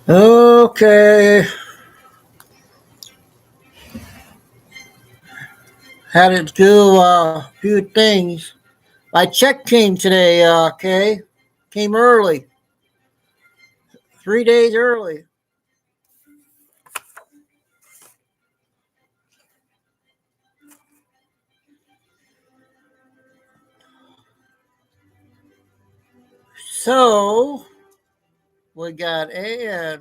Okay. Had to do a few things. My check came today, okay? Came early. 3 days early. So, we got a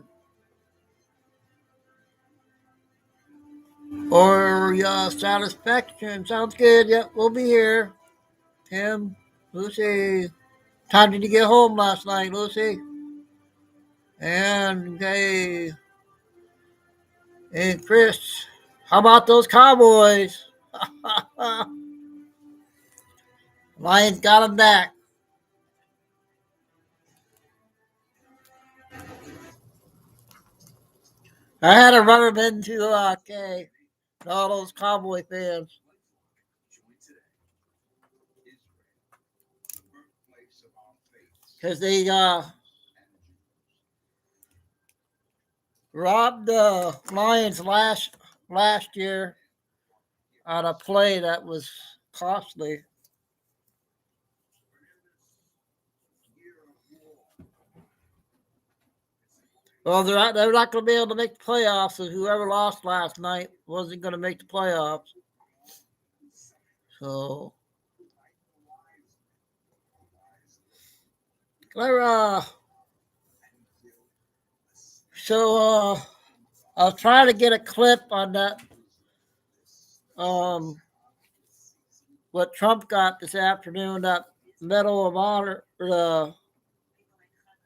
or satisfaction. Sounds good. Yep, we'll be here. Tim, Lucy. Time did you get home last night, Lucy? And and Chris. How about those Cowboys? Lions got them back. I had to run them into all those Cowboy fans because they robbed the Lions last year on a play that was costly. Well, they're not going to be able to make the playoffs, so whoever lost last night wasn't going to make the playoffs. So, uh, I was trying to get a clip on that. What Trump got this afternoon, that Medal of Honor,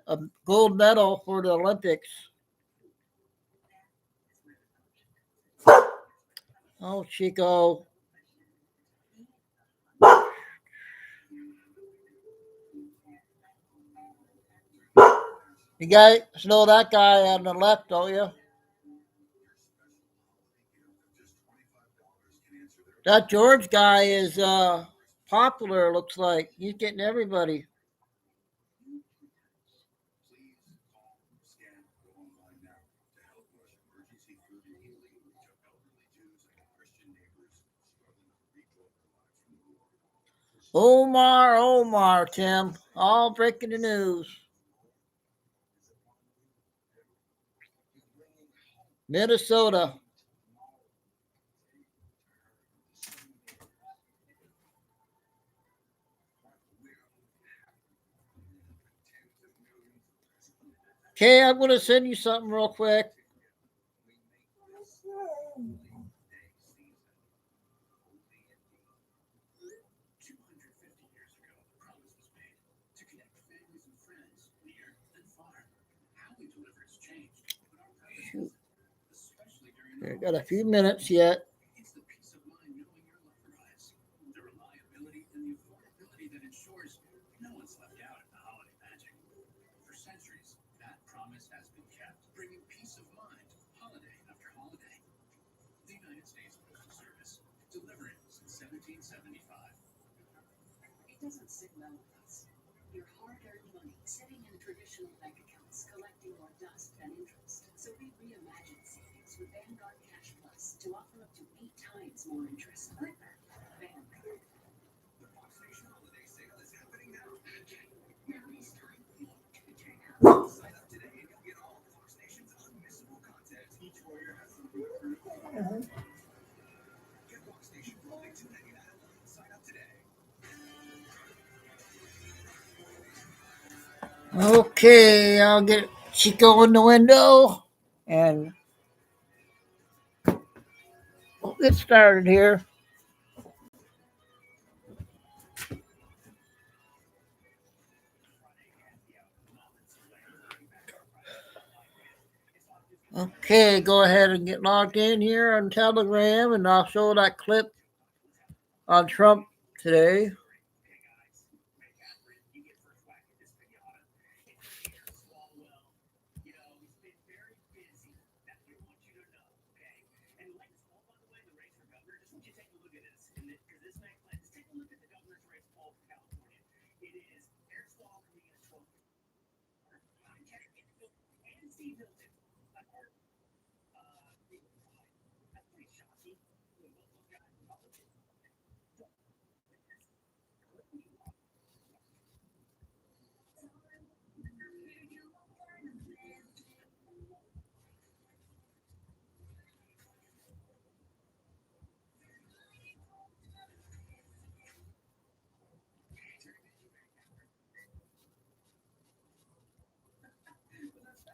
a gold medal for the Olympics. Oh, Chico. You guys know that guy on the left, don't you? That George guy is popular, looks like. He's getting everybody. Omar, Tim. All breaking the news. Minnesota. Okay, I'm going to send you something real quick. Shoot. I got a few minutes yet. Okay, I'll get Chico in the window and we'll get started here. Okay, go ahead and get logged in here on Telegram, and I'll show that clip on Trump today.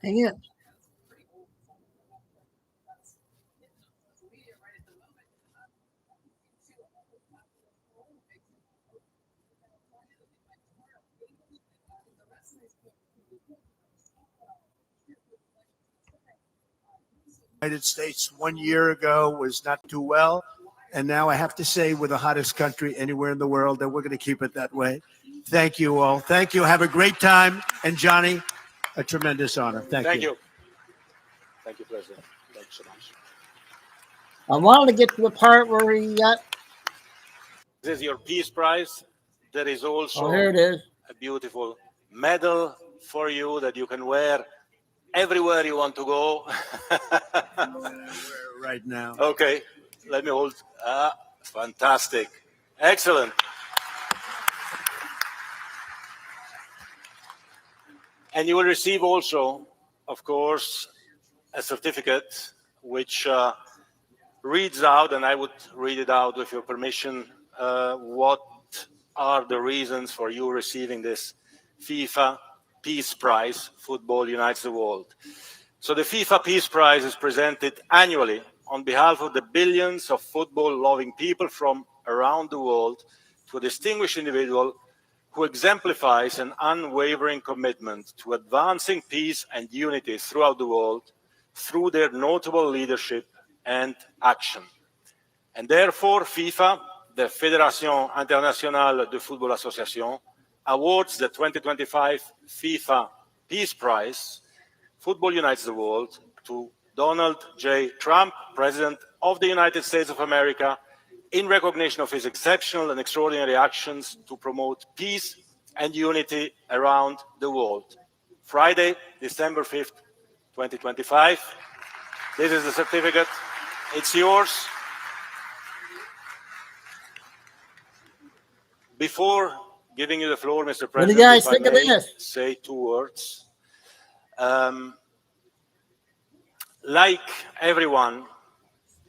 Dang it. United States 1 year ago was not too well. And now I have to say, we're the hottest country anywhere in the world, and we're going to keep it that way. Thank you all. Thank you. Have a great time. And Johnny, a tremendous honor. Thank you. Thank you, President. Thank you so much. I wanted to get to the part where he got. This is your Peace Prize. There is also Oh, here it is. a beautiful medal for you that you can wear everywhere you want to go. Right now. Okay, let me hold. Fantastic. Excellent. And you will receive also, of course, a certificate which reads out, and I would read it out with your permission, what are the reasons for you receiving this FIFA Peace Prize. Football unites the world. So the FIFA Peace Prize is presented annually on behalf of the billions of football-loving people from around the world to a distinguished individual who exemplifies an unwavering commitment to advancing peace and unity throughout the world through their notable leadership and action. And therefore, FIFA, the Fédération Internationale de Football Association, awards the 2025 FIFA Peace Prize, Football Unites the World, to Donald J. Trump, President of the United States of America, in recognition of his exceptional and extraordinary actions to promote peace and unity around the world. Friday, December 5th, 2025. This is the certificate. It's yours. Before giving you the floor, Mr. President, What do you guys if think I of may this? say two words. Like everyone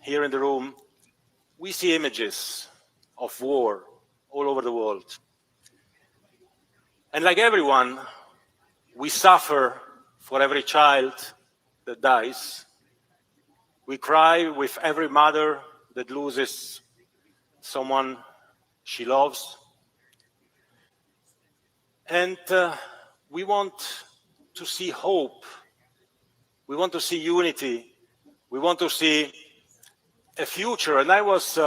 here in the room, we see images of war all over the world. And like everyone, we suffer for every child that dies. We cry with every mother that loses someone she loves. And we want to see hope. We want to see unity. We want to see a future. And I was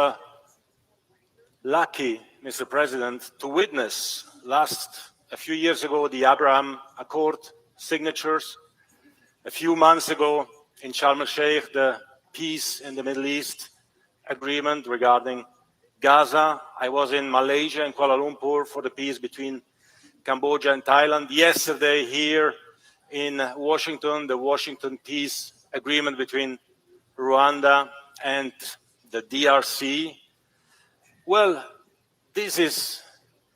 lucky, Mr. President, to witness a few years ago, the Abraham Accord signatures. A few months ago in Sharm el-Sheikh, the peace in the Middle East agreement regarding Gaza. I was in Malaysia and Kuala Lumpur for the peace between Cambodia and Thailand. Yesterday here in Washington, the Washington Peace Agreement between Rwanda and the DRC. Well, this is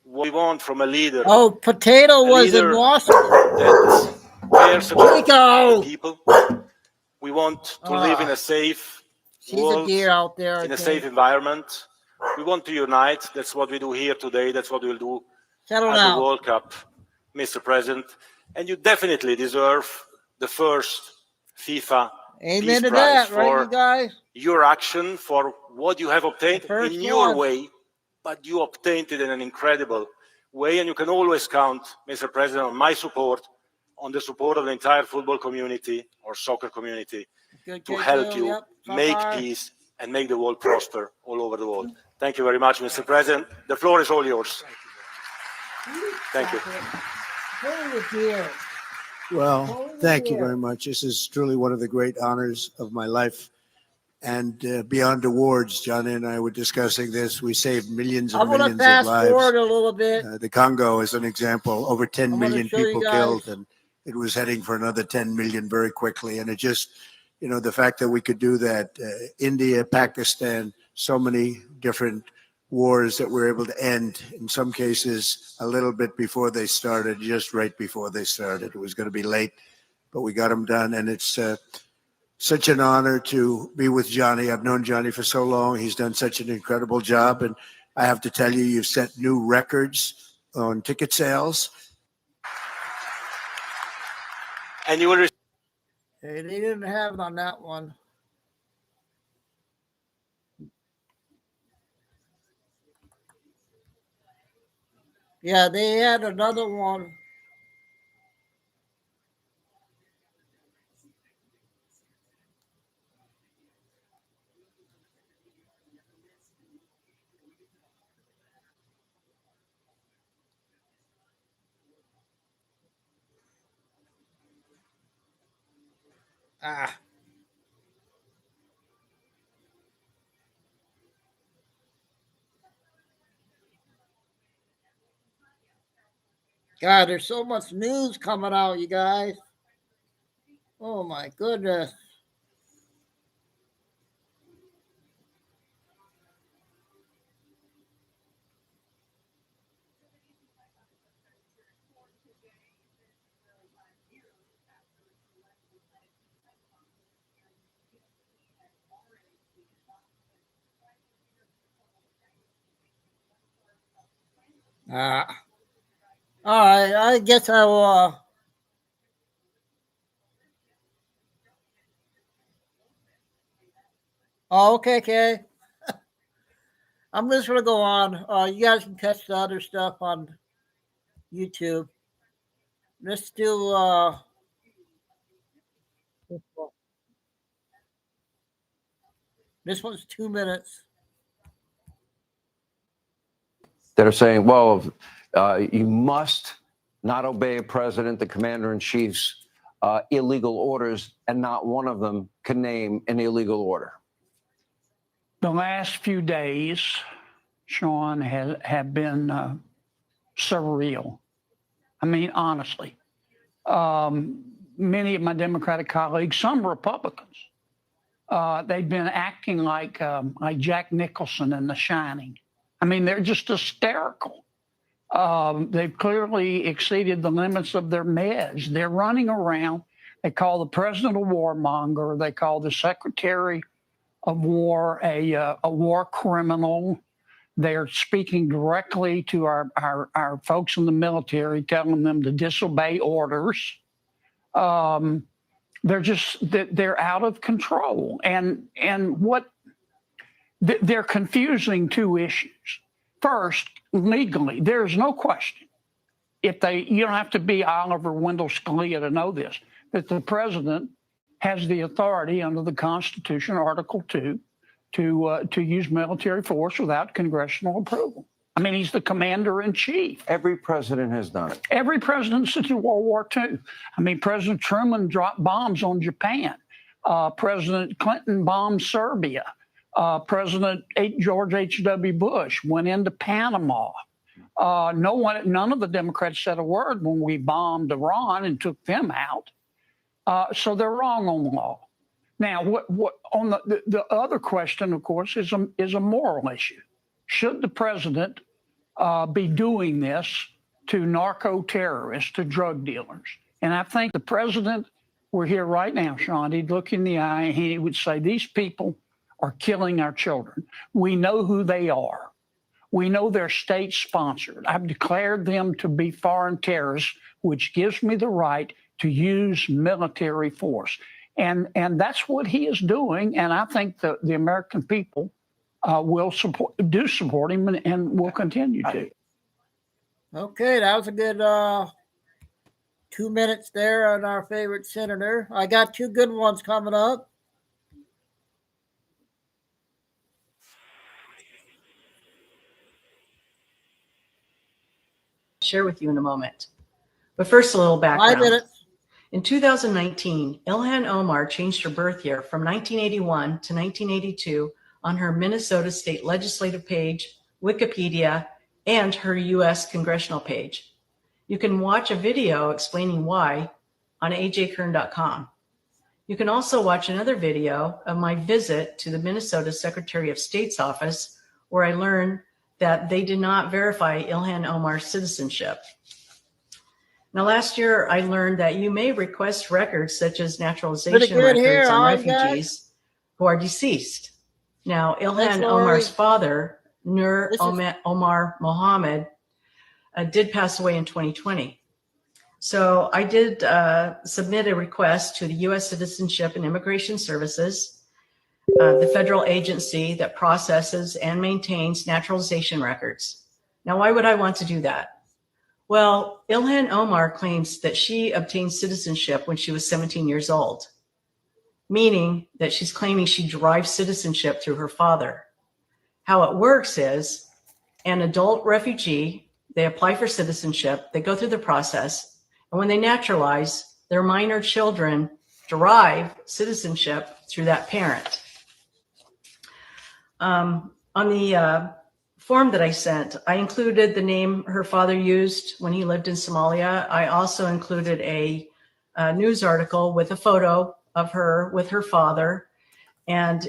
what we want from a leader. Oh, Potato was in Washington. That cares about Chico! the people. We want to live in a safe world, a deer out there, in a safe environment. We want to unite. That's what we do here today. That's what we'll do at the World Cup, Mr. President. And you definitely deserve the first FIFA Peace Prize for you guys? your action, for what you have obtained in your way, but you obtained it in an incredible way. And you can always count, Mr. President, on my support, on the support of the entire football community or soccer community to help you make peace and make the world prosper all over the world. Thank you very much, Mr. President. The floor is all yours. Thank you. Well, thank you very much. This is truly one of the great honors of my life. And beyond awards, Johnny and I were discussing this. We saved millions and millions of lives. I'm going to fast forward a little bit. The Congo is an example. Over 10 million people killed, and it was heading for another 10 million very quickly. And it just, the fact that we could do that, India, Pakistan, so many different wars that we're able to end, in some cases a little bit before they started, just right before they started. It was going to be late, but we got them done. And it's such an honor to be with Johnny. I've known Johnny for so long. He's done such an incredible job. And I have to tell you, you've set new records on ticket sales. And you will receive. Hey, they didn't have it on that one. Yeah, they had another one. Ah. God, there's so much news coming out, you guys. Oh my goodness. Ah. All right, I guess I will. Oh, okay. I'm just gonna go on. You guys can catch the other stuff on YouTube. Let's do this one's 2 minutes. That are saying, well, you must not obey a president, the commander-in-chief's illegal orders, and not one of them can name an illegal order. The last few days, Sean, have been surreal. I mean, honestly. Many of my Democratic colleagues, some Republicans, they've been acting like Jack Nicholson in The Shining. I mean, they're just hysterical. They've clearly exceeded the limits of their meds. They're running around. They call the president a warmonger. They call the secretary of war a war criminal. They're speaking directly to our folks in the military, telling them to disobey orders. They're out of control. And what they're confusing two issues. First, legally, there's no question. You don't have to be Oliver Wendell Scalia to know this, that the president has the authority under the Constitution, Article 2, to use military force without congressional approval. I mean, he's the commander-in-chief. Every president has done it. Every president since World War II. I mean, President Truman dropped bombs on Japan. President Clinton bombed Serbia. President George H.W. Bush went into Panama. None of the Democrats said a word when we bombed Iran and took them out. So they're wrong on the law. Now, what on the other question, of course, is a moral issue. Should the president be doing this to narco terrorists, to drug dealers? And I think the president, we're here right now, Sean, he'd look in the eye and he would say, these people are killing our children. We know who they are. We know they're state sponsored. I've declared them to be foreign terrorists, which gives me the right to use military force. And that's what he is doing. And I think the American people will support him and will continue to. Okay, that was a good 2 minutes there on our favorite senator. I got two good ones coming up. Share with you in a moment. But first, a little background. 5 minutes. In 2019, Ilhan Omar changed her birth year from 1981 to 1982 on her Minnesota state legislative page, Wikipedia, and her U.S. congressional page. You can watch a video explaining why on ajkern.com. You can also watch another video of my visit to the Minnesota Secretary of State's office, where I learned that they did not verify Ilhan Omar's citizenship. Now, last year, I learned that you may request records such as naturalization records on refugees who are deceased. Now, Ilhan Omar's father, Nur Omar Mohammed, did pass away in 2020. So I did submit a request to the U.S. Citizenship and Immigration Services, the federal agency that processes and maintains naturalization records. Now, why would I want to do that? Well, Ilhan Omar claims that she obtained citizenship when she was 17 years old, meaning that she's claiming she derived citizenship through her father. How it works is an adult refugee, they apply for citizenship, they go through the process, and when they naturalize, their minor children derive citizenship through that parent. On the form that I sent, I included the name her father used when he lived in Somalia. I also included a news article with a photo of her with her father. And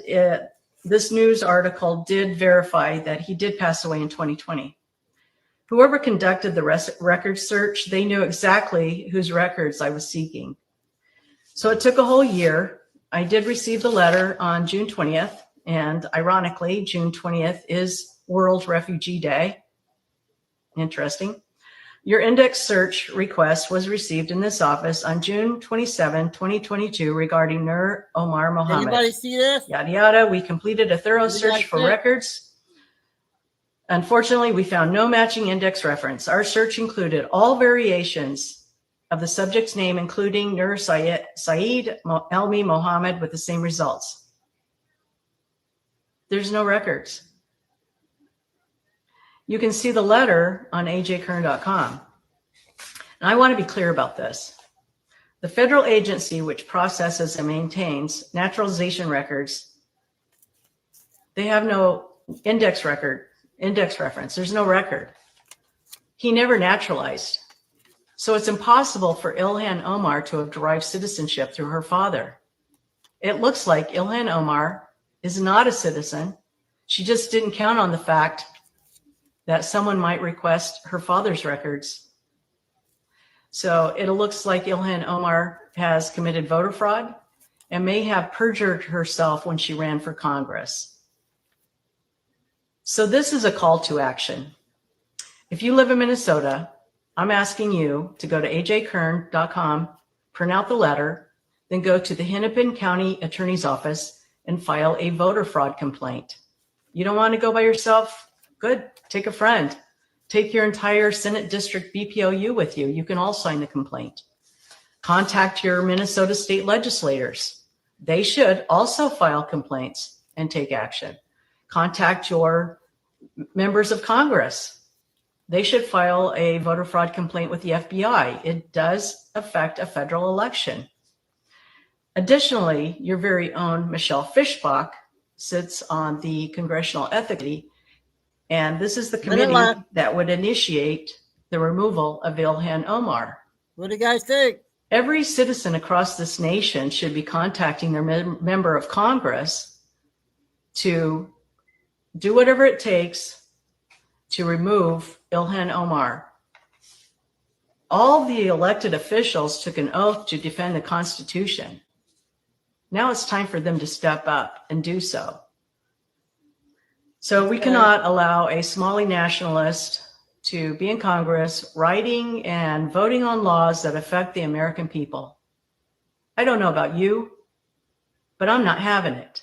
this news article did verify that he did pass away in 2020. Whoever conducted the record search, they knew exactly whose records I was seeking. So it took a whole year. I did receive the letter on June 20th. And ironically, June 20th is World Refugee Day. Interesting. Your index search request was received in this office on June 27, 2022 regarding Nur Omar Mohammed. Anybody see this? Yada, yada. We completed a thorough search for records. Unfortunately, we found no matching index reference. Our search included all variations of the subject's name, including Nur Saeed Elmi Mohammed, with the same results. There's no records. You can see the letter on ajkern.com. And I want to be clear about this. The federal agency which processes and maintains naturalization records, they have no index reference. There's no record. He never naturalized. So it's impossible for Ilhan Omar to have derived citizenship through her father. It looks like Ilhan Omar is not a citizen. She just didn't count on the fact that someone might request her father's records. So it looks like Ilhan Omar has committed voter fraud and may have perjured herself when she ran for Congress. So this is a call to action. If you live in Minnesota, I'm asking you to go to ajkern.com, print out the letter, then go to the Hennepin County Attorney's Office and file a voter fraud complaint. You don't want to go by yourself? Good. Take a friend. Take your entire Senate District BPOU with you. You can all sign the complaint. Contact your Minnesota state legislators. They should also file complaints and take action. Contact your members of Congress. They should file a voter fraud complaint with the FBI. It does affect a federal election. Additionally, your very own Michelle Fischbach sits on the Congressional Ethics Committee, and this is the committee that would initiate the removal of Ilhan Omar. What do you guys think? Every citizen across this nation should be contacting their member of Congress to do whatever it takes to remove Ilhan Omar. All the elected officials took an oath to defend the Constitution. Now it's time for them to step up and do so. So we cannot allow a Somali nationalist to be in Congress writing and voting on laws that affect the American people. I don't know about you, but I'm not having it.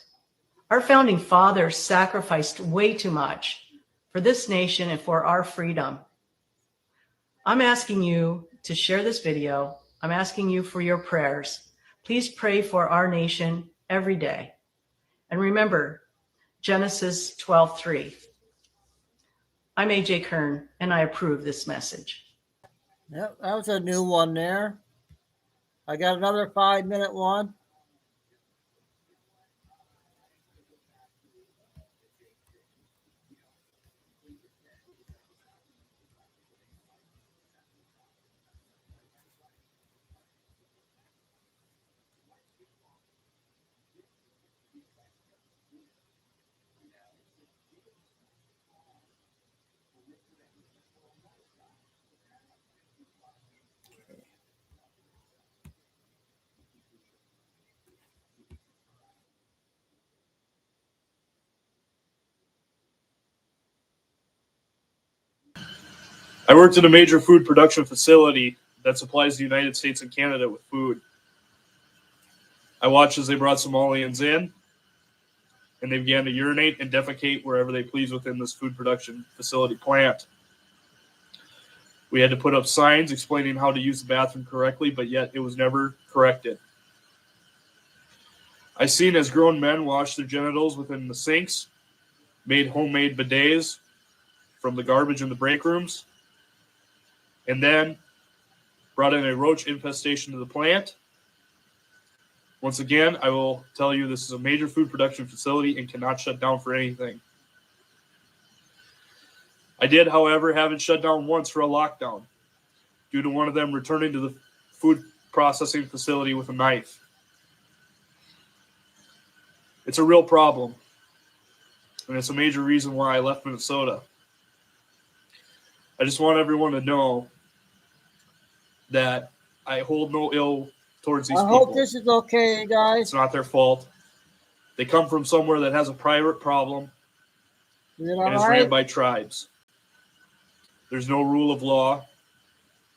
Our founding fathers sacrificed way too much for this nation and for our freedom. I'm asking you to share this video. I'm asking you for your prayers. Please pray for our nation every day. And remember, Genesis 12:3. I'm AJ Kern, and I approve this message. Yep, that was a new one there. I got another 5-minute one. I worked in a major food production facility that supplies the United States and Canada with food. I watched as they brought Somalians in, and they began to urinate and defecate wherever they pleased within this food production facility plant. We had to put up signs explaining how to use the bathroom correctly, but yet it was never corrected. I seen as grown men wash their genitals within the sinks, made homemade bidets from the garbage in the break rooms, and then brought in a roach infestation to the plant. Once again, I will tell you this is a major food production facility and cannot shut down for anything. I did, however, have it shut down once for a lockdown due to one of them returning to the food processing facility with a knife. It's a real problem, and it's a major reason why I left Minnesota. I just want everyone to know that I hold no ill towards these people. I hope this is okay, guys. It's not their fault. They come from somewhere that has a private problem Is it and all is right? ran by tribes. There's no rule of law.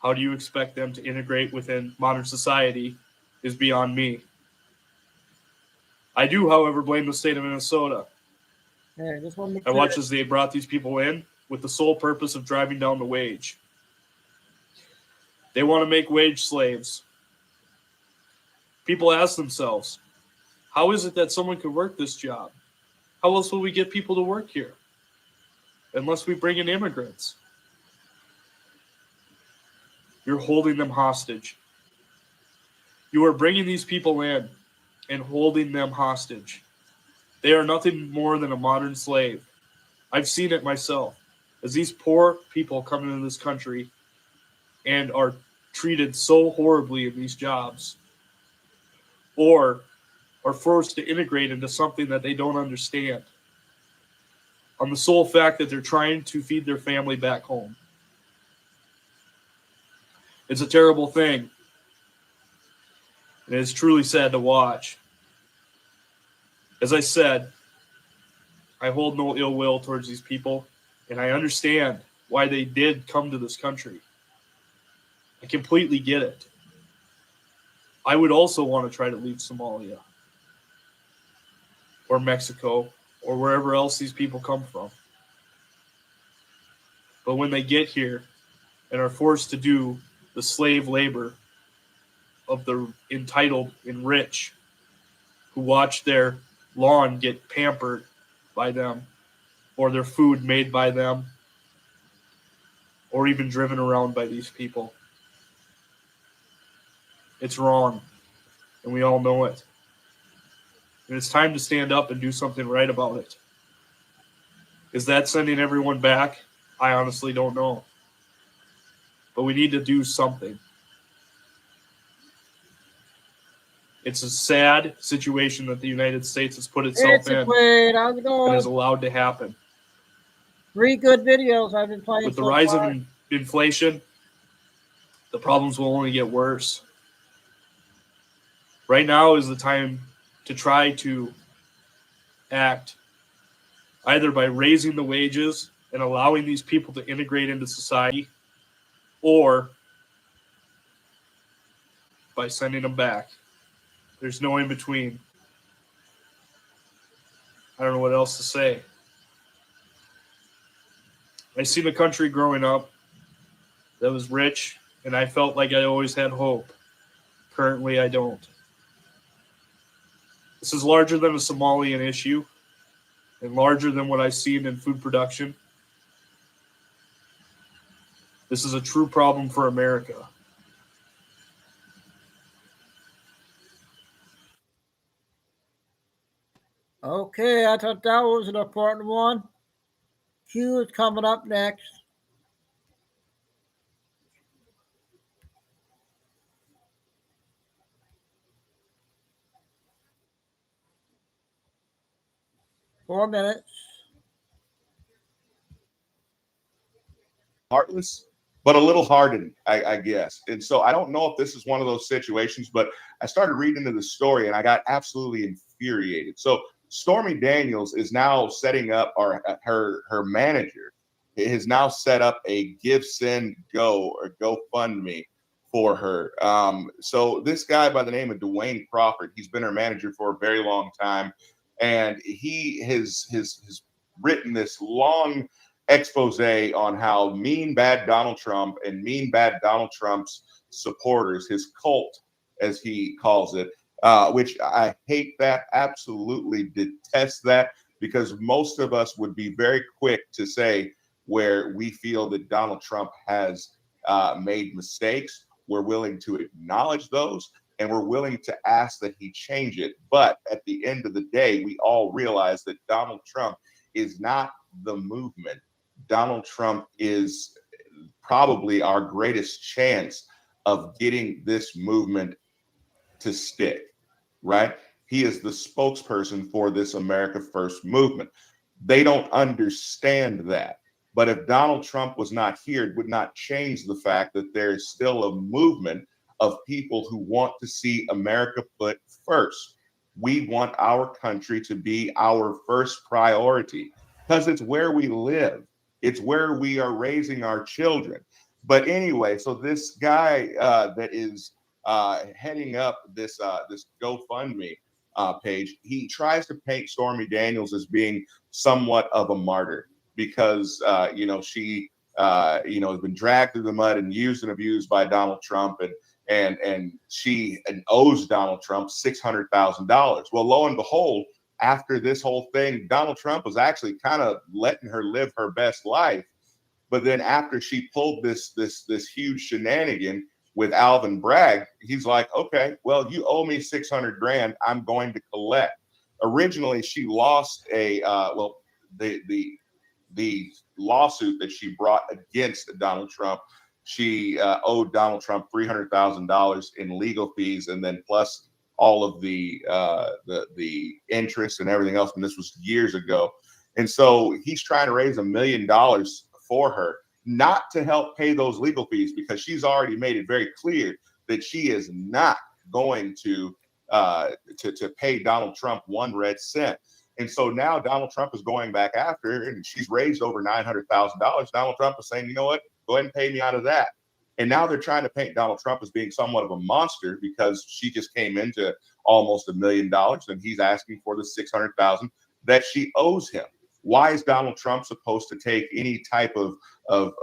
How do you expect them to integrate within modern society is beyond me. I do, however, blame the state of Minnesota. Hey, just want to be I clear. watched as they brought these people in with the sole purpose of driving down the wage. They want to make wage slaves. People ask themselves, how is it that someone could work this job? How else will we get people to work here? Unless we bring in immigrants. You're holding them hostage. You are bringing these people in and holding them hostage. They are nothing more than a modern slave. I've seen it myself. As these poor people come into this country and are treated so horribly in these jobs, or are forced to integrate into something that they don't understand, on the sole fact that they're trying to feed their family back home. It's a terrible thing. And it's truly sad to watch. As I said, I hold no ill will towards these people, and I understand why they did come to this country. I completely get it. I would also want to try to leave Somalia or Mexico or wherever else these people come from. But when they get here and are forced to do the slave labor of the entitled and rich who watch their lawn get pampered by them, or their food made by them, or even driven around by these people, it's wrong, and we all know it. And it's time to stand up and do something right about it. Is that sending everyone back? I honestly don't know. But we need to do something. It's a sad situation that the United States has put itself It's in Wade. How's it and going? is allowed to happen. 3 good videos I've been playing With the so rise far. of inflation, the problems will only get worse. Right now is the time to try to act either by raising the wages and allowing these people to integrate into society, or by sending them back. There's no in between. I don't know what else to say. I seen a country growing up that was rich, and I felt like I always had hope. Currently, I don't. This is larger than a Somalian issue and larger than what I've seen in food production. This is a true problem for America. Okay, I thought that was an important one. Q is coming up next. Four minutes. Heartless, but a little hardened, I guess. And so I don't know if this is one of those situations, but I started reading into the story and I got absolutely infuriated. So Stormy Daniels is now setting up her manager has now set up a Give, Send, Go or GoFundMe for her. So this guy by the name of Dwayne Crawford, he's been her manager for a very long time, and he has written this long expose on how mean bad Donald Trump and mean bad Donald Trump's supporters, his cult, as he calls it, which I hate that, absolutely detest that, because most of us would be very quick to say where we feel that Donald Trump has made mistakes. We're willing to acknowledge those, and we're willing to ask that he change it. But at the end of the day, we all realize that Donald Trump is not the movement. Donald Trump is probably our greatest chance of getting this movement to stick, right? He is the spokesperson for this America First movement. They don't understand that. But if Donald Trump was not here, it would not change the fact that there is still a movement of people who want to see America put first. We want our country to be our first priority because it's where we live. It's where we are raising our children. But anyway, so this guy that is heading up this GoFundMe page, he tries to paint Stormy Daniels as being somewhat of a martyr because she has been dragged through the mud and used and abused by Donald Trump, and she owes Donald Trump $600,000. Well, lo and behold, after this whole thing, Donald Trump was actually kind of letting her live her best life. But then after she pulled this huge shenanigan with Alvin Bragg, he's like, okay, well, you owe me $600,000. I'm going to collect. Originally, she lost the lawsuit that she brought against Donald Trump. She owed Donald Trump $300,000 in legal fees, and then plus all of the interest and everything else. And this was years ago. And so he's trying to raise $1 million for her, not to help pay those legal fees, because she's already made it very clear that she is not going to pay Donald Trump one red cent. And so now Donald Trump is going back after her, and she's raised over $900,000. Donald Trump is saying, you know what, go ahead and pay me out of that. And now they're trying to paint Donald Trump as being somewhat of a monster because she just came into almost $1 million, and he's asking for the $600,000 that she owes him. Why is Donald Trump supposed to take any type of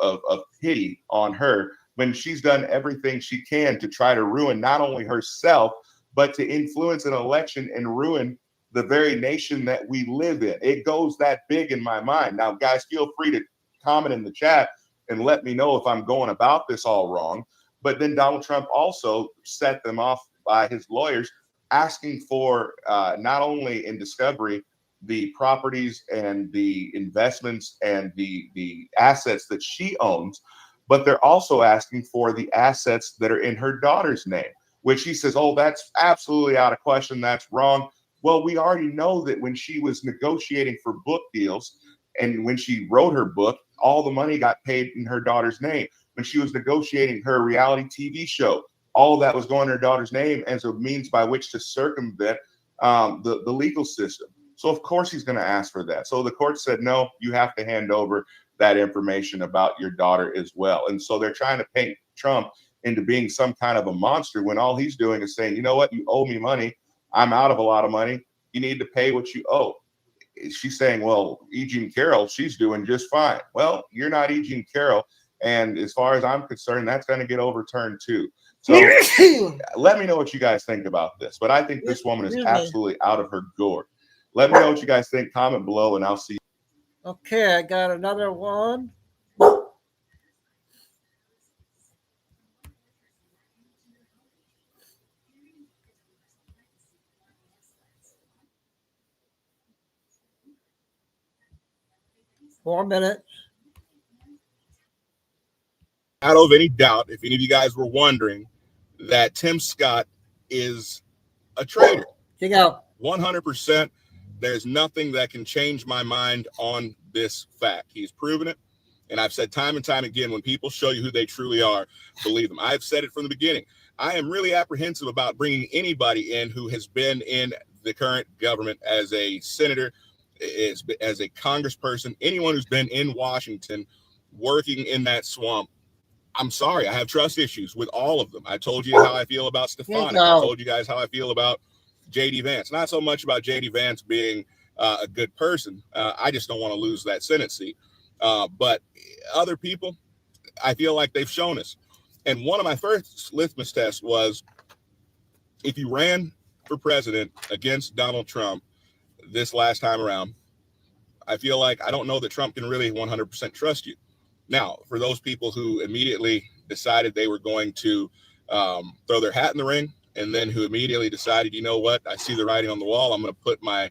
pity on her when she's done everything she can to try to ruin not only herself, but to influence an election and ruin the very nation that we live in? It goes that big in my mind. Now, guys, feel free to comment in the chat and let me know if I'm going about this all wrong. But then Donald Trump also set them off by his lawyers asking for not only in discovery the properties and the investments and the assets that she owns, but they're also asking for the assets that are in her daughter's name, which he says, oh, that's absolutely out of question. That's wrong. Well, we already know that when she was negotiating for book deals and when she wrote her book, all the money got paid in her daughter's name. When she was negotiating her reality TV show, all of that was going in her daughter's name as a means by which to circumvent the legal system. So of course he's going to ask for that. So the court said, no, you have to hand over that information about your daughter as well. And so they're trying to paint Trump into being some kind of a monster when all he's doing is saying, you know what, you owe me money. I'm out of a lot of money. You need to pay what you owe. She's saying, well, E. Jean Carroll, she's doing just fine. Well, you're not E. Jean Carroll. And as far as I'm concerned, that's going to get overturned too. So let me know what you guys think about this. But I think this woman is absolutely out of her gourd. Let me know what you guys think. Comment below, and I'll see you. Okay, I got another one. Four minutes. Out of any doubt, if any of you guys were wondering, that Tim Scott is a traitor. Check out. 100%. There's nothing that can change my mind on this fact. He's proven it. And I've said time and time again, when people show you who they truly are, believe them. I've said it from the beginning. I am really apprehensive about bringing anybody in who has been in the current government as a senator, as a congressperson, anyone who's been in Washington working in that swamp. I'm sorry, I have trust issues with all of them. I told you how I feel about Stefanik. I told you guys how I feel about J.D. Vance. Not so much about J.D. Vance being a good person. I just don't want to lose that Senate seat. But other people, I feel like they've shown us. And one of my first litmus tests was, if you ran for president against Donald Trump this last time around, I feel like I don't know that Trump can really 100% trust you. Now, for those people who immediately decided they were going to throw their hat in the ring, and then who immediately decided, you know what, I see the writing on the wall, I'm going to put my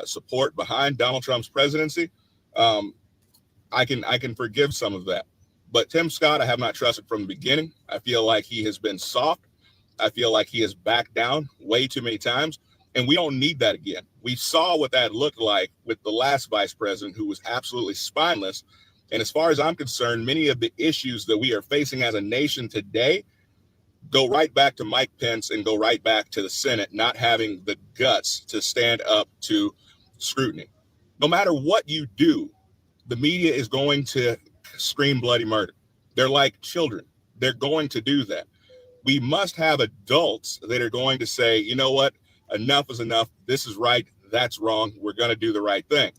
support behind Donald Trump's presidency, I can forgive some of that. But Tim Scott, I have not trusted from the beginning. I feel like he has been soft. I feel like he has backed down way too many times. And we don't need that again. We saw what that looked like with the last vice president, who was absolutely spineless. And as far as I'm concerned, many of the issues that we are facing as a nation today go right back to Mike Pence and go right back to the Senate not having the guts to stand up to scrutiny. No matter what you do, the media is going to scream bloody murder. They're like children. They're going to do that. We must have adults that are going to say, you know what? Enough is enough. This is right. That's wrong. We're going to do the right thing.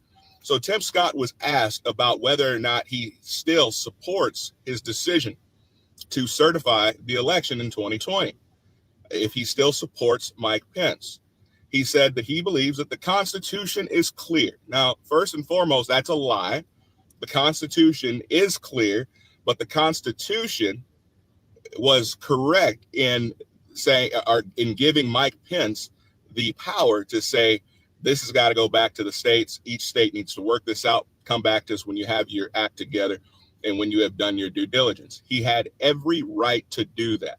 So Tim Scott was asked about whether or not he still supports his decision to certify the election in 2020, if he still supports Mike Pence. He said that he believes that the Constitution is clear. Now, first and foremost, that's a lie. The Constitution is clear, but the Constitution was correct in saying, or in giving Mike Pence the power to say, this has got to go back to the states. Each state needs to work this out. Come back to us when you have your act together and when you have done your due diligence. He had every right to do that.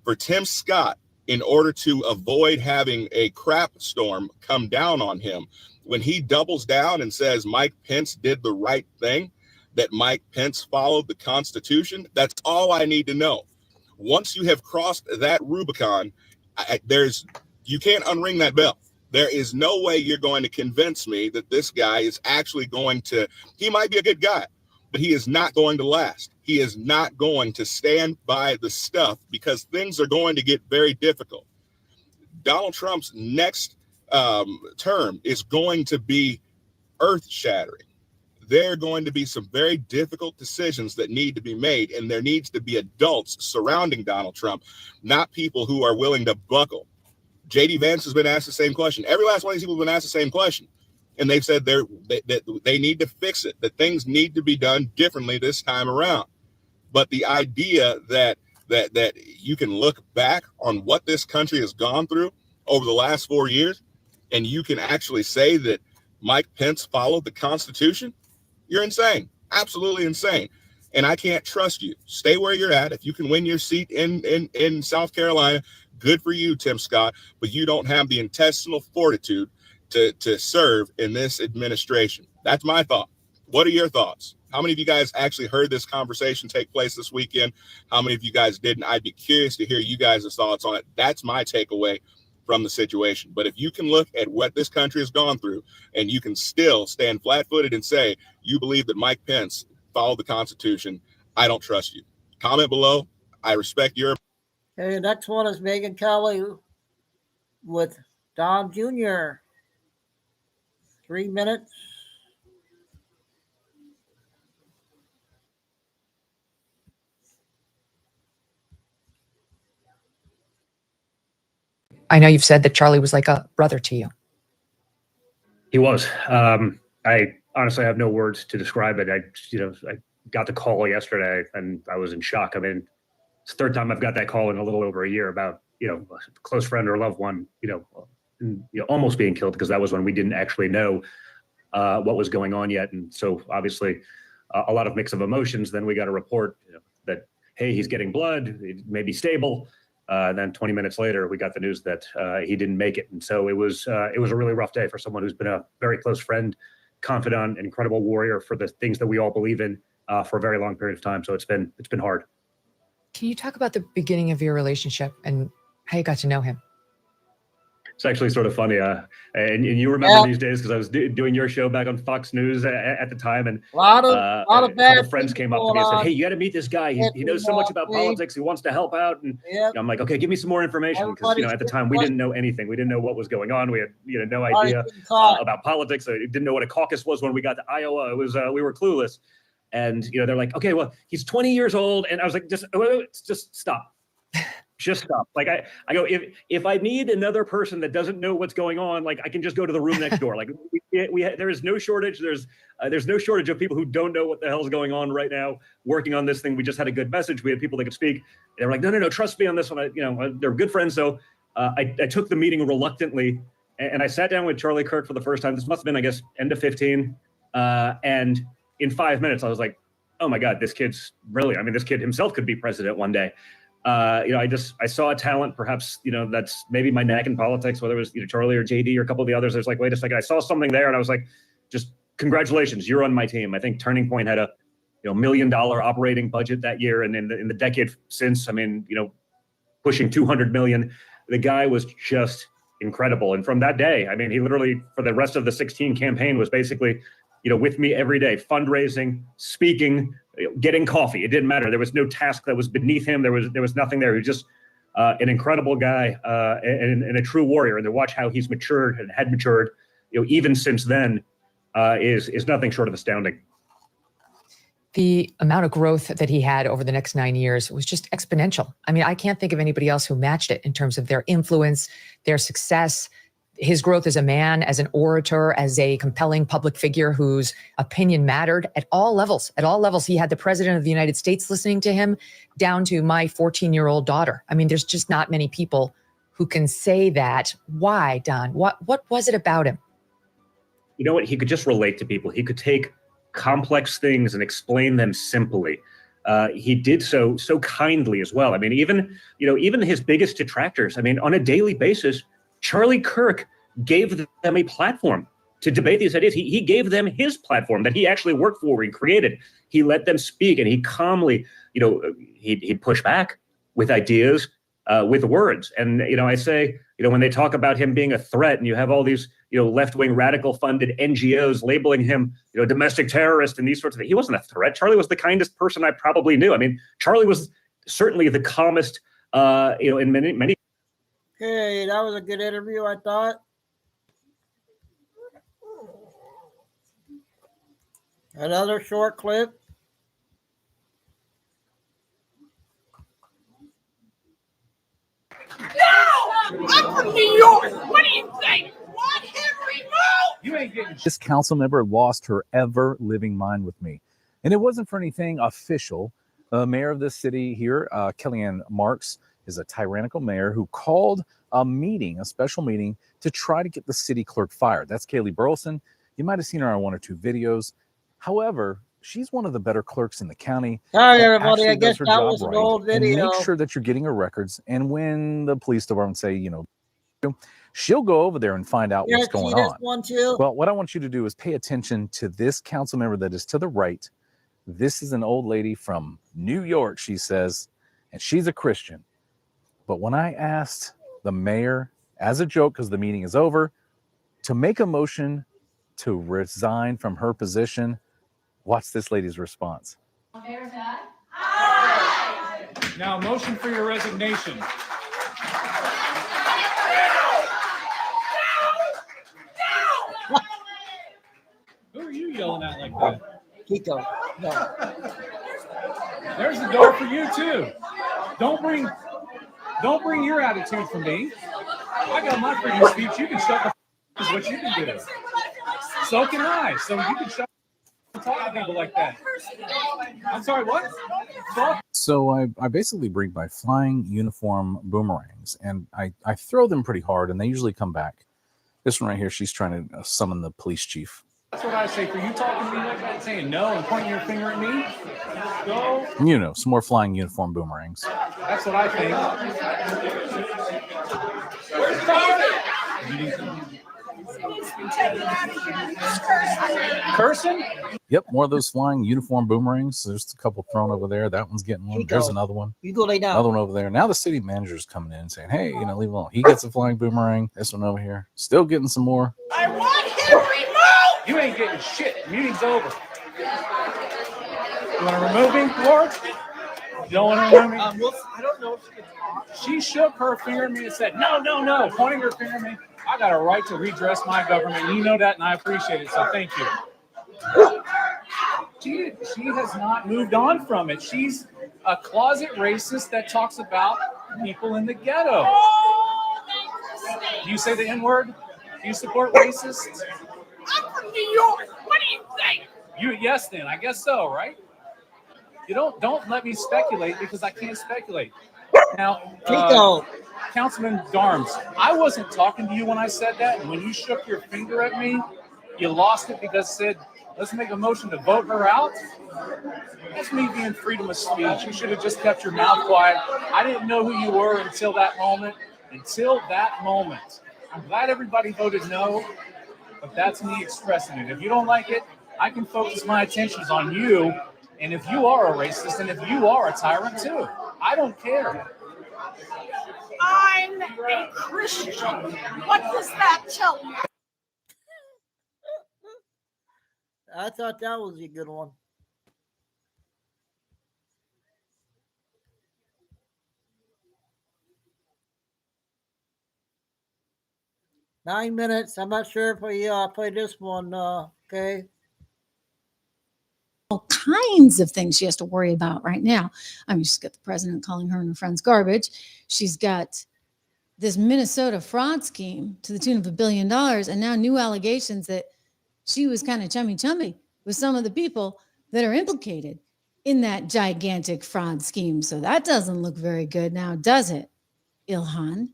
For Tim Scott, in order to avoid having a crap storm come down on him, when he doubles down and says Mike Pence did the right thing, that Mike Pence followed the Constitution, that's all I need to know. Once you have crossed that Rubicon, you can't unring that bell. There is no way you're going to convince me that this guy is actually going to, he might be a good guy, but he is not going to last. He is not going to stand by the stuff, because things are going to get very difficult. Donald Trump's next term is going to be earth-shattering. There are going to be some very difficult decisions that need to be made, and there needs to be adults surrounding Donald Trump, not people who are willing to buckle. J.D. Vance has been asked the same question. Every last one of these people have been asked the same question, and they've said they need to fix it, that things need to be done differently this time around. But the idea that you can look back on what this country has gone through over the last 4 years, and you can actually say that Mike Pence followed the Constitution, you're insane. Absolutely insane. And I can't trust you. Stay where you're at. If you can win your seat in South Carolina, good for you, Tim Scott, but you don't have the intestinal fortitude to serve in this administration. That's my thought. What are your thoughts? How many of you guys actually heard this conversation take place this weekend? How many of you guys didn't? I'd be curious to hear you guys' thoughts on it. That's my takeaway from the situation. But if you can look at what this country has gone through, and you can still stand flat-footed and say you believe that Mike Pence followed the Constitution, I don't trust you. Comment below. I respect your. Okay, the next one is Megan Kelly with Don Jr. 3 minutes. I know you've said that Charlie was like a brother to you. He was. I honestly have no words to describe it. I got the call yesterday and I was in shock. I mean, it's the third time I've got that call in a little over a year about, a close friend or loved one, almost being killed, because that was when we didn't actually know what was going on yet. And so obviously a lot of mix of emotions. Then we got a report that, hey, he's getting blood, it may be stable. Then 20 minutes later, we got the news that he didn't make it. And so it was a really rough day for someone who's been a very close friend, confidant, an incredible warrior for the things that we all believe in for a very long period of time. So it's been hard. Can you talk about the beginning of your relationship and how you got to know him? It's actually sort of funny. And you remember these days because I was doing your show back on Fox News at the time, and a lot of a bad couple friends came up to me and said, "Hey, you got to meet this guy. He knows so much about politics. He wants to help out." And I'm like, "Okay, give me some more information," because at the time we didn't know anything. We didn't know what was going on. We had no idea about politics. I didn't know what a caucus was when we got to Iowa. It was we were clueless. And they're like, "Okay, well, he's 20 years old," and I was like, "Just stop." Just stop. Like I go, if I need another person that doesn't know what's going on, like I can just go to the room next door. Like there is no shortage. There's no shortage of people who don't know what the hell's going on right now working on this thing. We just had a good message. We had people that could speak. They were like, no, trust me on this one. They're good friends. So I took the meeting reluctantly, and I sat down with Charlie Kirk for the first time. This must have been, I guess, end of 15. And in 5 minutes, I was like, oh my God, this kid's brilliant. I mean, this kid himself could be president one day. I saw a talent, perhaps, that's maybe my neck in politics, whether it was Charlie or JD or a couple of the others. There's like, wait a second, I saw something there, and I was like, just congratulations, you're on my team. I think Turning Point had a $1 million operating budget that year, and in the decade since, I mean, pushing 200 million. The guy was just incredible, and from that day, I mean, he literally for the rest of the 16 campaign was basically, with me every day, fundraising, speaking, getting coffee. It didn't matter. There was no task that was beneath him. There was nothing there. He was just an incredible guy and a true warrior. And to watch how he's matured and had matured, even since then, is nothing short of astounding. The amount of growth that he had over the next 9 years was just exponential. I mean, I can't think of anybody else who matched it in terms of their influence, their success, his growth as a man, as an orator, as a compelling public figure whose opinion mattered at all levels. At all levels, he had the president of the United States listening to him, down to my 14-year-old daughter. I mean, there's just not many people who can say that. Why, Don? What was it about him? You know what? He could just relate to people. He could take complex things and explain them simply. He did so kindly as well. I mean, even his biggest detractors, I mean, on a daily basis, Charlie Kirk gave them a platform to debate these ideas. He gave them his platform that he actually worked for and created. He let them speak, and he calmly, he'd push back with ideas, with words. And, I say, when they talk about him being a threat, and you have all these, left-wing radical funded NGOs labeling him, domestic terrorist and these sorts of things. He wasn't a threat. Charlie was the kindest person I probably knew. I mean, Charlie was certainly the calmest, in many. Okay, that was a good interview, I thought. Another short clip. No! I'm from New York! What do you think? What, Henry? No! You ain't getting. This council member lost her ever-living mind with me. And it wasn't for anything official. The mayor of this city here, Kellyanne Marks, is a tyrannical mayor who called a special meeting, to try to get the city clerk fired. That's Kaylee Burleson. You might have seen her on one or two videos. However, she's one of the better clerks in the county. Sorry, everybody. I guess that was an old video. And make sure that you're getting her records. And when the police department say, she'll go over there and find out what's going on. One too? Well, what I want you to do is pay attention to this council member that is to the right. This is an old lady from New York, she says, and she's a Christian. But when I asked the mayor, as a joke, because the meeting is over, to make a motion to resign from her position, watch this lady's response. Now, motion for your resignation. Who are you yelling at like that? Chico. No. There's the door for you too. Don't bring your attitude from me. I got my freedom of speech. You can shut the is what you can do. So can I. So you can shut talk to people like that. I'm sorry, what? So I basically bring my flying uniform boomerangs, and I throw them pretty hard, and they usually come back. This one right here, she's trying to summon the police chief. That's what I say. For you talking to me like that, saying no and pointing your finger at me, go. Some more flying uniform boomerangs. That's what I think. needs to be taken out of here. He's cursing. Cursing? Yep, more of those flying uniform boomerangs. There's a couple thrown over there. That one's getting one. Chico. There's another one. You go lay down. Another one over there. Now the city manager's coming in and saying, hey, you know, leave it alone. He gets a flying boomerang. This one over here. Still getting some more. I want him removed. You ain't getting shit. Meeting's over. You want to remove me, Lord? You don't want to remove me? I don't know if she can talk. She shook her finger at me and said, no, no, no, pointing her finger at me. I got a right to redress my government. You know that, and I appreciate it, so thank you. She has not moved on from it. She's a closet racist that talks about people in the ghetto. Do you say the N-word? Do you support racists? I'm from New York. What do you think? Yes, then. I guess so, right? You don't let me speculate because I can't speculate. Now, Councilman Darms, I wasn't talking to you when I said that. And when you shook your finger at me, you lost it because it said, let's make a motion to vote her out. That's me being freedom of speech. You should have just kept your mouth quiet. I didn't know who you were until that moment. I'm glad everybody voted no, but that's me expressing it. If you don't like it, I can focus my attentions on you. And if you are a racist and if you are a tyrant too, I don't care. I'm a Christian. What does that tell you? I thought that was a good one. Nine minutes. I'm not sure if we play this one. Okay. All kinds of things she has to worry about right now. I mean, she's got the president calling her and her friends garbage. She's got this Minnesota fraud scheme to the tune of $1 billion, and now new allegations that she was kind of chummy with some of the people that are implicated in that gigantic fraud scheme. So that doesn't look very good now, does it, Ilhan?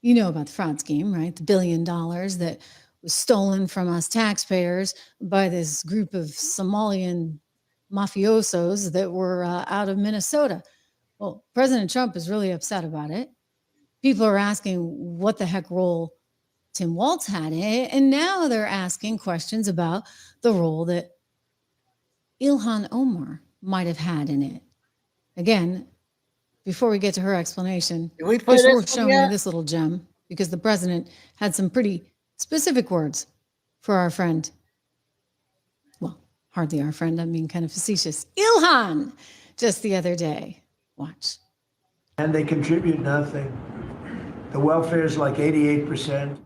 You know about the fraud scheme, right? The $1 billion that was stolen from us taxpayers by this group of Somalian mafiosos that were out of Minnesota. Well, President Trump is really upset about it. People are asking what the heck role Tim Walz had in it. And now they're asking questions about the role that Ilhan Omar might have had in it. Again, before we get to her explanation, it's worth showing you this little gem because the president had some pretty specific words for our friend. Well, hardly our friend, I mean kind of facetious. Ilhan, just the other day. Watch. And they contribute nothing. The welfare is like 88%.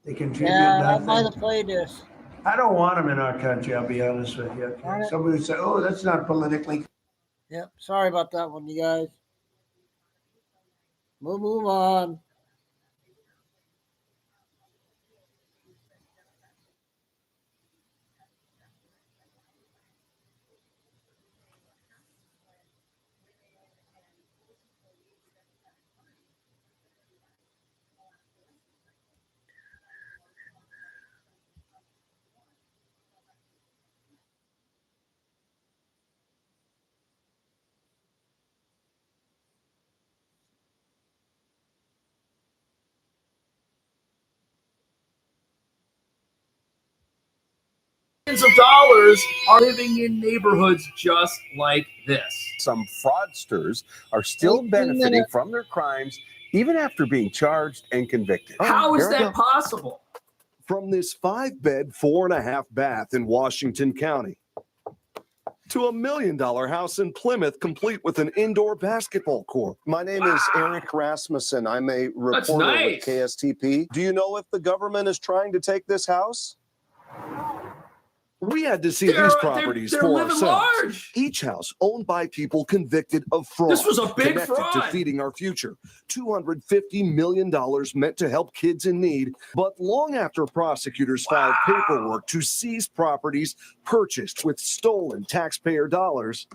They contribute nothing. I might have played this. I don't want them in our country, I'll be honest with you. Okay? Somebody would say, oh, that's not politically. Yep. Sorry about that one, you guys. We'll move on. Millions of dollars are living in neighborhoods just like this. Some fraudsters are still benefiting from their crimes even after being charged and convicted. How is that possible? From this 5-bed, 4.5-bath in Washington County to $1 million house in Plymouth, complete with an indoor basketball court. My name is Eric Rasmussen. I'm a reporter with KSTP. Do you know if the government is trying to take this house? We had to see these properties they're for living ourselves. large. Each house owned by people convicted of fraud. This was a big connected fraud. to feeding our future. $250 million meant to help kids in need. But long after prosecutors filed paperwork to seize properties purchased with stolen taxpayer dollars,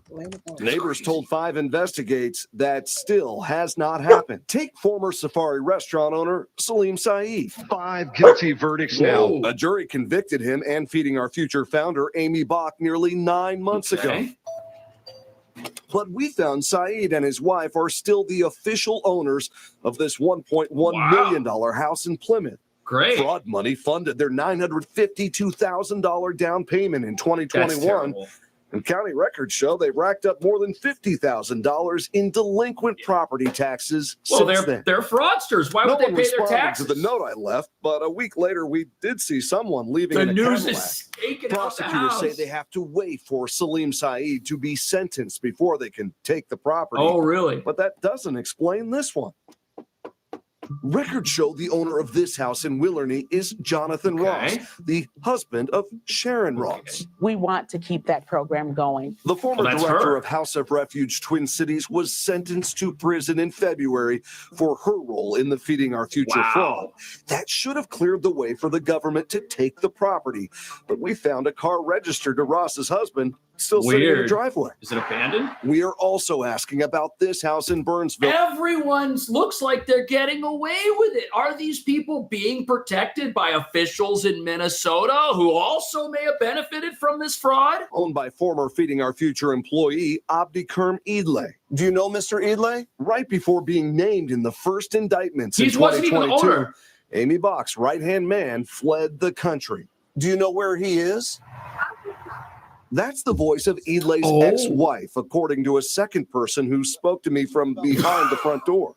neighbors told 5 Investigates that still has not happened. Take former Safari restaurant owner Salim Saeed. 5 guilty verdicts now. A jury convicted him and Feeding Our Future founder Amy Bach nearly 9 months ago. But we found Saeed and his wife are still the official owners of this $1.1 million house in Plymouth. Great. Fraud money funded their $952,000 down payment in 2021. And county records show they racked up more than $50,000 in delinquent property taxes since then. They're fraudsters. Why would they pay their taxes? To the note I left, but a week later we did see someone leaving in a news Cadillac. is taking Prosecutors out the house. say they have to wait for Salim Saeed to be sentenced before they can take the property. Oh, really? But that doesn't explain this one. Records show the owner of this house in Willerny is Jonathan Ross, the husband of Sharon Ross. We want to keep that program going. The former director of House of Refuge Twin Cities was sentenced to prison in February for her role in the Feeding Our Future fraud. That should have cleared the way for the government to take the property. But we found a car registered to Ross's husband still sitting in the driveway. Is it abandoned? We are also asking about this house in Burnsville. Everyone looks like they're getting away with it. Are these people being protected by officials in Minnesota who also may have benefited from this fraud? Owned by former Feeding Our Future employee Abdikerm Idle. Do you know Mr. Idle? Right before being named in the first indictments in wasn't even the 2022, owner. Amy Bach's right-hand man fled the country. Do you know where he is? That's the voice of Idle's ex-wife, according to a second person who spoke to me from behind the front door.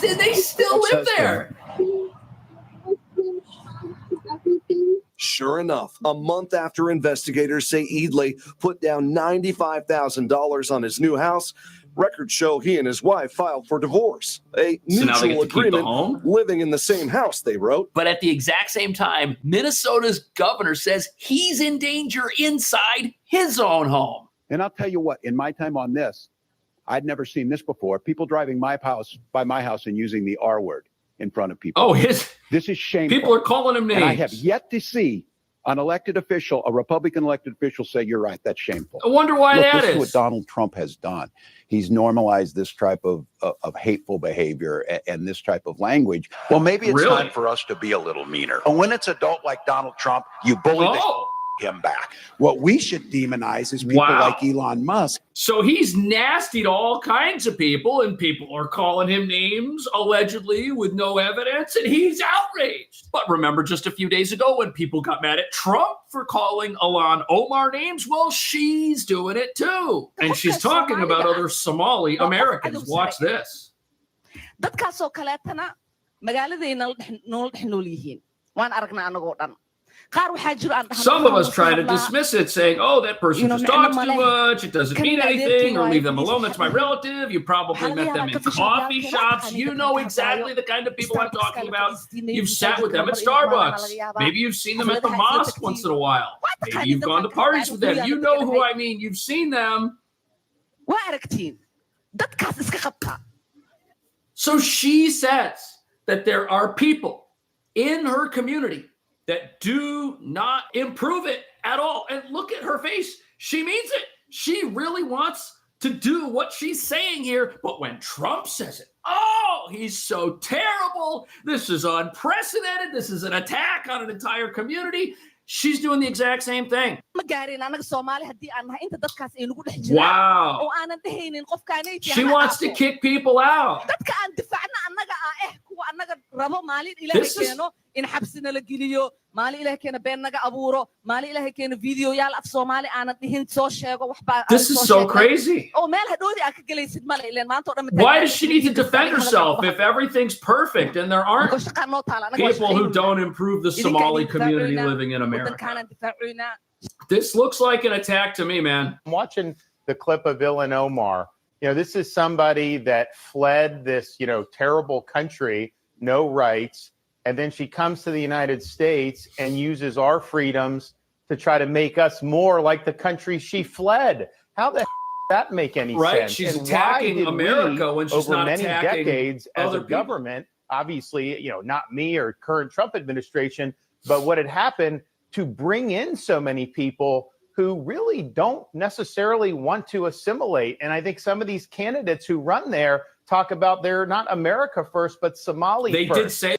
Did they still live there? Sure enough, a month after investigators say Idle put down $95,000 on his new house, records show he and his wife filed for divorce. A So now they mutual get to keep the agreement, home? living in the same house, they wrote. But at the exact same time, Minnesota's governor says he's in danger inside his own home. And I'll tell you what, in my time on this, I'd never seen this before. People driving by my house and using the R word in front of people. Oh, this is shameful. People are calling him names. And I have yet to see an elected official, a Republican elected official, say, you're right, that's shameful. I wonder why that this is. is what Donald Trump has done. He's normalized this type of hateful behavior and this type of language. Well, maybe it's time for us to be a little meaner. And when it's adult like Donald Trump, you bully him back. What we should demonize is people like Elon Musk. So he's nasty to all kinds of people, and people are calling him names, allegedly, with no evidence, and he's outraged. But remember just a few days ago when people got mad at Trump for calling Ilhan Omar names? Well, she's doing it too. And she's talking about other Somali Americans. Watch this. dadkaasoo kaleetana magaaladayna nool dhex nool yihiin waan aragnaa anagoo dhan qaar waxaa jiro aan dhahno Some of us try to dismiss it, saying, oh, that person just talks too much. It doesn't mean anything, or leave them alone. That's my relative. You probably met them in coffee shops. You know exactly the kind of people I'm talking about. You've sat with them at Starbucks. Maybe you've seen them at the mosque once in a while. Maybe you've gone to parties with them. You know who I mean. You've seen them. waa aragtiin dadkaas iska qabta So she says that there are people in her community that do not improve it at all. And look at her face. She means it. She really wants to do what she's saying here. But when Trump says it, oh, he's so terrible. This is unprecedented. This is an attack on an entire community. She's doing the exact same thing. ma gaarin anaga Soomaali haddii aan nahay inta dadkaas ay nagu dhex jiraan Wow. oo aanan dhehaynin qofkaanay She wants to kick people out. dadka aan difaacna annaga kuwa annaga rabo maalin ilaahay This is- keeno in xabsina la geliyo maalin ilaahay keeno been naga abuuro maalin ilaahay keeno videoyaal af Soomaali aanan dhihin soo sheego waxba This is so crazy. oo meel hadhoodi aad ka galaysid male ileen maanta oo dhan Why does she need to defend herself if everything's perfect and there aren't people who don't improve the Somali community living in America? This looks like an attack to me, man. I'm watching the clip of Ilhan Omar. You know, this is somebody that fled this, terrible country, no rights, and then she comes to the United States and uses our freedoms to try to make us more like the country she fled. How the that make any Right, sense? she's And why attacking did America we, when she's over not many attacking decades as other a people? government, obviously, not me or current Trump administration, but what had happened to bring in so many people who really don't necessarily want to assimilate. And I think some of these candidates who run there talk about they're not America first, but Somali They first. did say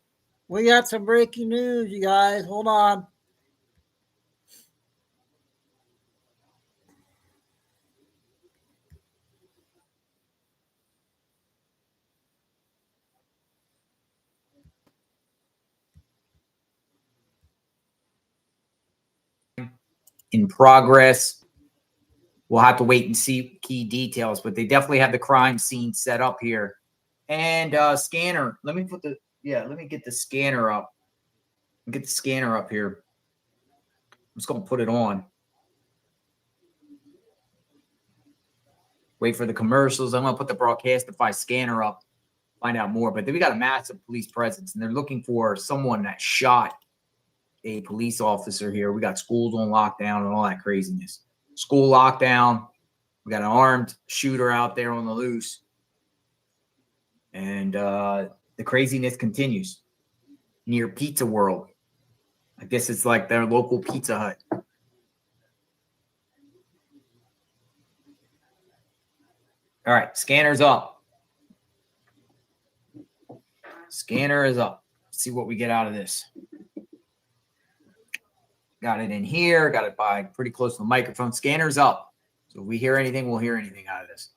We got some breaking news, you guys. Hold on. in progress. We'll have to wait and see key details, but they definitely have the crime scene set up here. And scanner. Let me get the scanner up. Get the scanner up here. I'm just gonna put it on. Wait for the commercials. I'm gonna put the Broadcastify scanner up, find out more. But then we got a massive police presence, and they're looking for someone that shot a police officer here. We got schools on lockdown and all that craziness. School lockdown. We got an armed shooter out there on the loose. And the craziness continues near Pizza World. I guess it's like their local Pizza Hut. All right, scanner's up. Scanner is up. Let's see what we get out of this. Got it in here. Got it by pretty close to the microphone. Scanner's up. So if we hear anything, we'll hear anything out of this.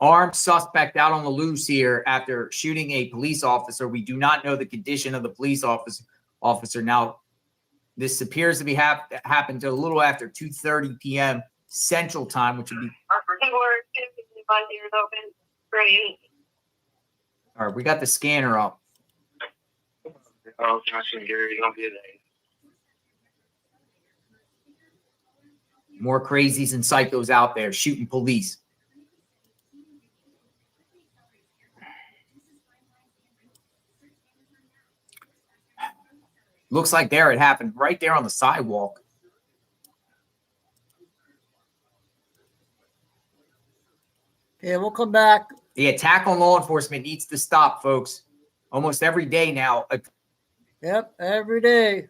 Armed suspect out on the loose here after shooting a police officer. We do not know the condition of the police officer. Now, this appears to be happened to a little after 2:30 p.m. Central Time, which would be. All right, we got the scanner up. More crazies and psychos out there shooting police. Looks like there it happened right there on the sidewalk. Yeah, we'll come back. The attack on law enforcement needs to stop, folks. Almost every day now. Yep, every day.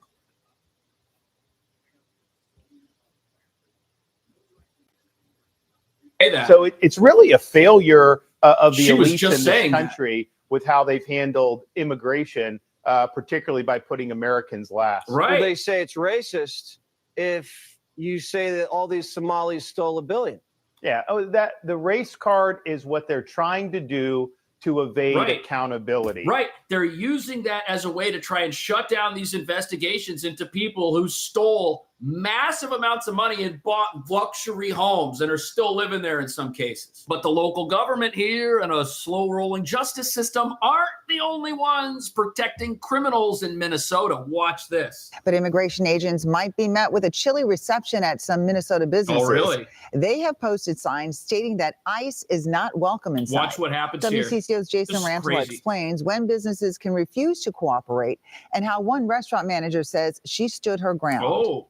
So it's really a failure of the She was elites just in saying this that. country with how they've handled immigration, particularly by putting Americans last. Well, they say it's racist if you say that all these Somalis stole $1 billion. Yeah. Oh, that the race card is what they're trying to do to evade Right. accountability. Right. They're using that as a way to try and shut down these investigations into people who stole massive amounts of money and bought luxury homes and are still living there in some cases. But the local government here and a slow rolling justice system aren't the only ones protecting criminals in Minnesota. Watch this. But immigration agents might be met with a chilly reception at some Minnesota businesses. Oh, really? They have posted signs stating that ICE is not welcome inside. Watch what happens here. WCCO's Jason This is Rantola crazy. explains when businesses can refuse to cooperate and how one restaurant manager says she stood her ground. Oh.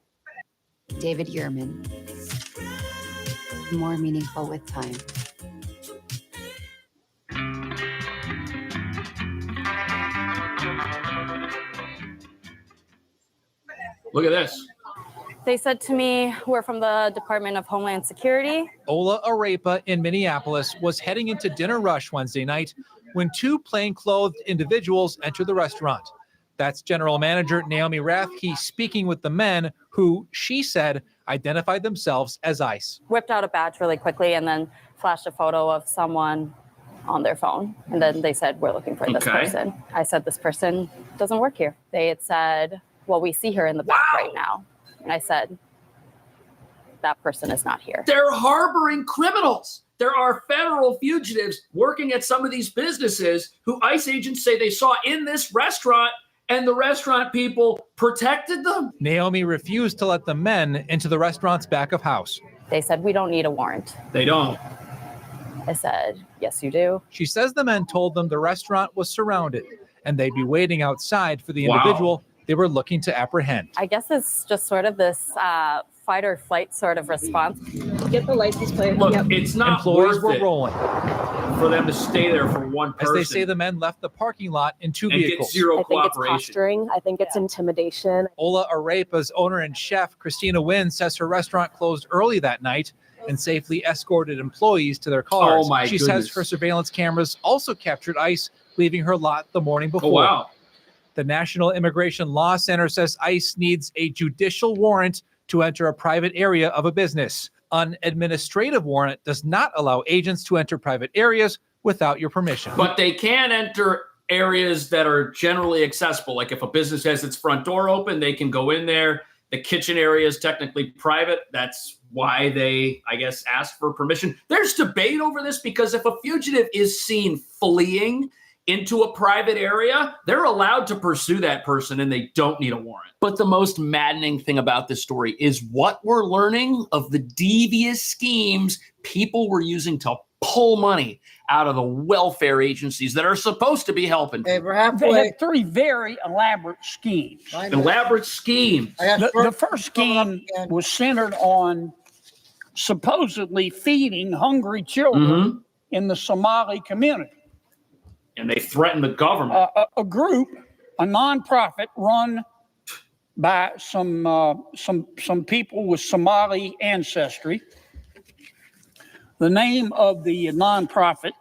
David Yearman. More meaningful with time. Look at this. They said to me, we're from the Department of Homeland Security. Ola Arepa in Minneapolis was heading into dinner rush Wednesday night when two plainclothed individuals entered the restaurant. That's General Manager Naomi Rathke speaking with the men who, she said, identified themselves as ICE. Whipped out a badge really quickly and then flashed a photo of someone on their phone. And then they said, we're looking for this Okay. person. I said, this person doesn't work here. They had said, well, we see her in the back right now. And I said, that person is not here. They're harboring criminals. There are federal fugitives working at some of these businesses who ICE agents say they saw in this restaurant, and the restaurant people protected them. Naomi refused to let the men into the restaurant's back of house. They said, we don't need a warrant. They don't. I said, yes, you do. She says the men told them the restaurant was surrounded and they'd be waiting outside for the Wow. individual they were looking to apprehend. I guess it's just sort of this fight or flight sort of response. Get the license plate. Look, it's not Employees worth were it rolling for them to stay there for one as person. they say the men left the parking lot in two And get vehicles. zero I think it's posturing. I think it's intimidation. Ola Arepa's owner and chef, Christina Wynn, says her restaurant closed early that night and safely escorted employees to their cars. Oh, my She goodness. says her surveillance cameras also captured ICE leaving her lot the morning before. Oh, wow. The National Immigration Law Center says ICE needs a judicial warrant to enter a private area of a business. An administrative warrant does not allow agents to enter private areas without your permission. But they can enter areas that are generally accessible. Like if a business has its front door open, they can go in there. The kitchen area is technically private. That's why they, I guess, asked for permission. There's debate over this because if a fugitive is seen fleeing into a private area, they're allowed to pursue that person and they don't need a warrant. But the most maddening thing about this story is what we're learning of the devious schemes people were using to pull money out of the welfare agencies that are supposed to be helping. Hey, we're They halfway. had three very elaborate schemes. Elaborate schemes. The first scheme was centered on supposedly feeding hungry children in the Somali community. And they threatened the government. A group, a nonprofit run by some people with Somali ancestry. The name of the nonprofit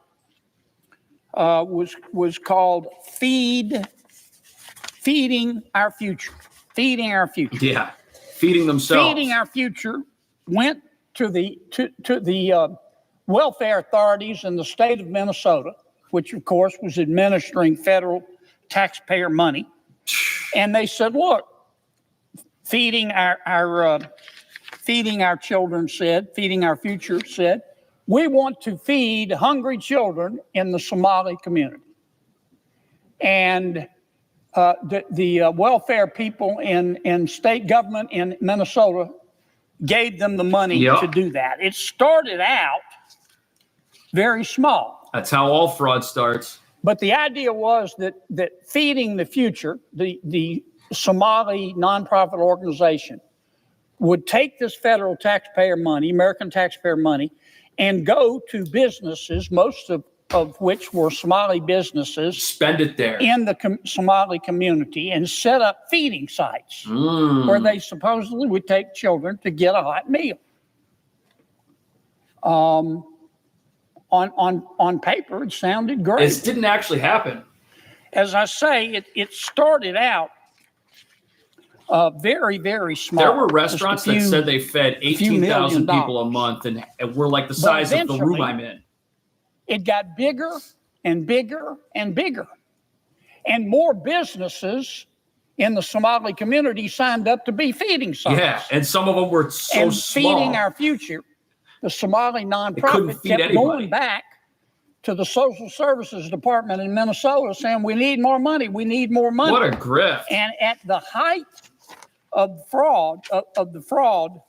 was called Feeding Our Future. Feeding Our Future. Yeah, feeding themselves. Feeding Our Future went to the welfare authorities in the state of Minnesota, which of course was administering federal taxpayer money, and they said, "Look, feeding our children said, feeding our future said, we want to feed hungry children in the Somali community." And the welfare people in state government in Minnesota gave them the money to do that. It started out very small. That's how all fraud starts. But the idea was that Feeding the Future, the Somali nonprofit organization, would take this federal taxpayer money, American taxpayer money, and go to businesses, most of which were Somali businesses. Spend it there. In the Somali community and set up feeding sites where they supposedly would take children to get a hot meal. On paper, it sounded great. It didn't actually happen. As I say, it started out very, very small. There were restaurants that said they fed 18,000 people a month and were like the size of the room I'm in. It got bigger and bigger and bigger. And more businesses in the Somali community signed up to be feeding sites. Yeah, and some of them were so small. Feeding Our Future, the Somali nonprofit, kept going back to the Social Services Department in Minnesota saying, we need more money, we need more money. What a grift. And at the height of the fraud,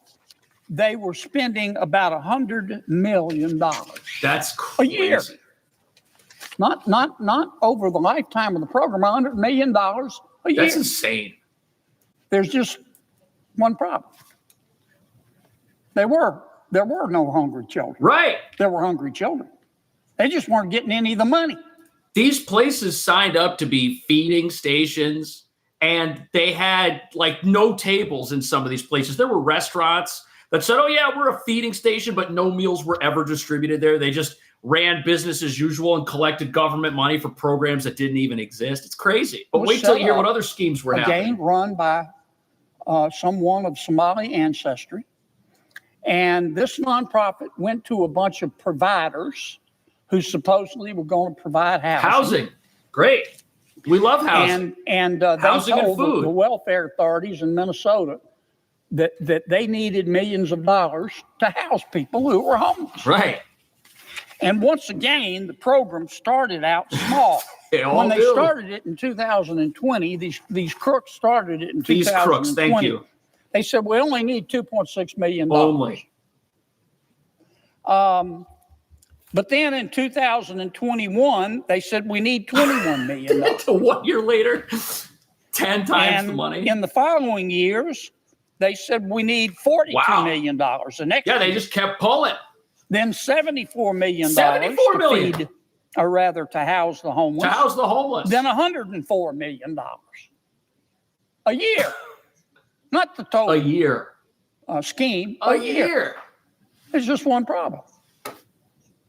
they were spending about $100 million. That's crazy. A year. Not over the lifetime of the program, $100 million a year. That's insane. There's just one problem. There were no hungry children. Right. There were hungry children. They just weren't getting any of the money. These places signed up to be feeding stations, and they had like no tables in some of these places. There were restaurants that said, oh yeah, we're a feeding station, but no meals were ever distributed there. They just ran business as usual and collected government money for programs that didn't even exist. It's crazy. But wait till you hear what other schemes were happening. Again, run by someone of Somali ancestry. And this nonprofit went to a bunch of providers who supposedly were going to provide housing. Great. We love housing. And they housing told and food. The welfare authorities in Minnesota that they needed millions of dollars to house people who were homeless. Right. And once again, the program started out small. When they started it in 2020, these crooks started it in 2020. These crooks, thank you. They said, we only need $2.6 million. Only. But then in 2021, they said we need $21 million. 1 year later, 10 times the money. In the following years, they said we need $42 million. The next they year, just kept pulling. Then $74 million. $74 million. To feed, or rather to house the homeless. To house the homeless. Then $104 million a year. Not the total. A year. Scheme. A year. There's just one problem.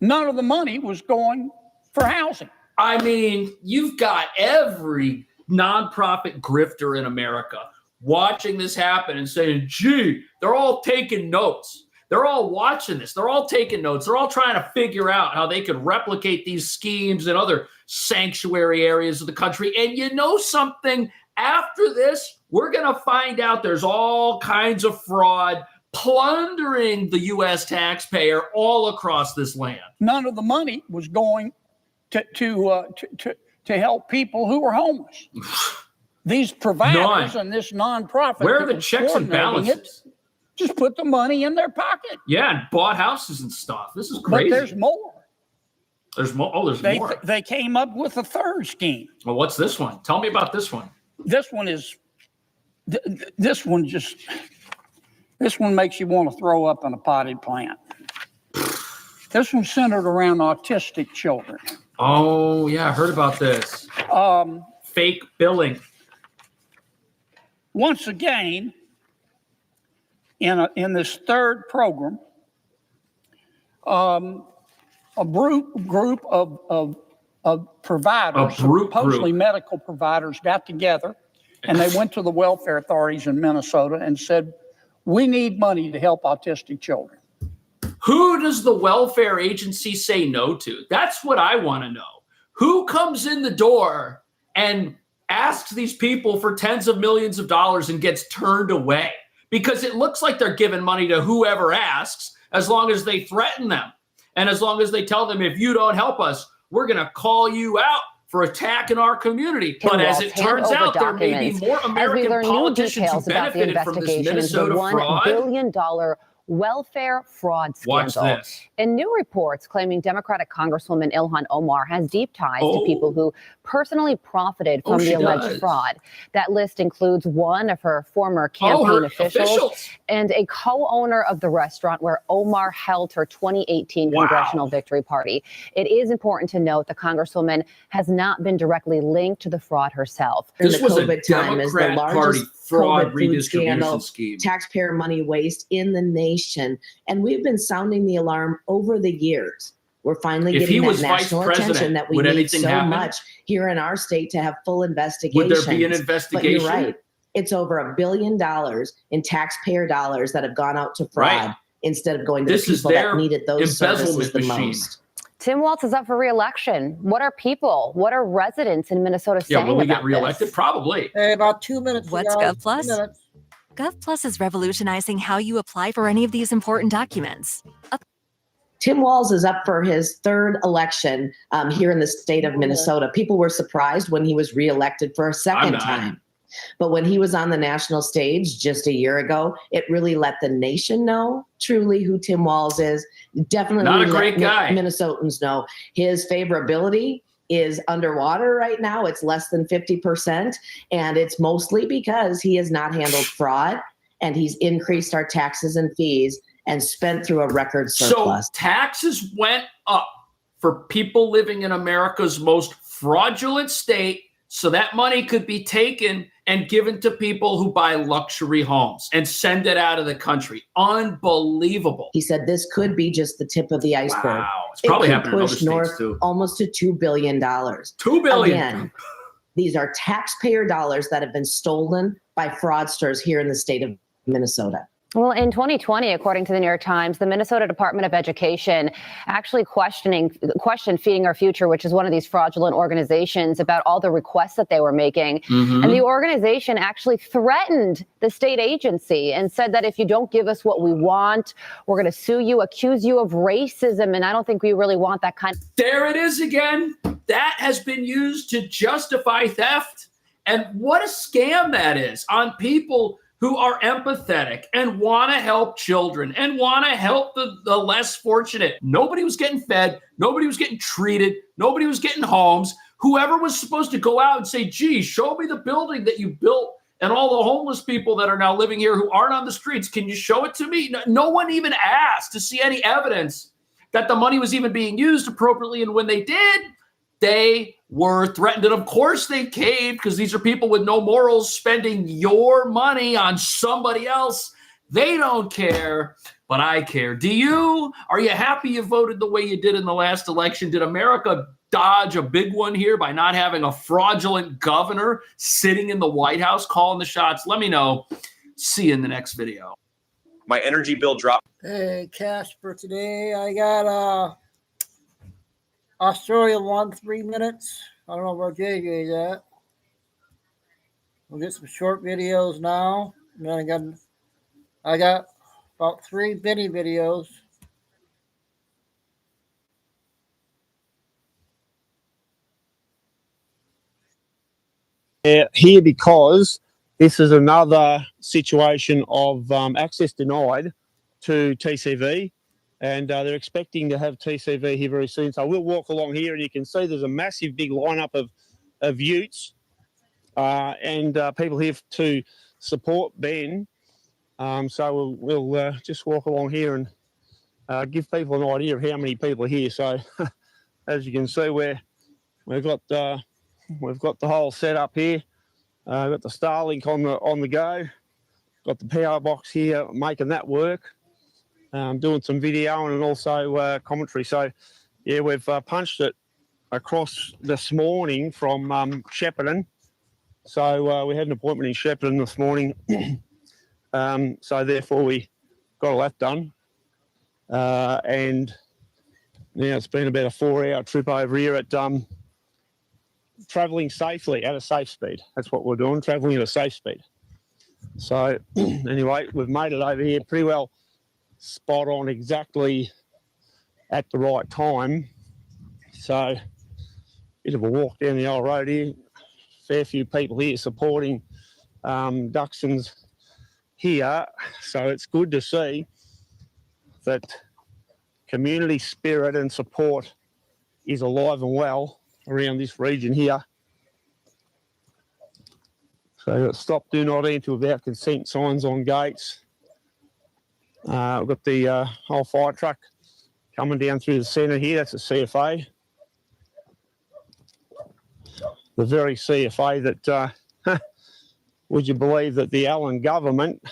None of the money was going for housing. I mean, you've got every nonprofit grifter in America watching this happen and saying, gee, they're all taking notes. They're all watching this. They're all taking notes. They're all trying to figure out how they could replicate these schemes in other sanctuary areas of the country. And you know something? After this, we're going to find out there's all kinds of fraud plundering the U.S. taxpayer all across this land. None of the money was going to help people who were homeless. These providers and this nonprofit. Where are the checks and balances? Just put the money in their pocket. Yeah, and bought houses and stuff. This is crazy. But there's more. There's more. Oh, there's more. They came up with a third scheme. Well, what's this one? Tell me about this one. This one is. This one makes you want to throw up in a potted plant. This one's centered around autistic children. Oh yeah, I heard about this. Fake billing. Once again, in this third program, a group of providers, supposedly medical providers, got together and they went to the welfare authorities in Minnesota and said, we need money to help autistic children. Who does the welfare agency say no to? That's what I want to know. Who comes in the door and asks these people for tens of millions of dollars and gets turned away? Because it looks like they're giving money to whoever asks, as long as they threaten them. And as long as they tell them, if you don't help us, we're going to call you out for attacking our community. But as it turns out, there may be more American politicians who benefited from this Minnesota fraud. $1 billion welfare fraud scandal. Watch this. And new reports claiming Democratic Congresswoman Ilhan Omar has deep ties to people who personally profited from the alleged fraud. That list includes one of her former campaign officials and a co-owner of the restaurant where Omar held her 2018 congressional victory party. It is important to note the Congresswoman has not been directly linked to the fraud herself. This was a COVID time is the Democrat Party largest fraud COVID food redistribution scandal, scheme. taxpayer money waste in the nation. And we've been sounding the alarm over the years. We're finally If he getting was that vice national president, attention that we would need anything so happen? much here in our state to have full investigations. Would there be an But investigation? you're right. It's over $1 billion in taxpayer dollars that have gone out to fraud Right. instead of going to This the is people that their needed those services embezzlement the machine. most. Tim Walz is up for re-election. What are residents in Minnesota Yeah, saying will we about get reelected? this? Probably. Hey, about 2 minutes. What's ago. GovPlus? 2 minutes. GovPlus is revolutionizing how you apply for any of these important documents. Tim Walz is up for his third election here in the state of Minnesota. People were surprised when he was reelected for a second not. time. But when he was on the national stage just a year ago, it really let the nation know truly who Tim Walz is. Definitely Not a great guy. Minnesotans know his favorability is underwater right now. It's less than 50%. And it's mostly because he has not handled fraud and he's increased our taxes and fees and spent through a record surplus. So taxes went up for people living in America's most fraudulent state, so that money could be taken and given to people who buy luxury homes and send it out of the country. Unbelievable. He said this could be just the tip of the iceberg. Wow. It's probably it could happening in other push states north too. almost to $2 billion. $2 billion. Again, these are taxpayer dollars that have been stolen by fraudsters here in the state of Minnesota. Well, in 2020, according to the New York Times, the Minnesota Department of Education actually questioned Feeding Our Future, which is one of these fraudulent organizations, about all the requests that they were making. Mm-hmm. And the organization actually threatened the state agency and said that if you don't give us what we want, we're going to sue you, accuse you of racism. And I don't think we really want that kind of. There it is again. That has been used to justify theft. And what a scam that is on people who are empathetic and want to help children and want to help the less fortunate. Nobody was getting fed. Nobody was getting treated. Nobody was getting homes. Whoever was supposed to go out and say, gee, show me the building that you built and all the homeless people that are now living here who aren't on the streets. Can you show it to me? No one even asked to see any evidence that the money was even being used appropriately. And when they did, they were threatened. And of course they caved, because these are people with no morals spending your money on somebody else. They don't care, but I care. Do you? Are you happy you voted the way you did in the last election? Did America dodge a big one here by not having a fraudulent governor sitting in the White House calling the shots? Let me know. See you in the next video. My energy bill dropped. Hey, cash for today. I got Australia won 3 minutes. I don't know where JJ's at. We'll get some short videos now. And then I got about 3 mini videos. Here because this is another situation of access denied to TCV, and they're expecting to have TCV here very soon. So we'll walk along here, and you can see there's a massive big lineup of utes and people here to support Ben. So we'll just walk along here and give people an idea of how many people are here. So as you can see, we've got the whole setup here. Got the Starlink on the go. Got the power box here, making that work. Doing some video and also commentary. So yeah, we've punched it across this morning from Shepparton. So we had an appointment in Shepparton this morning. So therefore we got all that done. And now it's been about a 4-hour trip over here at travelling safely at a safe speed. That's what we're doing, travelling at a safe speed. So anyway, we've made it over here pretty well spot on, exactly at the right time. So bit of a walk down the old road here. Fair few people here supporting Dachshunds here. So it's good to see that community spirit and support is alive and well around this region here. So stop, do not enter without consent signs on gates. We've got the whole fire truck coming down through the centre here. That's a CFA. The very CFA that, would you believe that the Allen government,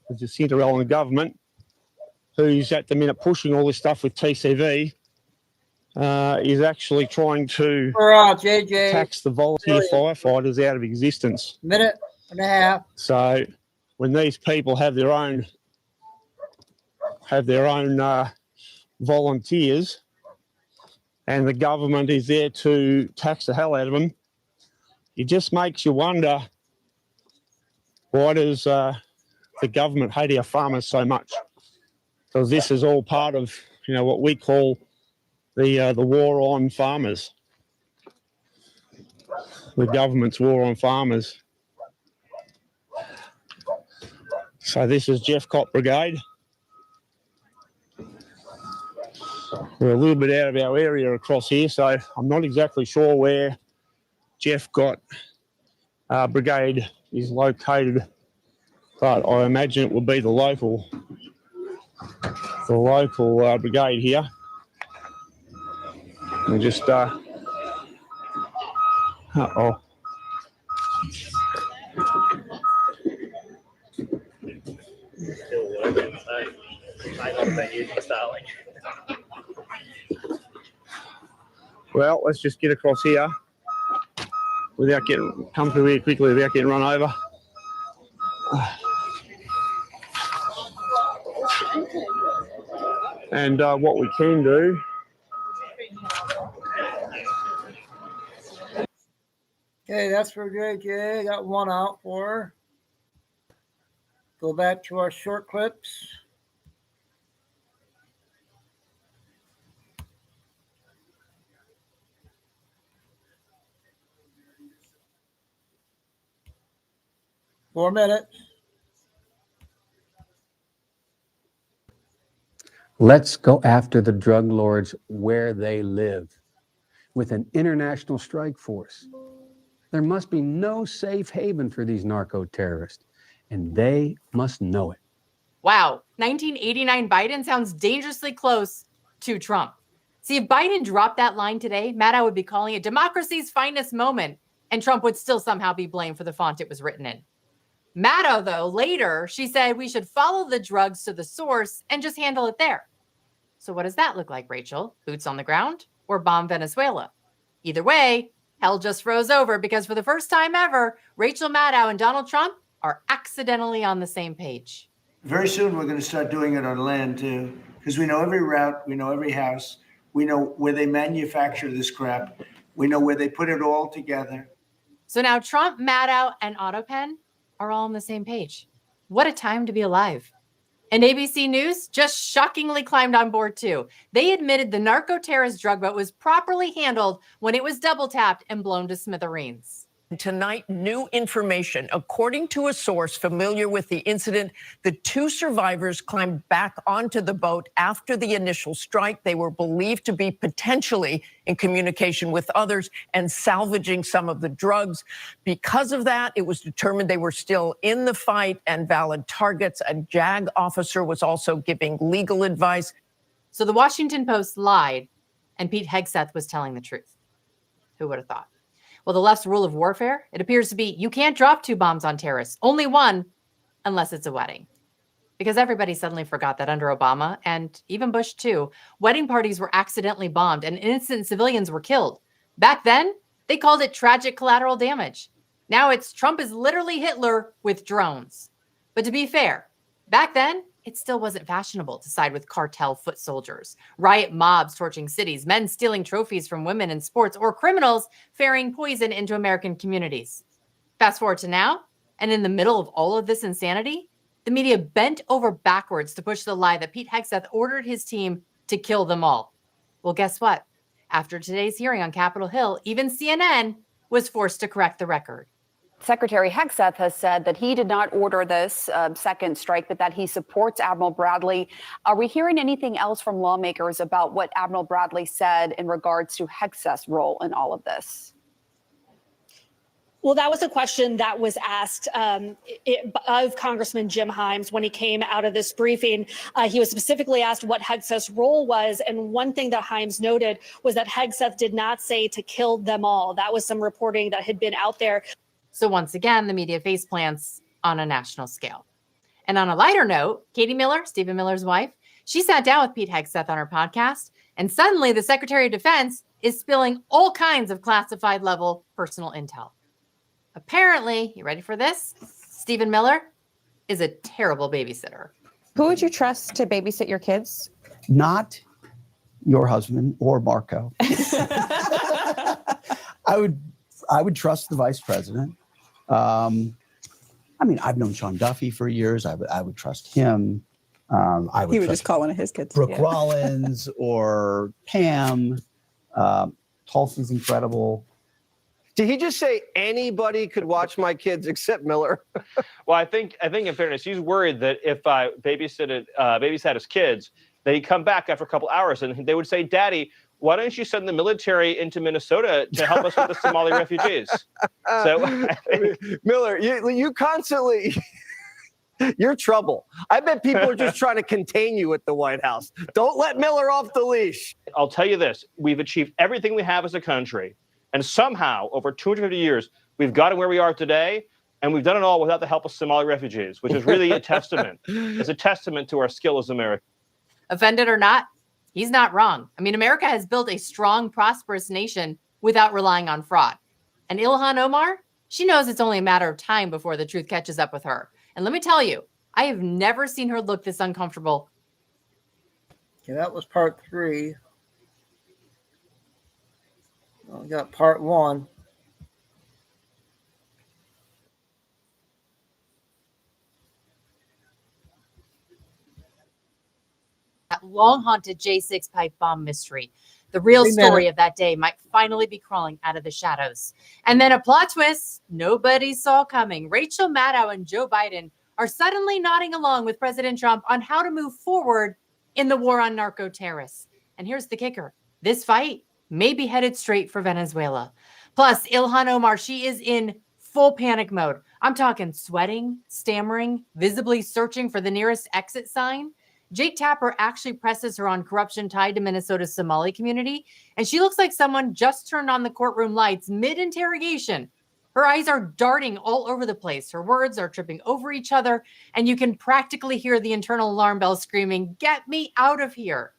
the Jacinta Allen government, who's at the minute pushing all this stuff with TCV, is actually trying to tax the volunteer firefighters out of existence. Minute and a half. So when these people have their own volunteers and the government is there to tax the hell out of them, it just makes you wonder, why does the government hate our farmers so much? Because this is all part of, what we call the war on farmers. The government's war on farmers. So this is Jeffcott Brigade. We're a little bit out of our area across here, so I'm not exactly sure where Jeffcott Brigade is located, but I imagine it will be the local brigade here. And just well, let's just get across here come through here quickly without getting run over. And what we can do, okay, that's for JJ. Got one out for her. Go back to our short clips. Four minutes. Let's go after the drug lords where they live. With an international strike force, there must be no safe haven for these narco terrorists, and they must know it. Wow, 1989 Biden sounds dangerously close to Trump. See, if Biden dropped that line today, Maddow would be calling it democracy's finest moment, and Trump would still somehow be blamed for the font it was written in. Maddow, though, later, she said we should follow the drugs to the source and just handle it there. So what does that look like, Rachel? Boots on the ground or bomb Venezuela? Either way, hell just froze over because for the first time ever, Rachel Maddow and Donald Trump are accidentally on the same page. Very soon, we're going to start doing it on land too, because we know every route, we know every house, we know where they manufacture this crap, we know where they put it all together. So now Trump, Maddow, and AutoPen are all on the same page. What a time to be alive. And ABC News just shockingly climbed on board too. They admitted the narco-terrorist drug boat was properly handled when it was double-tapped and blown to smithereens. Tonight, new information. According to a source familiar with the incident, the two survivors climbed back onto the boat after the initial strike. They were believed to be potentially in communication with others and salvaging some of the drugs. Because of that, it was determined they were still in the fight and valid targets. A JAG officer was also giving legal advice. So the Washington Post lied, and Pete Hegseth was telling the truth. Who would have thought? Well, the left's rule of warfare, it appears to be you can't drop 2 bombs on terrorists, only one, unless it's a wedding. Because everybody suddenly forgot that under Obama, and even Bush too, wedding parties were accidentally bombed and innocent civilians were killed. Back then, they called it tragic collateral damage. Now it's Trump is literally Hitler with drones. But to be fair, back then, it still wasn't fashionable to side with cartel foot soldiers, riot mobs torching cities, men stealing trophies from women in sports, or criminals ferrying poison into American communities. Fast forward to now, and in the middle of all of this insanity, the media bent over backwards to push the lie that Pete Hegseth ordered his team to kill them all. Well, guess what? After today's hearing on Capitol Hill, even CNN was forced to correct the record. Secretary Hegseth has said that he did not order this second strike, but that he supports Admiral Bradley. Are we hearing anything else from lawmakers about what Admiral Bradley said in regards to Hegseth's role in all of this? Well, that was a question that was asked of Congressman Jim Himes when he came out of this briefing. He was specifically asked what Hegseth's role was. And one thing that Himes noted was that Hegseth did not say to kill them all. That was some reporting that had been out there. So once again, the media face plants on a national scale. And on a lighter note, Katie Miller, Stephen Miller's wife, she sat down with Pete Hegseth on her podcast, and suddenly the Secretary of Defense is spilling all kinds of classified level personal intel. Apparently, you ready for this? Stephen Miller is a terrible babysitter. Who would you trust to babysit your kids? Not your husband or Marco. I would trust the vice president. I mean, I've known Sean Duffy for years. I would trust him. I would He would trust just call one of his kids. Brooke Yeah. Rollins or Pam. Tulsi's incredible. Did he just say anybody could watch my kids except Miller? Well, I think in fairness, he's worried that if I babysat his kids, they'd come back after a couple hours and they would say, "Daddy, why don't you send the military into Minnesota to help us with the Somali refugees?" So, Miller, you constantly, you're trouble. I bet people are just trying to contain you at the White House. Don't let Miller off the leash. I'll tell you this, we've achieved everything we have as a country. And somehow, over 250 years, we've gotten where we are today. And we've done it all without the help of Somali refugees, which is really a testament. It's a testament to our skill as Americans. Offended or not, he's not wrong. I mean, America has built a strong, prosperous nation without relying on fraud. And Ilhan Omar, she knows it's only a matter of time before the truth catches up with her. And let me tell you, I have never seen her look this uncomfortable. Okay, that was part 3. We got part 1. That long-haunted J6 pipe bomb mystery. The real story of that day might finally be crawling out of the shadows. And then a plot twist nobody saw coming. Rachel Maddow and Joe Biden are suddenly nodding along with President Trump on how to move forward in the war on narco-terrorists. And here's the kicker. This fight may be headed straight for Venezuela. Plus, Ilhan Omar, she is in full panic mode. I'm talking sweating, stammering, visibly searching for the nearest exit sign. Jake Tapper actually presses her on corruption tied to Minnesota's Somali community, and she looks like someone just turned on the courtroom lights mid-interrogation. Her eyes are darting all over the place. Her words are tripping over each other, and you can practically hear the internal alarm bell screaming, "Get me out of here."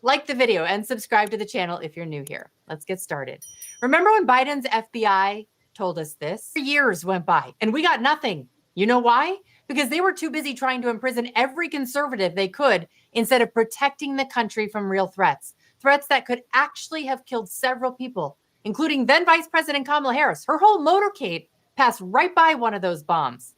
Like the video and subscribe to the channel if you're new here. Let's get started. Remember when Biden's FBI told us this? Years went by, and we got nothing. You know why? because they were too busy trying to imprison every conservative they could instead of protecting the country from real threats, threats that could actually have killed several people, including then Vice President Kamala Harris. Her whole motorcade passed right by one of those bombs.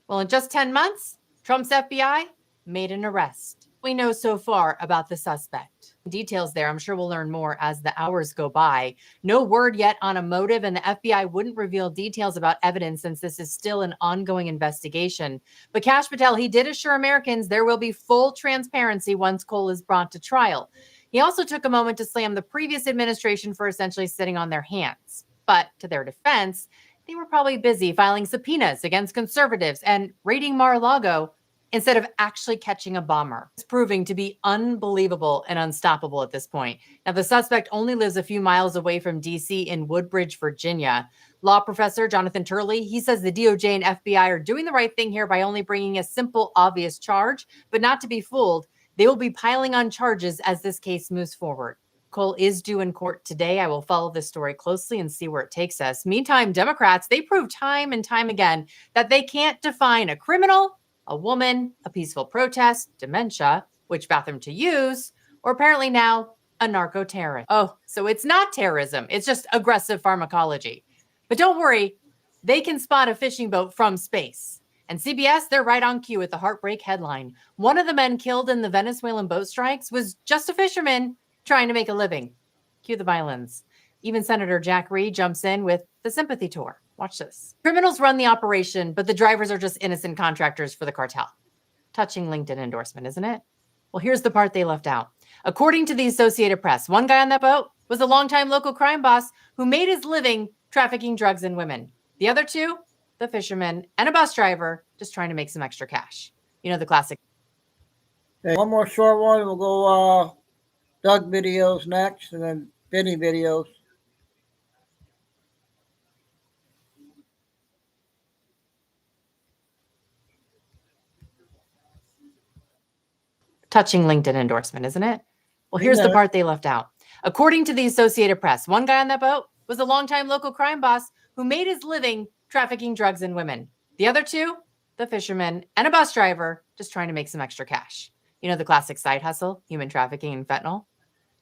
Well, in just 10 months, Trump's FBI made an arrest. We know so far about the suspect. Details there. I'm sure we'll learn more as the hours go by. No word yet on a motive, and the FBI wouldn't reveal details about evidence since this is still an ongoing investigation. But Kash Patel, he did assure Americans there will be full transparency once Cole is brought to trial. He also took a moment to slam the previous administration for essentially sitting on their hands. But to their defense, they were probably busy filing subpoenas against conservatives and raiding Mar-a-Lago instead of actually catching a bomber. It's proving to be unbelievable and unstoppable at this point. Now, the suspect only lives a few miles away from D.C. in Woodbridge, Virginia. Law professor Jonathan Turley, he says the DOJ and FBI are doing the right thing here by only bringing a simple, obvious charge, but not to be fooled. They will be piling on charges as this case moves forward. Cole is due in court today. I will follow this story closely and see where it takes us. Meantime, Democrats, they prove time and time again that they can't define a criminal, a woman, a peaceful protest, dementia, which bathroom to use, or apparently now a narco-terrorist. Oh, so it's not terrorism. It's just aggressive pharmacology. But don't worry, they can spot a fishing boat from space. And CBS, they're right on cue with the heartbreak headline. One of the men killed in the Venezuelan boat strikes was just a fisherman trying to make a living. Cue the violence. Even Senator Jack Reed jumps in with the sympathy tour. Watch this. Criminals run the operation, but the drivers are just innocent contractors for the cartel. Touching LinkedIn endorsement, isn't it? Well, here's the part they left out. According to the Associated Press, one guy on that boat was a longtime local crime boss who made his living trafficking drugs and women. The other two, the fisherman and a bus driver, just trying to make some extra cash. You know, the classic. Okay, one more short one. We'll go Doug videos next, and then Benny videos. Touching LinkedIn endorsement, isn't it? Well, here's the part they left out. According to the Associated Press, one guy on that boat was a longtime local crime boss who made his living trafficking drugs and women. The other two, the fisherman and a bus driver, just trying to make some extra cash. You know, the classic side hustle, human trafficking and fentanyl.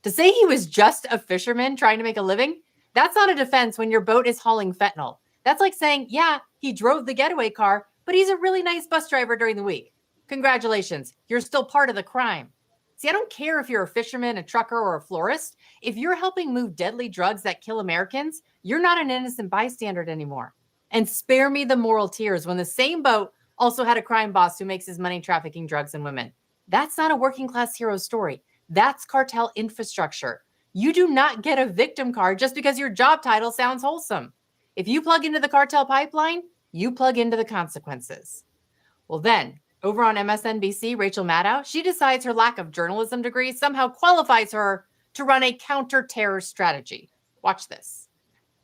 To say he was just a fisherman trying to make a living, that's not a defense when your boat is hauling fentanyl. That's like saying, yeah, he drove the getaway car, but he's a really nice bus driver during the week. Congratulations, you're still part of the crime. See, I don't care if you're a fisherman, a trucker, or a florist. If you're helping move deadly drugs that kill Americans, you're not an innocent bystander anymore. And spare me the moral tears when the same boat also had a crime boss who makes his money trafficking drugs and women. That's not a working class hero story. That's cartel infrastructure. You do not get a victim card just because your job title sounds wholesome. If you plug into the cartel pipeline, you plug into the consequences. Well, then, over on MSNBC, Rachel Maddow, she decides her lack of journalism degree somehow qualifies her to run a counter-terror strategy. Watch this.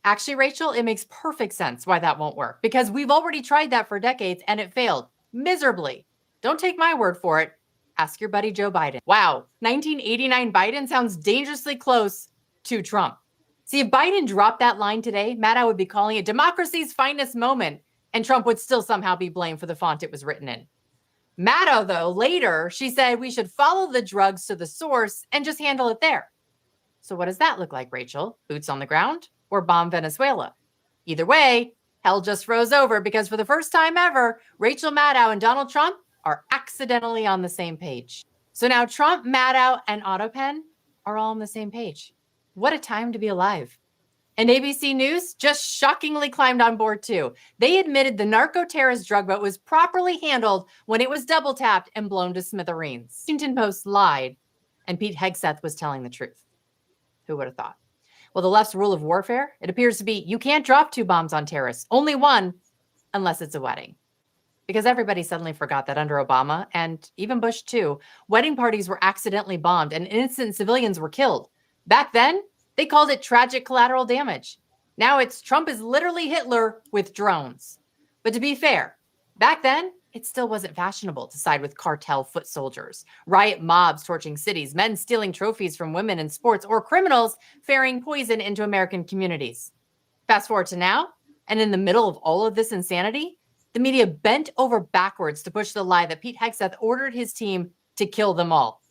Actually, Rachel, it makes perfect sense why that won't work, because we've already tried that for decades and it failed miserably. Don't take my word for it. Ask your buddy Joe Biden. Wow, 1989 Biden sounds dangerously close to Trump. See, if Biden dropped that line today, Maddow would be calling it democracy's finest moment, and Trump would still somehow be blamed for the font it was written in. Maddow, though, later, she said we should follow the drugs to the source and just handle it there. So what does that look like, Rachel? Boots on the ground or bomb Venezuela? Either way, hell just froze over because for the first time ever, Rachel Maddow and Donald Trump are accidentally on the same page. So now Trump, Maddow, and AutoPen are all on the same page. What a time to be alive. And ABC News just shockingly climbed on board too. They admitted the narco-terrorist drug boat was properly handled when it was double-tapped and blown to smithereens. Washington Post lied, and Pete Hegseth was telling the truth. Who would have thought? Well, the left's rule of warfare, it appears to be you can't drop 2 bombs on terrorists, only one, unless it's a wedding. Because everybody suddenly forgot that under Obama, and even Bush too, wedding parties were accidentally bombed and innocent civilians were killed. Back then, they called it tragic collateral damage. Now it's Trump is literally Hitler with drones. But to be fair, back then, it still wasn't fashionable to side with cartel foot soldiers, riot mobs torching cities, men stealing trophies from women in sports, or criminals ferrying poison into American communities. Fast forward to now, and in the middle of all of this insanity, The media bent over backwards to push the lie that Pete Hegseth ordered his team to kill them all.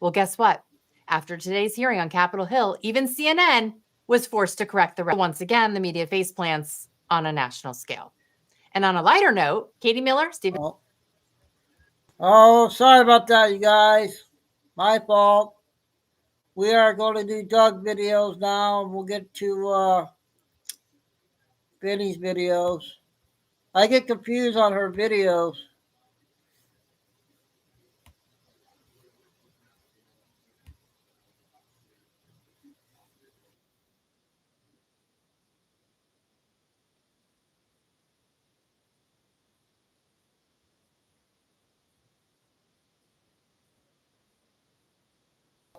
Well, guess what? After today's hearing on Capitol Hill, even CNN was forced to correct the record. Once again, the media face plants on a national scale. And on a lighter note, Katie Miller, Stephen. Oh, sorry about that, you guys. My fault. We are going to do Doug videos now. We'll get to Benny's videos. I get confused on her videos.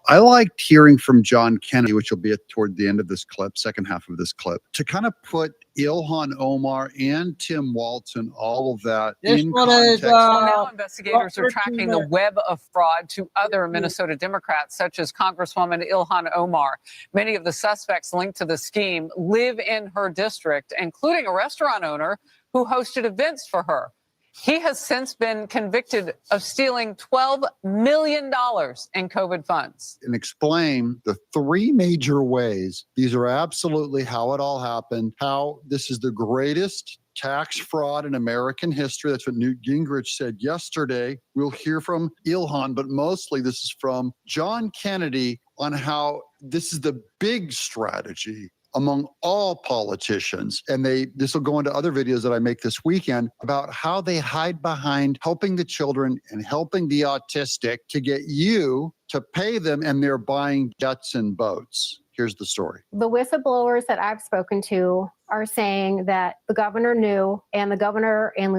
I liked hearing from John Kennedy, which will be toward the end of this clip, second half of this clip, to kind of put Ilhan Omar and Tim Walton, all of that in context. Well, now investigators are tracking the web of fraud to other Minnesota Democrats, such as Congresswoman Ilhan Omar. Many of the suspects linked to the scheme live in her district, including a restaurant owner who hosted events for her. He has since been convicted of stealing $12 million in COVID funds. And explain the three major ways. These are absolutely how it all happened, how this is the greatest tax fraud in American history. That's what Newt Gingrich said yesterday. We'll hear from Ilhan, but mostly this is from John Kennedy on how this is the big strategy among all politicians. And this will go into other videos that I make this weekend about how they hide behind helping the children and helping the autistic to get you to pay them, and they're buying jets and boats. Here's the story. The whistleblowers that I've spoken to are saying that the governor knew, and the governor and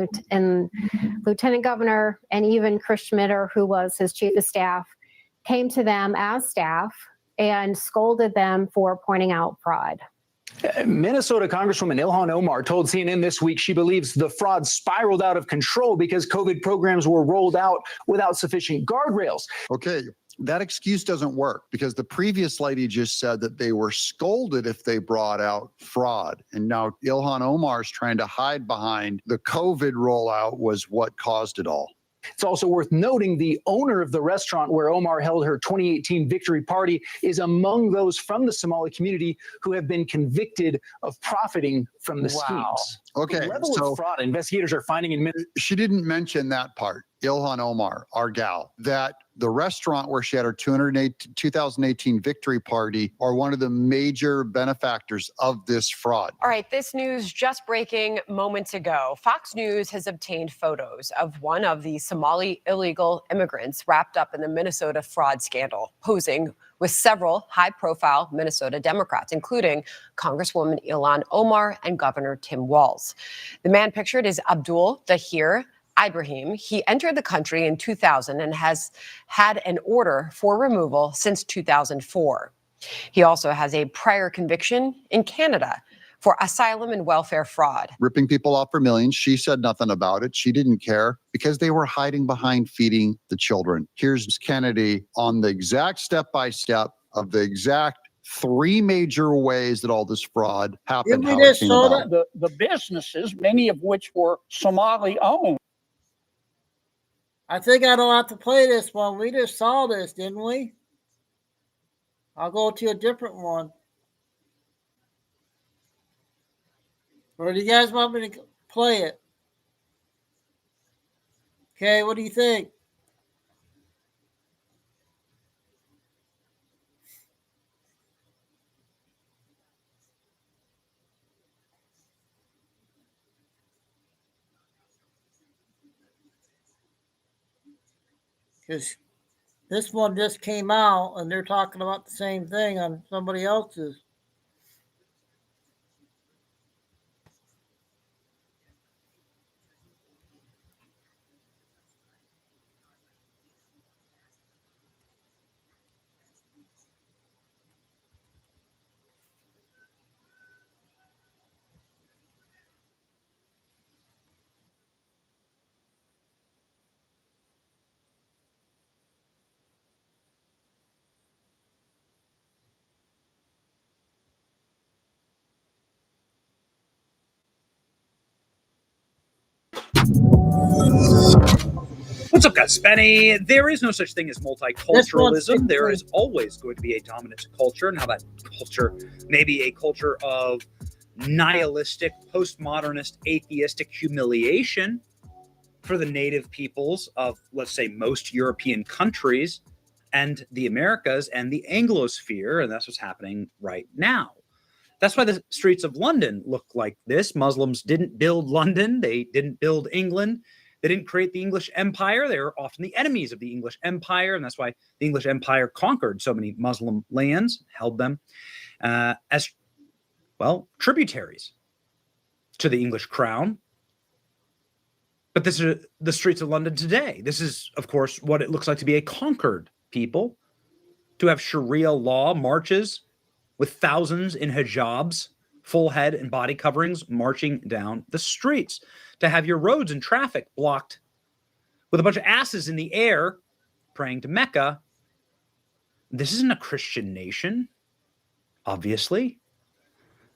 lieutenant governor and even Chris Schmitter, who was his chief of staff, came to them as staff and scolded them for pointing out fraud. Minnesota Congresswoman Ilhan Omar told CNN this week she believes the fraud spiraled out of control because COVID programs were rolled out without sufficient guardrails. Okay, that excuse doesn't work because the previous lady just said that they were scolded if they brought out fraud. And now Ilhan Omar's trying to hide behind the COVID rollout was what caused it all. It's also worth noting the owner of the restaurant where Omar held her 2018 victory party is among those from the Somali community who have been convicted of profiting from the schemes. Okay, the level so of fraud investigators are finding in she didn't mention that part. Ilhan Omar, our gal, that the restaurant where she had her 2018 victory party are one of the major benefactors of this fraud. All right, this news just breaking moments ago. Fox News has obtained photos of one of the Somali illegal immigrants wrapped up in the Minnesota fraud scandal, posing with several high-profile Minnesota Democrats, including Congresswoman Ilhan Omar and Governor Tim Walz. The man pictured is Abdul Dahir Ibrahim. He entered the country in 2000 and has had an order for removal since 2004. He also has a prior conviction in Canada for asylum and welfare fraud. Ripping people off for millions. She said nothing about it. She didn't care because they were hiding behind feeding the children. Here's Kennedy on the exact step-by-step of the exact three major ways that all this fraud happened. How it came about. The businesses, many of which were Somali owned. I think I don't have to play this one. We just saw this, didn't we? I'll go to a different one. Or do you guys want me to play it? Okay, what do you think? Because this one just came out and they're talking about the same thing on somebody else's. Look, Spenny, there is no such thing as multiculturalism. There is always going to be a dominant culture, and how that culture may be a culture of nihilistic, postmodernist, atheistic humiliation for the native peoples of, let's say, most European countries and the Americas and the Anglosphere, and that's what's happening right now. That's why the streets of London look like this. Muslims didn't build London. They didn't build England. They didn't create the English Empire. They were often the enemies of the English Empire, and that's why the English Empire conquered so many Muslim lands, held them as, well, tributaries to the English crown. But this is the streets of London today. This is, of course, what it looks like to be a conquered people, to have Sharia law marches with thousands in hijabs, full head and body coverings, marching down the streets, to have your roads and traffic blocked with a bunch of asses in the air praying to Mecca. This isn't a Christian nation, obviously.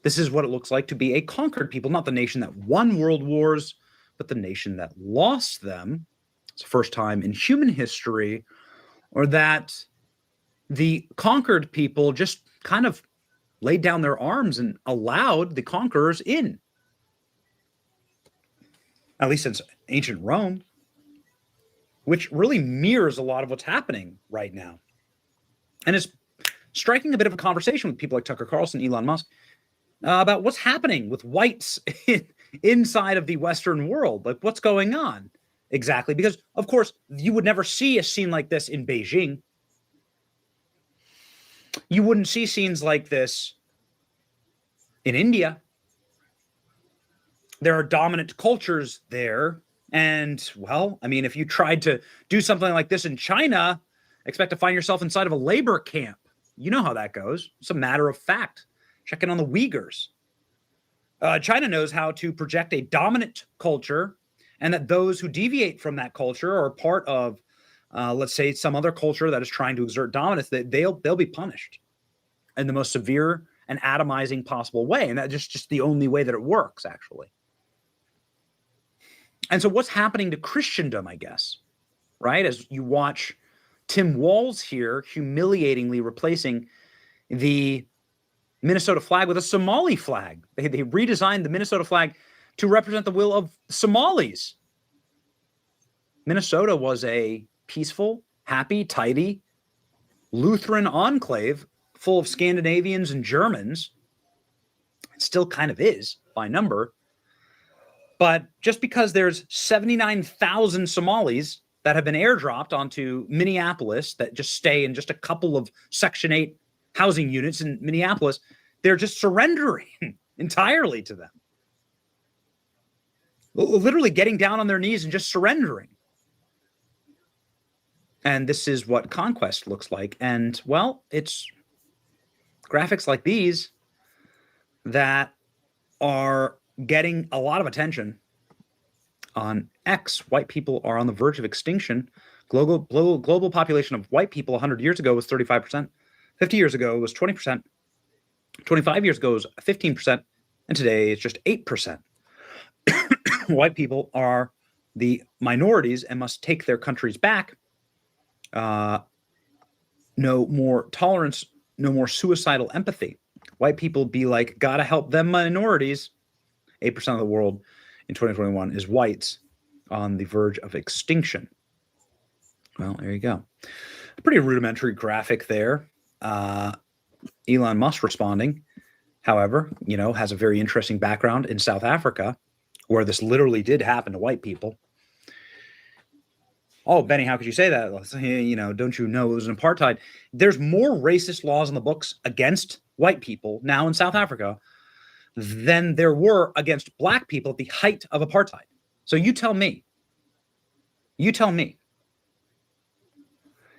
This is what it looks like to be a conquered people, not the nation that won world wars, but the nation that lost them. It's the first time in human history, or that the conquered people just kind of laid down their arms and allowed the conquerors in. At least since ancient Rome, which really mirrors a lot of what's happening right now. And it's striking a bit of a conversation with people like Tucker Carlson, Elon Musk, about what's happening with whites inside of the Western world. Like, what's going on exactly? Because, of course, you would never see a scene like this in Beijing. You wouldn't see scenes like this in India. There are dominant cultures there. And, well, I mean, if you tried to do something like this in China, expect to find yourself inside of a labor camp. You know how that goes. It's a matter of fact. Check in on the Uyghurs. China knows how to project a dominant culture, and that those who deviate from that culture are part of, let's say, some other culture that is trying to exert dominance, that they'll be punished in the most severe and atomizing possible way. And that's just the only way that it works, actually. And so what's happening to Christendom, I guess, right? As you watch Tim Walz here humiliatingly replacing the Minnesota flag with a Somali flag. They redesigned the Minnesota flag to represent the will of Somalis. Minnesota was a peaceful, happy, tidy Lutheran enclave full of Scandinavians and Germans. It still kind of is by number. But just because there's 79,000 Somalis that have been airdropped onto Minneapolis that just stay in just a couple of Section 8 housing units in Minneapolis, they're just surrendering entirely to them. Literally getting down on their knees and just surrendering. And this is what conquest looks like. And, well, it's graphics like these that are getting a lot of attention on X. White people are on the verge of extinction. Global population of white people 100 years ago was 35%. 50 years ago, it was 20%. 25 years ago, it was 15%. And today, it's just 8%. White people are the minorities and must take their countries back. No more tolerance, no more suicidal empathy. White people be like, gotta help them minorities. 8% of the world in 2021 is whites on the verge of extinction. Well, there you go. A pretty rudimentary graphic there. Elon Musk responding, however, has a very interesting background in South Africa, where this literally did happen to white people. Oh, Benny, how could you say that? Don't you know it was an apartheid? There's more racist laws in the books against white people now in South Africa than there were against black people at the height of apartheid. So you tell me.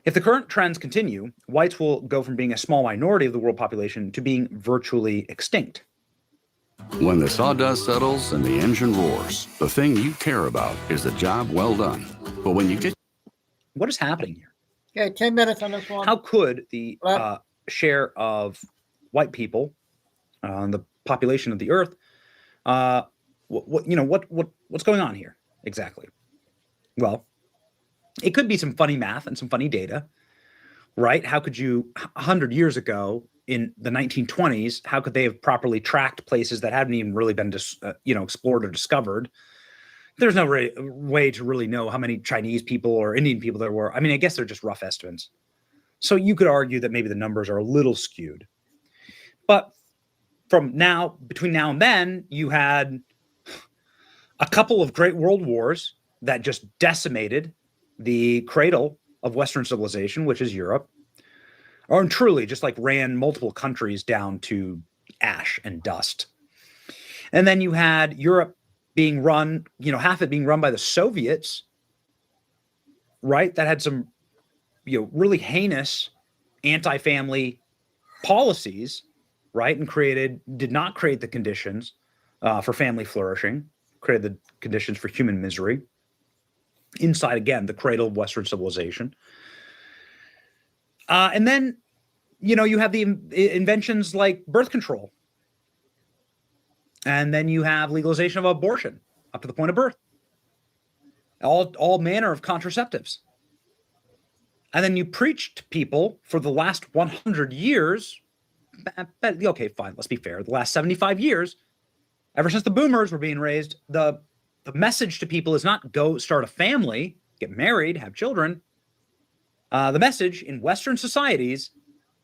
If the current trends continue, whites will go from being a small minority of the world population to being virtually extinct. When the sawdust settles and the engine roars, the thing you care about is the job well done. But when you get... What is happening here? Okay, 10 minutes on this one. How could the share of white people on the population of the earth, what's going on here exactly? Well, It could be some funny math and some funny data, right? How could you, 100 years ago in the 1920s, how could they have properly tracked places that hadn't even really been, explored or discovered? There's no way to really know how many Chinese people or Indian people there were. I mean, I guess they're just rough estimates. So you could argue that maybe the numbers are a little skewed. But between now and then, you had a couple of great world wars that just decimated the cradle of Western civilization, which is Europe, or truly just like ran multiple countries down to ash and dust. And then you had Europe being run, half it being run by the Soviets, right? That had some, really heinous anti-family policies, right? And did not create the conditions for family flourishing, created the conditions for human misery inside, again, the cradle of Western civilization. And then, you have the inventions like birth control. And then you have legalization of abortion up to the point of birth. All manner of contraceptives. And then you preach to people for the last 100 years. Okay, fine, let's be fair. The last 75 years, ever since the boomers were being raised, the message to people is not go start a family, get married, have children. The message in Western societies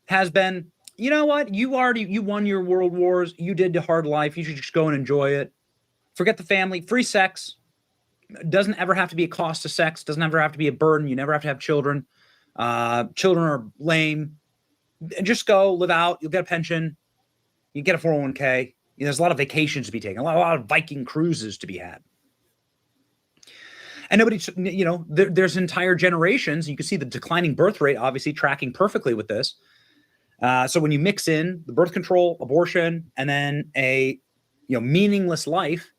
has been, you know what? You won your world wars. You did the hard life. You should just go and enjoy it. Forget the family. Free sex. Doesn't ever have to be a cost to sex. Doesn't ever have to be a burden. You never have to have children. Children are lame. Just go, live out. You'll get a pension. You get a 401k. There's a lot of vacations to be taken. A lot of Viking cruises to be had. And nobody, there's entire generations. You can see the declining birth rate, obviously tracking perfectly with this. So when you mix in the birth control, abortion, and then a, meaningless life,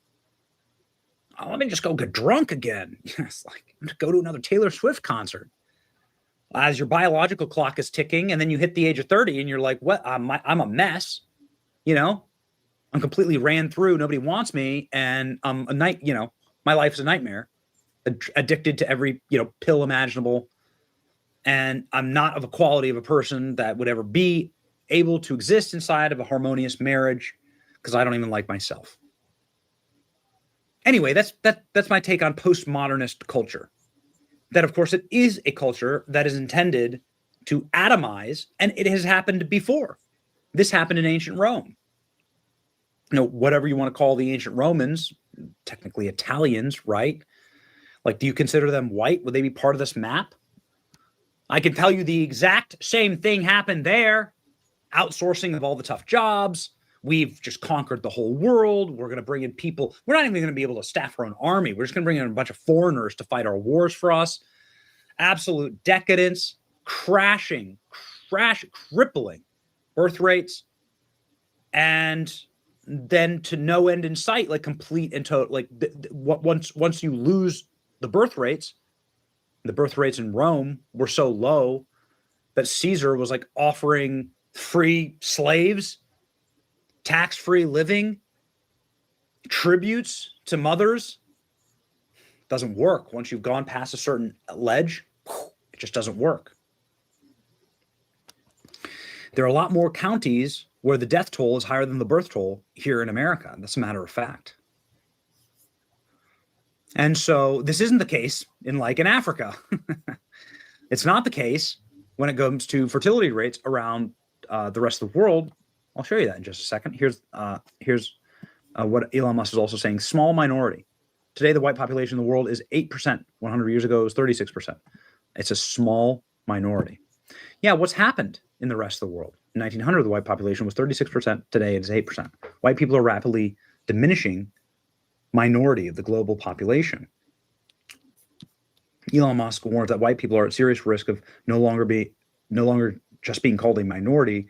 let me just go get drunk again. It's like, I'm going to go to another Taylor Swift concert. As your biological clock is ticking, and then you hit the age of 30, and you're like, what? I'm a mess. I'm completely ran through. Nobody wants me, and my life is a nightmare. Addicted to every pill imaginable, and I'm not of a quality of a person that would ever be able to exist inside of a harmonious marriage because I don't even like myself. Anyway, that's my take on postmodernist culture. That, of course, it is a culture that is intended to atomize, and it has happened before. This happened in ancient Rome. Whatever you want to call the ancient Romans, technically Italians, right? Like, do you consider them white? Would they be part of this map? I can tell you the exact same thing happened there. Outsourcing of all the tough jobs. We've just conquered the whole world. We're going to bring in people. We're not even going to be able to staff our own army. We're just going to bring in a bunch of foreigners to fight our wars for us. Absolute decadence, crippling birth rates, and then to no end in sight, like complete and total. Like once you lose the birth rates in Rome were so low that Caesar was like offering free slaves, tax-free living, tributes to mothers. Doesn't work. Once you've gone past a certain ledge, it just doesn't work. There are a lot more counties where the death toll is higher than the birth toll here in America. That's a matter of fact. And so this isn't the case in Africa. It's not the case when it comes to fertility rates around the rest of the world. I'll show you that in just a second. Here's what Elon Musk is also saying. Small minority. Today, the white population in the world is 8%. 100 years ago, it was 36%. It's a small minority. Yeah, what's happened in the rest of the world? In 1900, the white population was 36%. Today, it is 8%. White people are rapidly diminishing minority of the global population. Elon Musk warns that white people are at serious risk of no longer just being called a minority.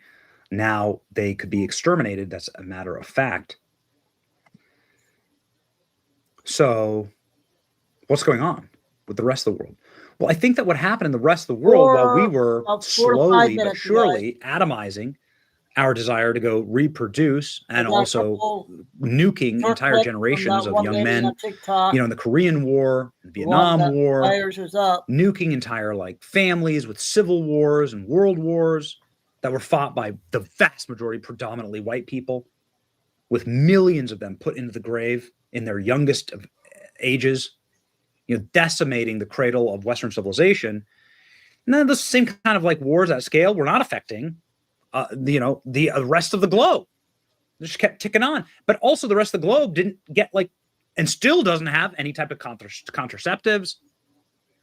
Now they could be exterminated. That's a matter of fact. So what's going on with the rest of the world? Well, I think that what happened in the rest of the world while we were slowly but surely atomizing our desire to go reproduce and also nuking entire generations of young men, in the Korean War, Vietnam War, nuking entire like families with civil wars and world wars that were fought by the vast majority, predominantly white people, with millions of them put into the grave in their youngest of ages, decimating the cradle of Western civilization. And then the same kind of like wars at scale were not affecting the rest of the globe. It just kept ticking on. But also the rest of the globe didn't get and still doesn't have any type of contraceptives,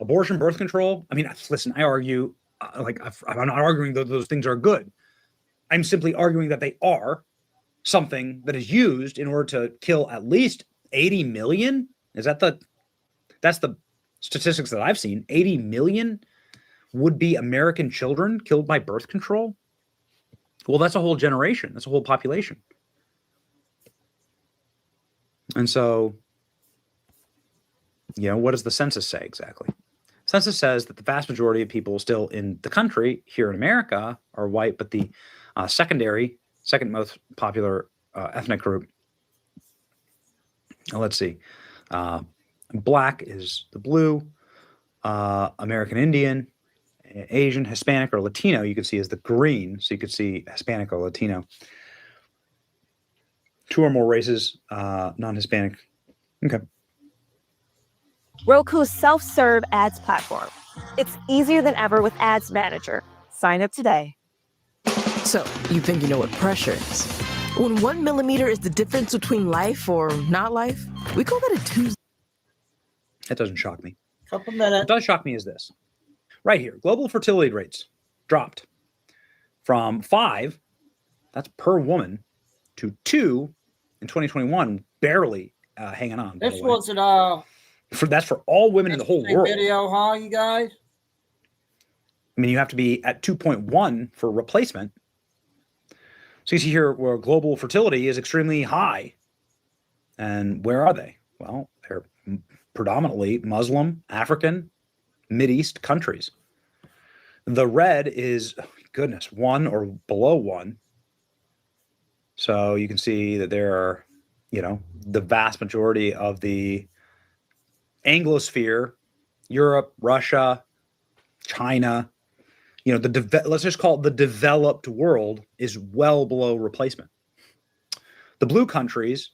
abortion, birth control. I mean, listen, I argue, I'm not arguing that those things are good. I'm simply arguing that they are something that is used in order to kill at least 80 million. That's the statistics that I've seen. 80 million would be American children killed by birth control. Well, that's a whole generation. That's a whole population. And so, what does the census say exactly? Census says that the vast majority of people still in the country here in America are white, but the second most popular ethnic group, let's see, black is the blue, American Indian, Asian, Hispanic, or Latino, you can see is the green. So you could see Hispanic or Latino. 2 or more races, non-Hispanic. Okay. Roku's self-serve ads platform. It's easier than ever with Ads Manager. Sign up today. So, you think you know what pressure is? When 1 millimeter is the difference between life or not life, we call that a Tuesday. That doesn't shock me. Couple minutes. What does shock me is this. Right here, global fertility rates dropped from 5, that's per woman, to 2 in 2021, barely hanging on. This wasn't that's for all women in the whole world. Video, huh, you guys? I mean, you have to be at 2.1 for replacement. So you see here where global fertility is extremely high. And where are they? Well, they're predominantly Muslim, African, Mideast countries. The red is, 1 or below 1. So you can see that there are, the vast majority of the Anglosphere, Europe, Russia, China, let's just call it the developed world is well below replacement. The blue countries,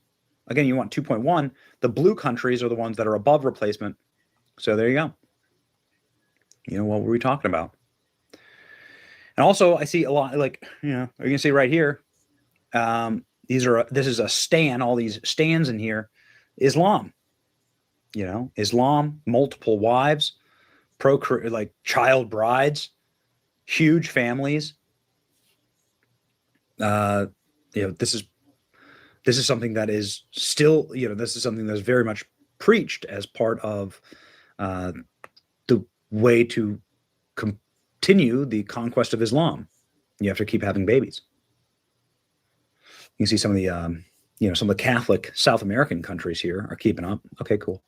again, you want 2.1. The blue countries are the ones that are above replacement. So there you go. What were we talking about? And also I see a lot you can see right here, this is a stan, all these stans in here, Islam, Islam, multiple wives, child brides, huge families. This is something that is still, this is something that's very much preached as part of the way to continue the conquest of Islam. You have to keep having babies. You can see some of the, some of the Catholic South American countries here are keeping up. Okay, cool.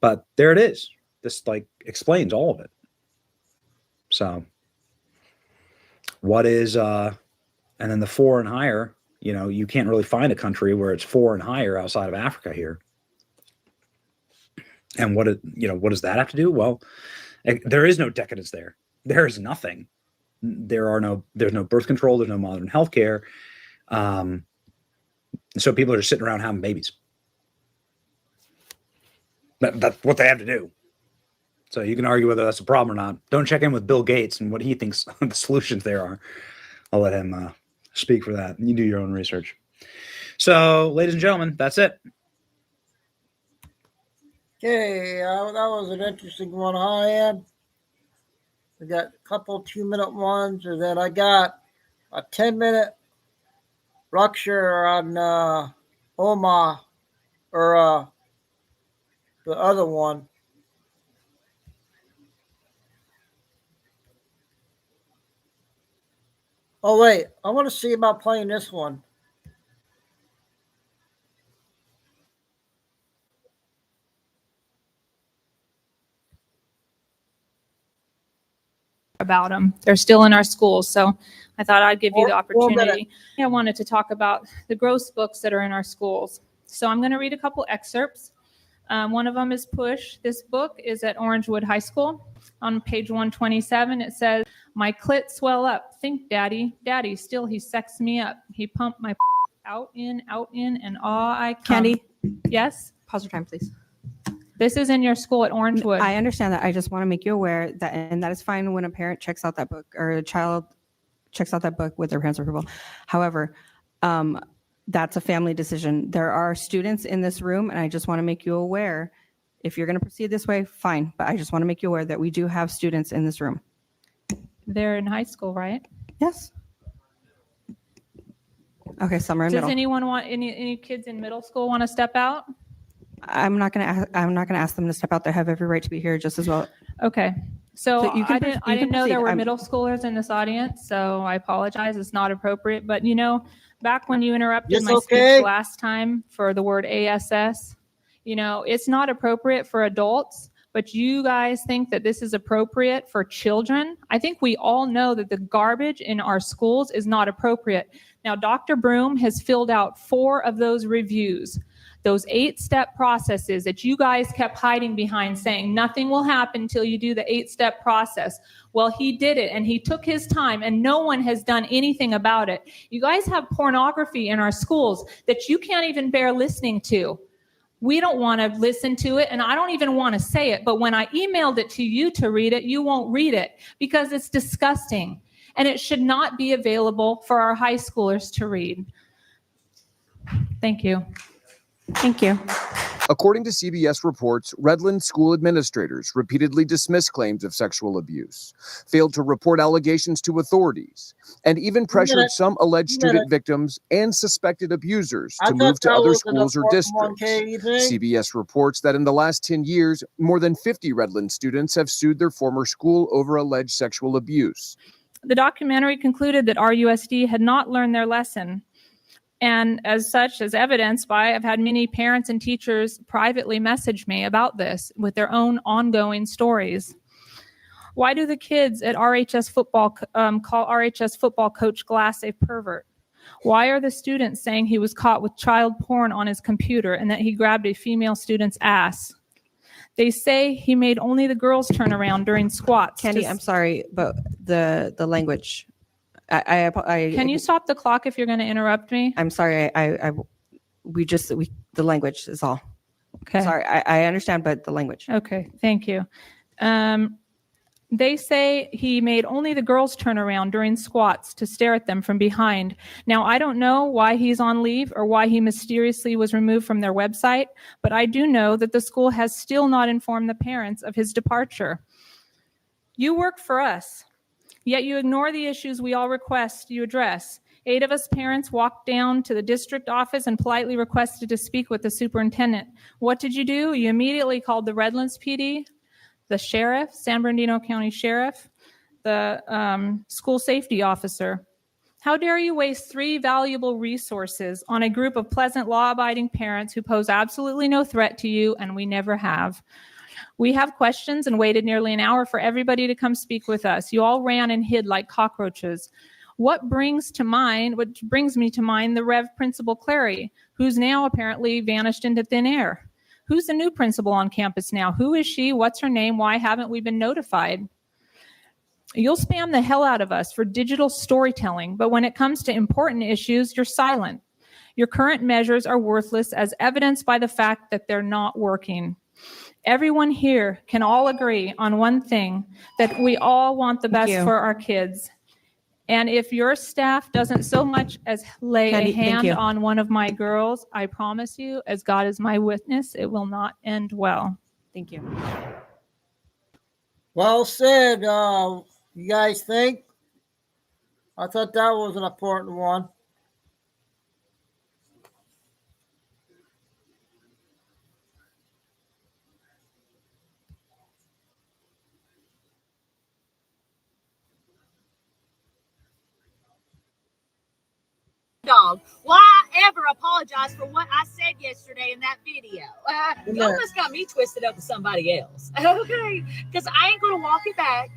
But there it is. This explains all of it. So what is, and then the 4 and higher, you can't really find a country where it's 4 and higher outside of Africa here. And what does that have to do? Well, there is no decadence there. There is nothing. There's no birth control. There's no modern healthcare. So people are just sitting around having babies. That's what they have to do. So you can argue whether that's a problem or not. Don't check in with Bill Gates and what he thinks the solutions there are. I'll let him speak for that. You do your own research. So, ladies and gentlemen, that's it. Okay, that was an interesting one, huh, Ed? We got a couple 2-minute ones, and then I got a 10-minute lecture on Omar, or the other one. Oh, wait, I want to see about playing this one. about them. They're still in our schools. So I thought I'd give you the opportunity. I wanted to talk about the gross books that are in our schools. So I'm going to read a couple excerpts. One of them is Push. This book is at Orangewood High School. On page 127, it says, "My clit swell up. Think, Daddy. Daddy, still he sexed me up. He pumped my out in, and I come." Candy? Yes? Pause your time, please. This is in your school at Orangewood. I understand that. I just want to make you aware that, and that is fine when a parent checks out that book or a child checks out that book with their parents' approval. However, that's a family decision. There are students in this room, and I just want to make you aware. If you're going to proceed this way, fine. But I just want to make you aware that we do have students in this room. They're in high school, right? Yes. Okay, some are in Does middle. anyone want any kids in middle school want to step out? I'm not going to ask them to step out. They have every right to be here just as well. Okay. So you can I didn't know there were proceed. middle schoolers in this audience, so I apologize. It's not appropriate. But back when you interrupted Yes, my okay. speech last time for the word ASS, it's not appropriate for adults, but you guys think that this is appropriate for children. I think we all know that the garbage in our schools is not appropriate. Now, Dr. Broom has filled out 4 of those reviews. Those 8-step processes that you guys kept hiding behind, saying nothing will happen until you do the 8-step process. Well, he did it, and he took his time, and no one has done anything about it. You guys have pornography in our schools that you can't even bear listening to. We don't want to listen to it, and I don't even want to say it, but when I emailed it to you to read it, you won't read it because it's disgusting, and it should not be available for our high schoolers to read. Thank you. Thank you. According to CBS reports, Redland school administrators repeatedly dismissed claims of sexual abuse, failed to report allegations to authorities, and even pressured some alleged student victims and suspected abusers to move to other schools or districts. CBS reports that in the last 10 years, more than 50 Redland students have sued their former school over alleged sexual abuse. The documentary concluded that RUSD had not learned their lesson. And as such, as evidenced by, I've had many parents and teachers privately message me about this with their own ongoing stories. Why do the kids at RHS football call RHS football coach Glass a pervert? Why are the students saying he was caught with child porn on his computer and that he grabbed a female student's ass? They say he made only the girls turn around during squats. Candy, I'm sorry, but the language. Can you stop the clock if you're going to interrupt me? I'm sorry. The language is all. Okay. Sorry, I understand, but the language. Okay, thank you. They say he made only the girls turn around during squats to stare at them from behind. Now, I don't know why he's on leave or why he mysteriously was removed from their website, but I do know that the school has still not informed the parents of his departure. You work for us, yet you ignore the issues we all request you address. 8 of us parents walked down to the district office and politely requested to speak with the superintendent. What did you do? You immediately called the Redlands PD, the sheriff, San Bernardino County Sheriff, the school safety officer. How dare you waste 3 valuable resources on a group of pleasant, law-abiding parents who pose absolutely no threat to you, and we never have. We have questions and waited nearly an hour for everybody to come speak with us. You all ran and hid like cockroaches. What brings me to mind the Rev Principal Clary, who's now apparently vanished into thin air. Who's the new principal on campus now? Who is she? What's her name? Why haven't we been notified? You'll spam the hell out of us for digital storytelling, but when it comes to important issues, you're silent. Your current measures are worthless, as evidenced by the fact that they're not working. Everyone here can all agree on one thing, that we all want the best for our kids. And if your staff doesn't so much as lay a hand on one of my girls, I promise you, as God is my witness, it will not end well. Thank you. Well said. You guys think? I thought that was an important one. Dog, why ever apologize for what I said yesterday in that video? Y'all just got me twisted up with somebody else. Okay, because I ain't gonna walk it back.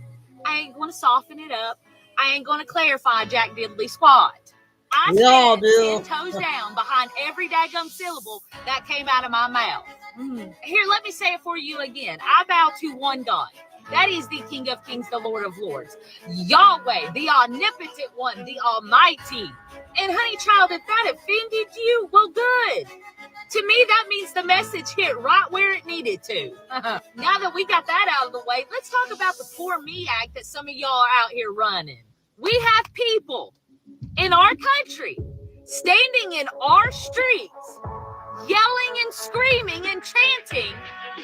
I ain't going to soften it up. I ain't going to clarify jack diddly squat. I We all stand do. 10 toes down behind every daggum syllable that came out of my mouth. Here, let me say it for you again. I bow to one God. That is the King of Kings, the Lord of Lords. Yahweh, the omnipotent one, the almighty. And honey child, if that offended you, well, good. To me, that means the message hit right where it needed to. Now that we got that out of the way, let's talk about the Poor Me Act that some of y'all are out here running. We have people in our country standing in our streets, yelling and screaming and chanting,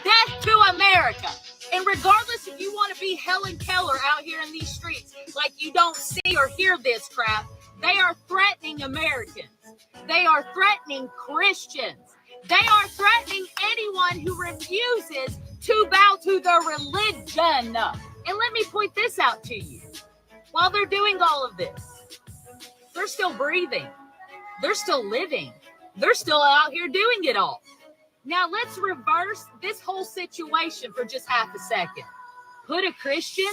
"Death to America." And regardless if you want to be Helen Keller out here in these streets, like you don't see or hear this crap, they are threatening Americans. They are threatening Christians. They are threatening anyone who refuses to bow to their religion. And let me point this out to you. While they're doing all of this, they're still breathing. They're still living. They're still out here doing it all. Now let's reverse this whole situation for just half a second. Put a Christian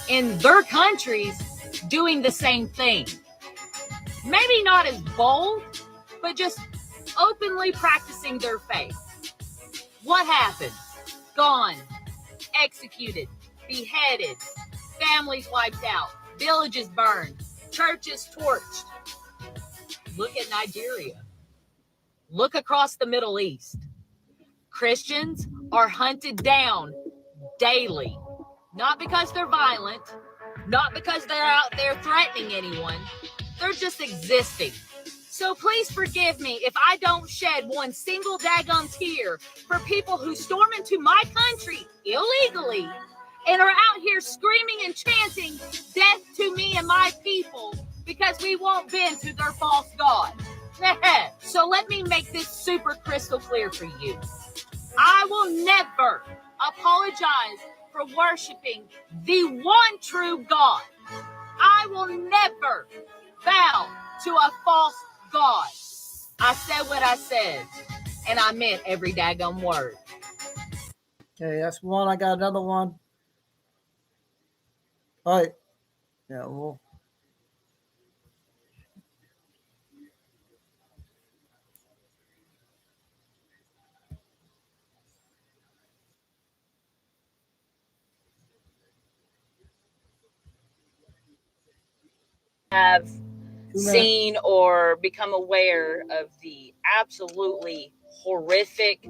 in their countries doing the same thing. Maybe not as bold, but just openly practicing their faith. What happened? Gone, executed, beheaded, families wiped out, villages burned, churches torched. Look at Nigeria. Look across the Middle East. Christians are hunted down daily, not because they're violent, not because they're out there threatening anyone. They're just existing. So please forgive me if I don't shed one single daggum tear for people who storm into my country illegally and are out here screaming and chanting death to me and my people because we won't bend to their false god. So let me make this super crystal clear for you. I will never apologize for worshiping the one true God. I will never bow to a false God. I said what I said, and I meant every daggum word. Okay, that's one. I got another one. All right. Yeah, well. Have seen or become aware of the absolutely horrific,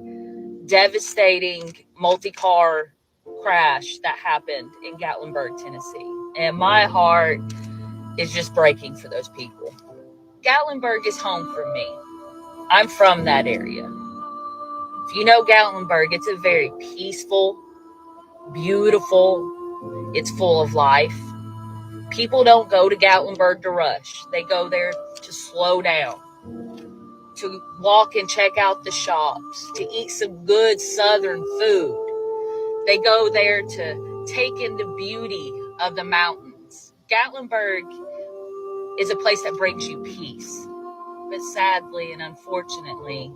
devastating multi-car crash that happened in Gatlinburg, Tennessee. And my heart is just breaking for those people. Gatlinburg is home for me. I'm from that area. If you know Gatlinburg, it's a very peaceful, beautiful, it's full of life. People don't go to Gatlinburg to rush. They go there to slow down, to walk and check out the shops, to eat some good Southern food. They go there to take in the beauty of the mountains. Gatlinburg is a place that brings you peace. But sadly and unfortunately,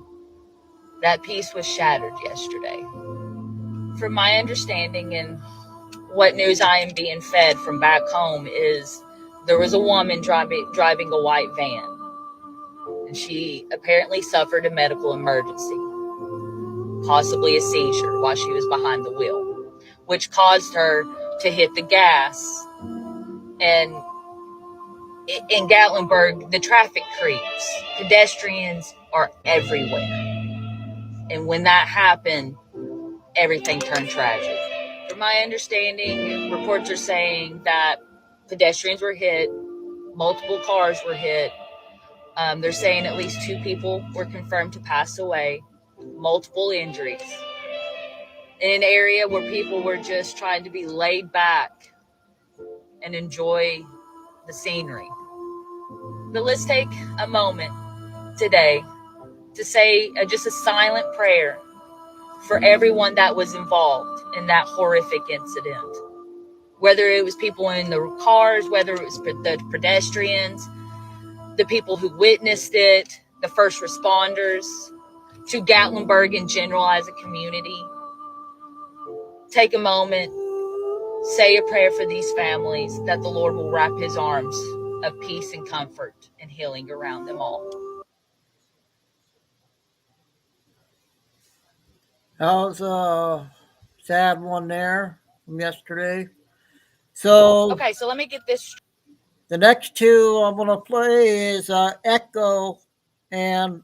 that peace was shattered yesterday. From my understanding and what news I am being fed from back home is there was a woman driving a white van, and she apparently suffered a medical emergency, possibly a seizure while she was behind the wheel, which caused her to hit the gas. And in Gatlinburg, the traffic creeps. Pedestrians are everywhere. And when that happened, everything turned tragic. From my understanding, reports are saying that pedestrians were hit, multiple cars were hit. They're saying at least 2 people were confirmed to pass away, multiple injuries. In an area where people were just trying to be laid back and enjoy the scenery. But let's take a moment today to say just a silent prayer for everyone that was involved in that horrific incident. Whether it was people in the cars, whether it was the pedestrians, the people who witnessed it, the first responders, to Gatlinburg in general as a community. Take a moment, Say a prayer for these families that the Lord will wrap his arms of peace and comfort and healing around them all. That was sad one there from yesterday. So Okay, so let me get this. The next two I'm going to play is Echo and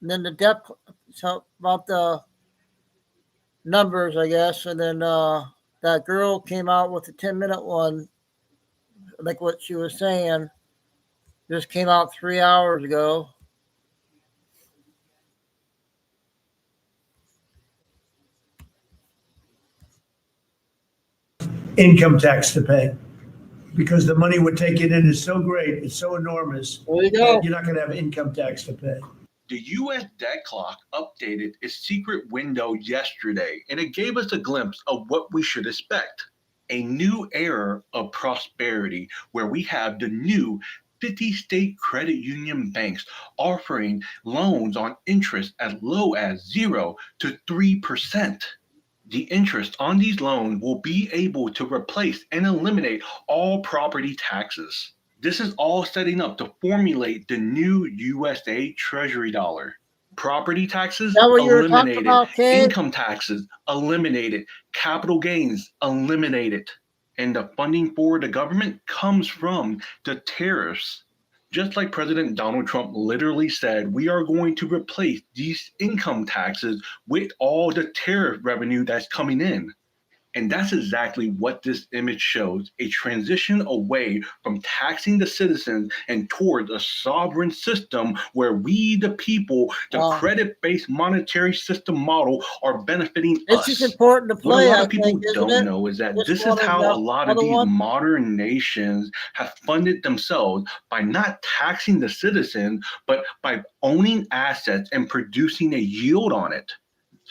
then the depth, so about the numbers, I guess. And then that girl came out with a 10-minute one, like what she was saying. Just came out 3 hours ago. Income tax to pay because the money we're taking in is so great, it's so enormous. There you go. You're not going to have income tax to pay. The U.S. debt clock updated its secret window yesterday, and it gave us a glimpse of what we should expect. A new era of prosperity where we have the new 50 state credit union banks offering loans on interest as low as 0 to 3%. The interest on these loans will be able to replace and eliminate all property taxes. This is all setting up to formulate the new USA Treasury dollar. Property taxes eliminated, income taxes eliminated, capital gains eliminated, and the funding for the government comes from the tariffs. Just like President Donald Trump literally said, we are going to replace these income taxes with all the tariff revenue that's coming in. And that's exactly what this image shows, a transition away from taxing the citizens and towards a sovereign system where we, the people, the credit-based monetary system model are benefiting us. This is important to play. What a lot of people don't know is that this is how a lot of these modern nations have funded themselves by not taxing the citizens, but by owning assets and producing a yield on it.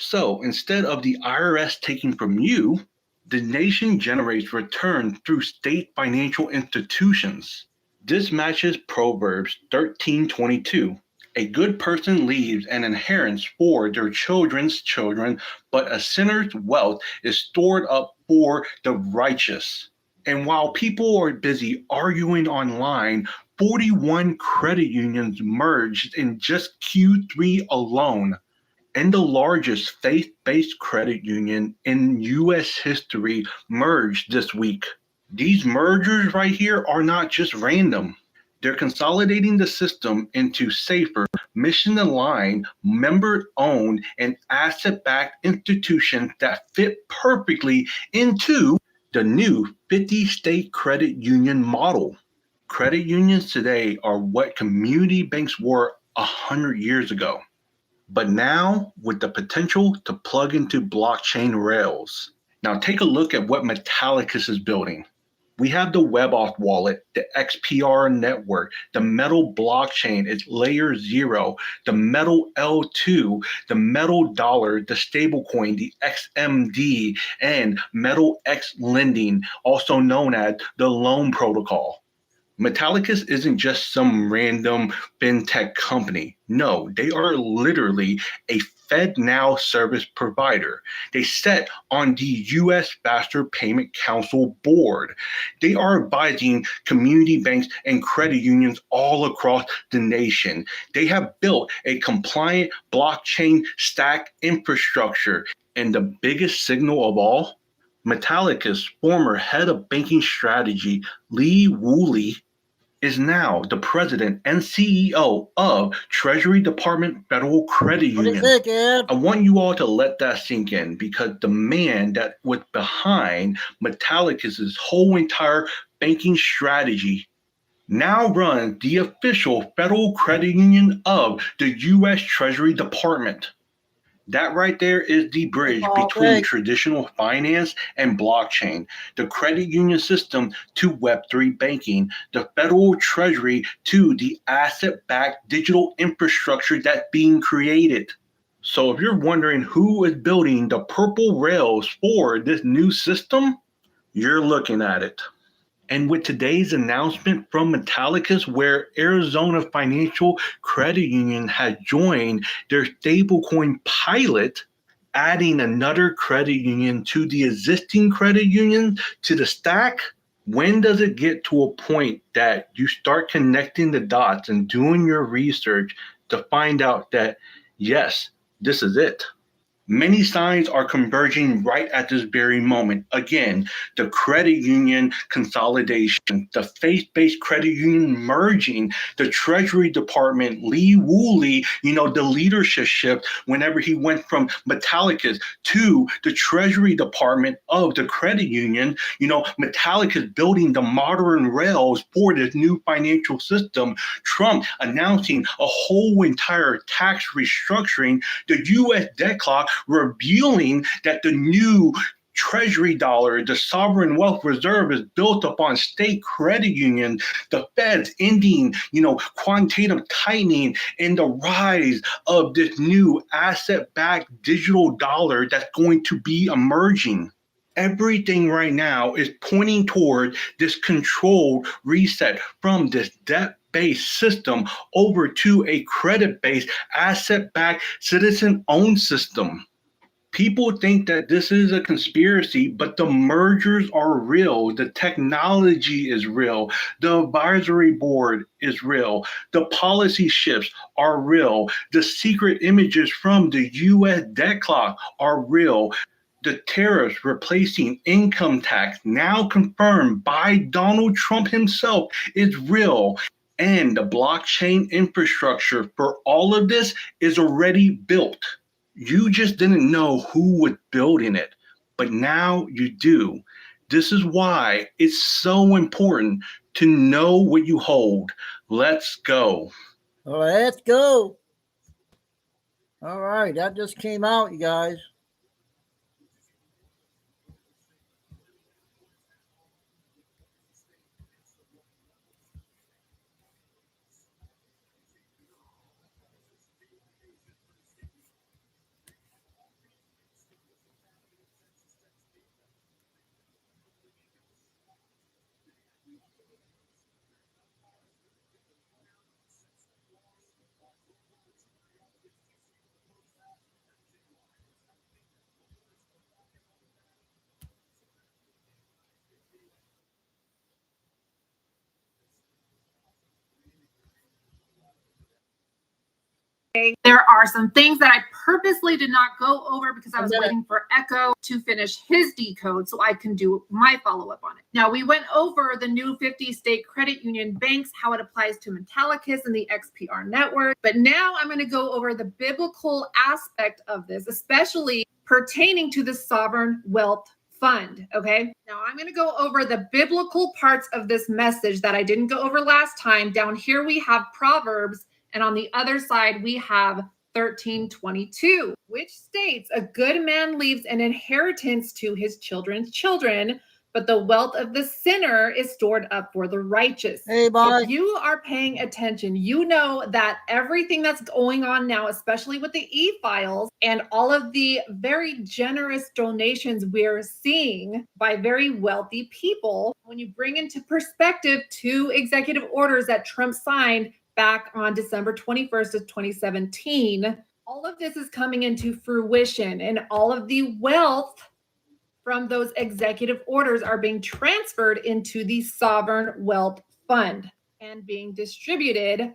So instead of the IRS taking from you, the nation generates return through state financial institutions. This matches Proverbs 13:22. A good person leaves an inheritance for their children's children, but a sinner's wealth is stored up for the righteous. And while people are busy arguing online, 41 credit unions merged in just Q3 alone. And the largest faith-based credit union in U.S. history merged this week. These mergers right here are not just random. They're consolidating the system into safer, mission-aligned, member-owned, and asset-backed institutions that fit perfectly into the new 50-state credit union model. Credit unions today are what community banks were 100 years ago, but now with the potential to plug into blockchain rails. Now take a look at what Metallicus is building. We have the WebAuth wallet, the XPR network, the Metal blockchain, it's layer 0, the Metal L2, the Metal dollar, the stablecoin, the XMD, and Metal X lending, also known as the loan protocol. Metallicus isn't just some random fintech company. No, they are literally a FedNow service provider. They sit on the U.S. Faster Payment Council board. They are advising community banks and credit unions all across the nation. They have built a compliant blockchain stack infrastructure. And the biggest signal of all, Metallicus' former head of banking strategy, Lee Woolley, is now the president and CEO of Treasury Department Federal Credit Union. I want you all to let that sink in because the man that was behind Metallicus' whole entire banking strategy now runs the official federal credit union of the U.S. Treasury Department. That right there is the bridge between traditional finance and blockchain, the credit union system to Web3 banking, the federal treasury to the asset-backed digital infrastructure that's being created. So if you're wondering who is building the purple rails for this new system, you're looking at it. And with today's announcement from Metallicus, where Arizona Financial Credit Union has joined their stablecoin pilot, adding another credit union to the existing credit union to the stack? When does it get to a point that you start connecting the dots and doing your research to find out that, yes, this is it? Many signs are converging right at this very moment. Again, the credit union consolidation, the faith-based credit union merging, the Treasury Department, Lee Woolley, the leadership shift whenever he went from Metallicus to the Treasury Department of the credit union. Metallicus building the modern rails for this new financial system. Trump announcing a whole entire tax restructuring, the U.S. debt clock revealing that the new Treasury dollar, the sovereign wealth reserve, is built upon state credit union, the Feds ending, quantitative tightening, and the rise of this new asset-backed digital dollar that's going to be emerging. Everything right now is pointing toward this controlled reset from this debt-based system over to a credit-based, asset-backed, citizen-owned system. People think that this is a conspiracy, but the mergers are real. The technology is real. The advisory board is real. The policy shifts are real. The secret images from the U.S. debt clock are real. The tariffs replacing income tax, now confirmed by Donald Trump himself, is real. And the blockchain infrastructure for all of this is already built. You just didn't know who was building it, but now you do. This is why it's so important to know what you hold. Let's go. Let's go. All right, that just came out, you guys. There are some things that I purposely did not go over because I was waiting for Echo to finish his decode so I can do my follow-up on it. Now, we went over the new 50 state credit union banks, how it applies to Metallicus and the XPR network. But now I'm going to go over the biblical aspect of this, especially pertaining to the sovereign wealth fund. Okay. Now I'm going to go over the biblical parts of this message that I didn't go over last time. Down here we have Proverbs, and on the other side we have 13:22, which states, "A good man leaves an inheritance to his children's children, but the wealth of the sinner is stored up for the righteous." Hey, bye. If you are paying attention, you know that everything that's going on now, especially with the e-files and all of the very generous donations we're seeing by very wealthy people, when you bring into perspective 2 executive orders that Trump signed back on December 21st of 2017, all of this is coming into fruition, and all of the wealth from those executive orders are being transferred into the sovereign wealth fund and being distributed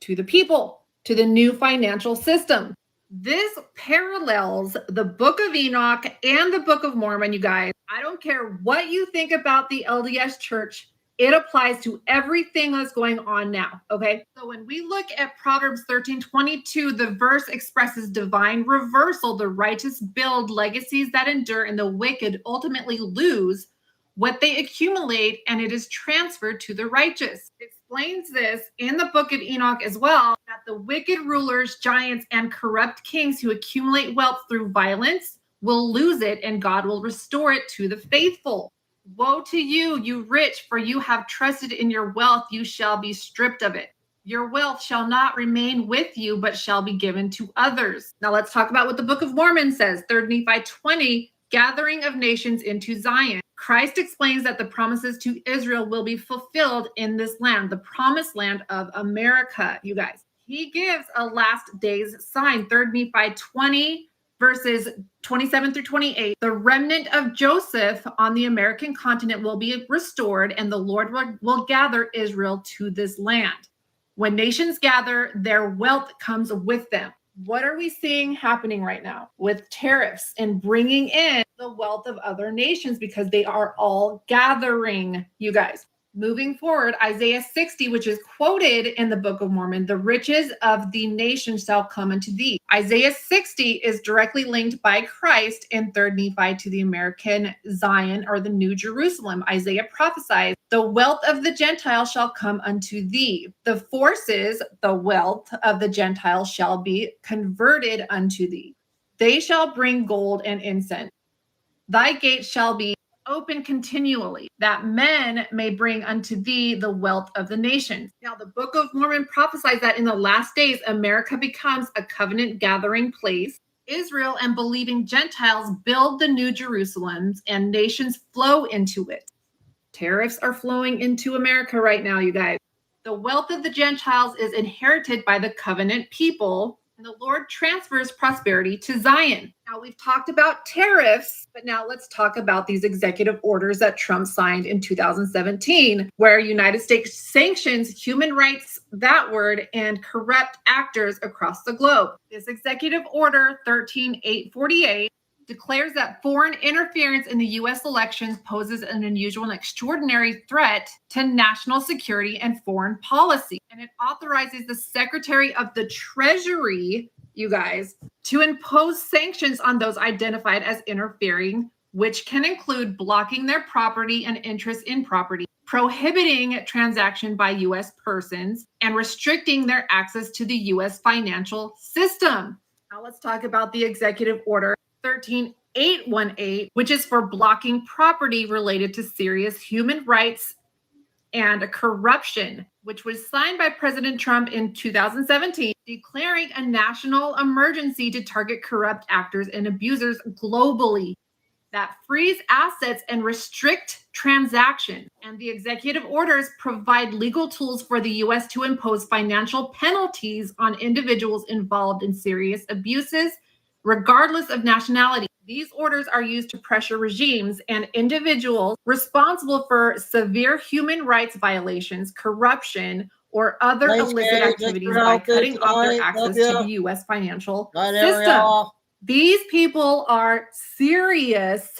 to the people, to the new financial system. This parallels the Book of Enoch and the Book of Mormon, you guys. I don't care what you think about the LDS Church. It applies to everything that's going on now, okay? So when we look at Proverbs 13:22, the verse expresses divine reversal. The righteous build legacies that endure, and the wicked ultimately lose what they accumulate, and it is transferred to the righteous. It explains this in the Book of Enoch as well, that the wicked rulers, giants, and corrupt kings who accumulate wealth through violence will lose it, and God will restore it to the faithful. Woe to you, you rich, for you have trusted in your wealth, you shall be stripped of it. Your wealth shall not remain with you, but shall be given to others. Now let's talk about what the Book of Mormon says. 3 Nephi 20, gathering of nations into Zion. Christ explains that the promises to Israel will be fulfilled in this land, the promised land of America, you guys. He gives a last days sign. 3 Nephi 20, verses 27 through 28. The remnant of Joseph on the American continent will be restored, and the Lord will gather Israel to this land. When nations gather, their wealth comes with them. What are we seeing happening right now with tariffs and bringing in the wealth of other nations because they are all gathering, you guys? Moving forward, Isaiah 60, which is quoted in the Book of Mormon, the riches of the nations shall come unto thee. Isaiah 60 is directly linked by Christ in 3rd Nephi to the American Zion or the New Jerusalem. Isaiah prophesies, the wealth of the Gentiles shall come unto thee. The forces, the wealth of the Gentiles shall be converted unto thee. They shall bring gold and incense. Thy gates shall be open continually, that men may bring unto thee the wealth of the nations. Now, the Book of Mormon prophesies that in the last days, America becomes a covenant gathering place. Israel and believing Gentiles build the New Jerusalems, and nations flow into it. Tariffs are flowing into America right now, you guys. The wealth of the Gentiles is inherited by the covenant people, and the Lord transfers prosperity to Zion. Now, we've talked about tariffs, but now let's talk about these executive orders that Trump signed in 2017, where United States sanctions human rights, that word, and corrupt actors across the globe. This executive order 13848 declares that foreign interference in the U.S. elections poses an unusual and extraordinary threat to national security and foreign policy. And it authorizes the Secretary of the Treasury, you guys, to impose sanctions on those identified as interfering, which can include blocking their property and interest in property, prohibiting transaction by U.S. persons, and restricting their access to the U.S. financial system. Now let's talk about the executive order 13818, which is for blocking property related to serious human rights and corruption, which was signed by President Trump in 2017, declaring a national emergency to target corrupt actors and abusers globally that freeze assets and restrict transactions. And the executive orders provide legal tools for the U.S. to impose financial penalties on individuals involved in serious abuses, regardless of nationality. These orders are used to pressure regimes and individuals responsible for severe human rights violations, corruption, or other illicit activities by cutting off their access to the U.S. financial system. These people are serious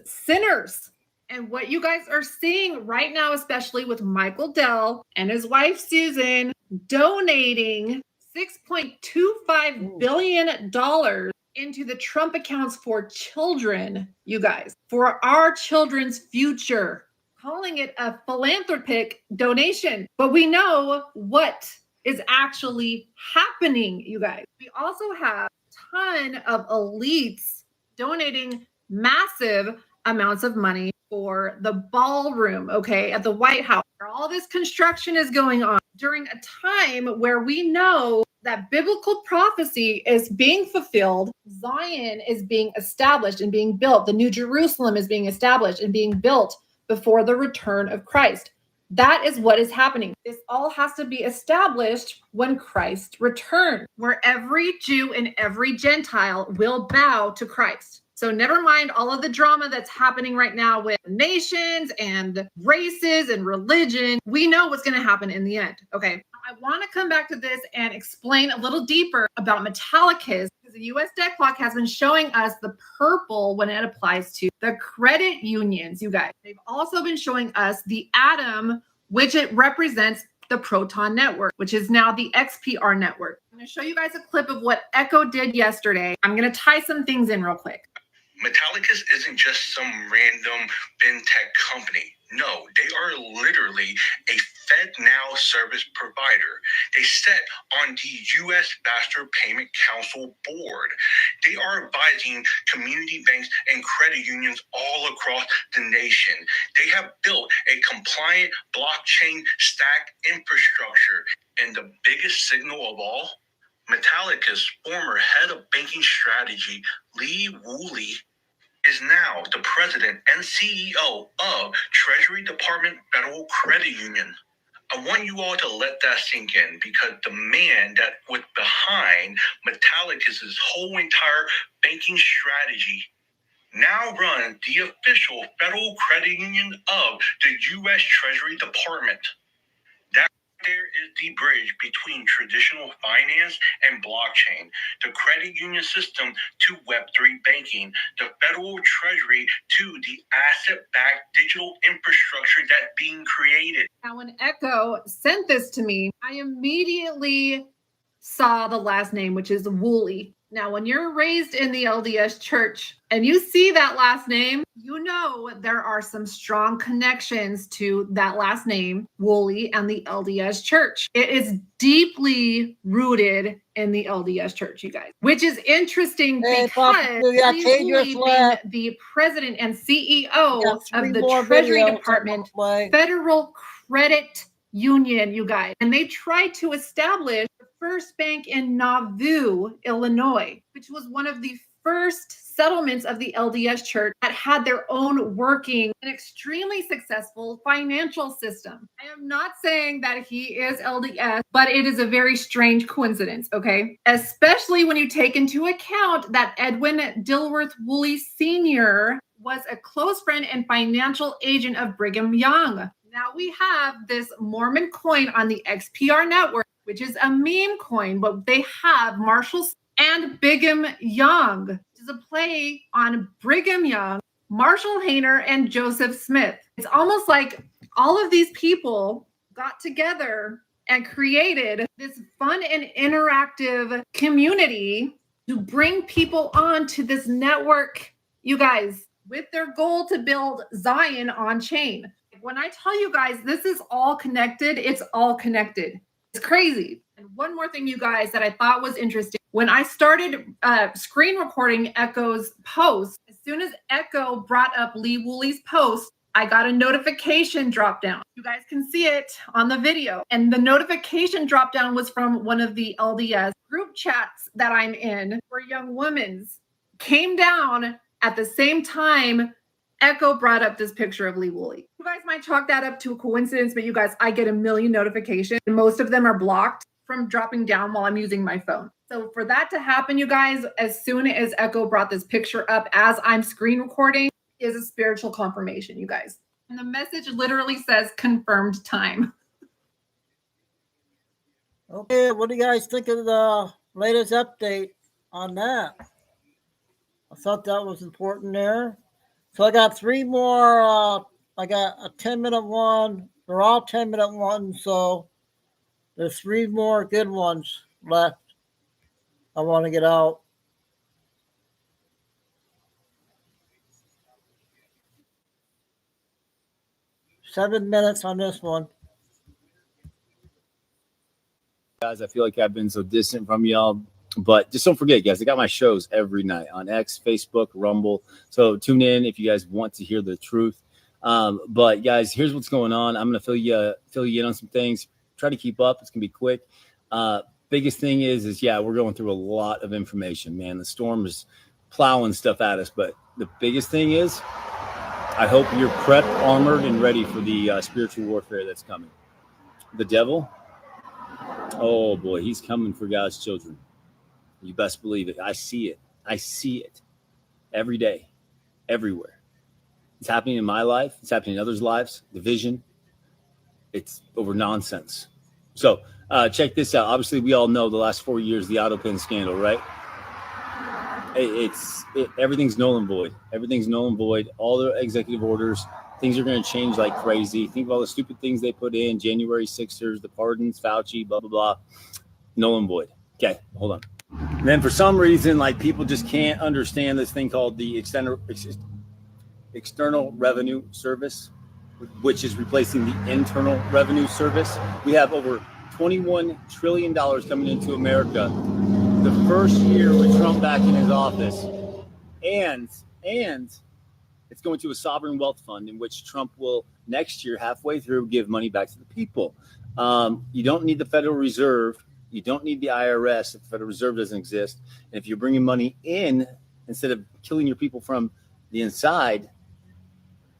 sinners. And what you guys are seeing right now, especially with Michael Dell and his wife, Susan, donating $6.25 billion into the Trump accounts for children, you guys, for our children's future, calling it a philanthropic donation. But we know what is actually happening, you guys. We also have a ton of elites donating massive amounts of money for the ballroom, okay, at the White House. All this construction is going on during a time where we know that biblical prophecy is being fulfilled. Zion is being established and being built. The New Jerusalem is being established and being built before the return of Christ. That is what is happening. This all has to be established when Christ returns, where every Jew and every Gentile will bow to Christ. So never mind all of the drama that's happening right now with nations and races and religion. We know what's going to happen in the end. Okay. I want to come back to this and explain a little deeper about Metallicus, because the U.S. debt clock has been showing us the purple when it applies to the credit unions, you guys. They've also been showing us the atom, which it represents the Proton network, which is now the XPR network. I'm going to show you guys a clip of what Echo did yesterday. I'm going to tie some things in real quick. Metallicus isn't just some random fintech company. No, they are literally a FedNow service provider. They sit on the U.S. Faster Payment Council board. They are advising community banks and credit unions all across the nation. They have built a compliant blockchain stack infrastructure. And the biggest signal of all, Metallicus' former head of banking strategy, Lee Woolley, is now the president and CEO of Treasury Department Federal Credit Union, I want you all to let that sink in, because the man that was behind Metallicus' whole entire banking strategy now runs the official federal credit union of the U.S. Treasury Department. That there is the bridge between traditional finance and blockchain, the credit union system to Web3 banking, the federal treasury to the asset-backed digital infrastructure that's being created. Now, when Echo sent this to me, I immediately saw the last name, which is Woolley. Now, when you're raised in the LDS church and you see that last name, you know there are some strong connections to that last name, Woolley, and the LDS church. It is deeply rooted in the LDS church, you guys, which is interesting because he's been the president and CEO of the Treasury Department Federal Credit Union, you guys. And they tried to establish the first bank in Nauvoo, Illinois, which was one of the first settlements of the LDS church that had their own working and extremely successful financial system. I am not saying that he is LDS, but it is a very strange coincidence, okay? Especially when you take into account that Edwin Dilworth Woolley Sr. was a close friend and financial agent of Brigham Young. Now we have this Mormon coin on the XPR network, which is a meme coin, but they have Marshall and Brigham Young, which is a play on Brigham Young, Marshall Hayner, and Joseph Smith. It's almost like all of these people got together and created this fun and interactive community to bring people on to this network, you guys, with their goal to build Zion on chain. When I tell you guys this is all connected, it's all connected. It's crazy. And one more thing, you guys, that I thought was interesting. When I started screen recording Echo's post, as soon as Echo brought up Lee Woolley's post, I got a notification drop down. You guys can see it on the video. And the notification drop down was from one of the LDS group chats that I'm in, where young women's came down at the same time Echo brought up this picture of Lee Woolley. You guys might chalk that up to a coincidence, but you guys, I get a million notifications. Most of them are blocked from dropping down while I'm using my phone. So for that to happen, you guys, as soon as Echo brought this picture up as I'm screen recording, is a spiritual confirmation, you guys. And the message literally says confirmed time. Okay, what do you guys think of the latest update on that? I thought that was important there. So I got three more. I got a 10-minute one. They're all 10-minute ones, so there's three more good ones left I want to get out. Seven minutes on this one. Guys, I feel like I've been so distant from y'all, but just don't forget, guys, I got my shows every night on X, Facebook, Rumble. So tune in if you guys want to hear the truth. But guys, here's what's going on. I'm gonna fill you in on some things. Try to keep up. It's gonna be quick. Biggest thing is yeah, we're going through a lot of information, man. The storm is plowing stuff at us, but the biggest thing is I hope you're prepped, armored, and ready for the spiritual warfare that's coming. The devil, oh boy, he's coming for God's children. You best believe it. I see it. I see it every day, everywhere. It's happening in my life. It's happening in others' lives. Division. It's over nonsense. So check this out. Obviously, we all know the last 4 years, the auto pen scandal, right? Everything's null and void. Everything's null and void. All the executive orders, things are going to change like crazy. Think of all the stupid things they put in, January 6ers, the pardons, Fauci, blah, blah, blah. Null and void. Okay, hold on. And then for some reason, like people just can't understand this thing called the External Revenue Service, which is replacing the Internal Revenue Service. We have over $21 trillion coming into America the first year with Trump back in his office. And it's going to a sovereign wealth fund in which Trump will next year, halfway through, give money back to the people. You don't need the Federal Reserve. You don't need the IRS if the Federal Reserve doesn't exist. And if you're bringing money in instead of killing your people from the inside,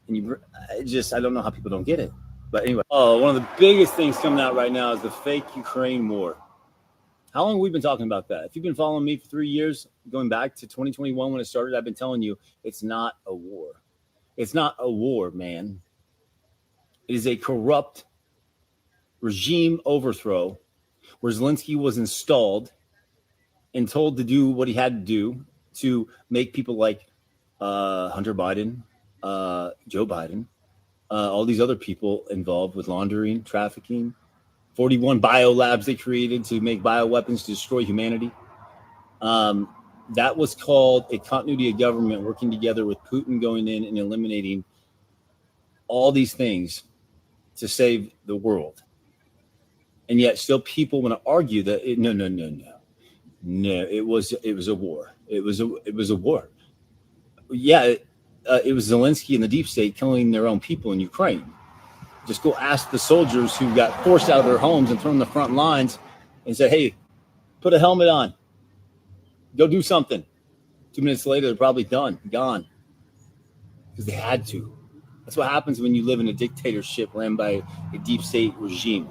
and I don't know how people don't get it. But anyway, one of the biggest things coming out right now is the fake Ukraine war. How long have we been talking about that? If you've been following me for 3 years, going back to 2021 when it started, I've been telling you it's not a war. It's not a war, man. It is a corrupt regime overthrow where Zelensky was installed and told to do what he had to do to make people like Hunter Biden, Joe Biden, all these other people involved with laundering, trafficking, 41 biolabs they created to make bioweapons to destroy humanity. That was called a continuity of government working together with Putin going in and eliminating all these things to save the world. And yet still people want to argue that no, it was a war. It was a war. Yeah, it was Zelensky and the deep state killing their own people in Ukraine. Just go ask the soldiers who got forced out of their homes and thrown in the front lines and say, hey, put a helmet on. Go do something. 2 minutes later, they're probably done, gone. Because they had to. That's what happens when you live in a dictatorship ran by a deep state regime.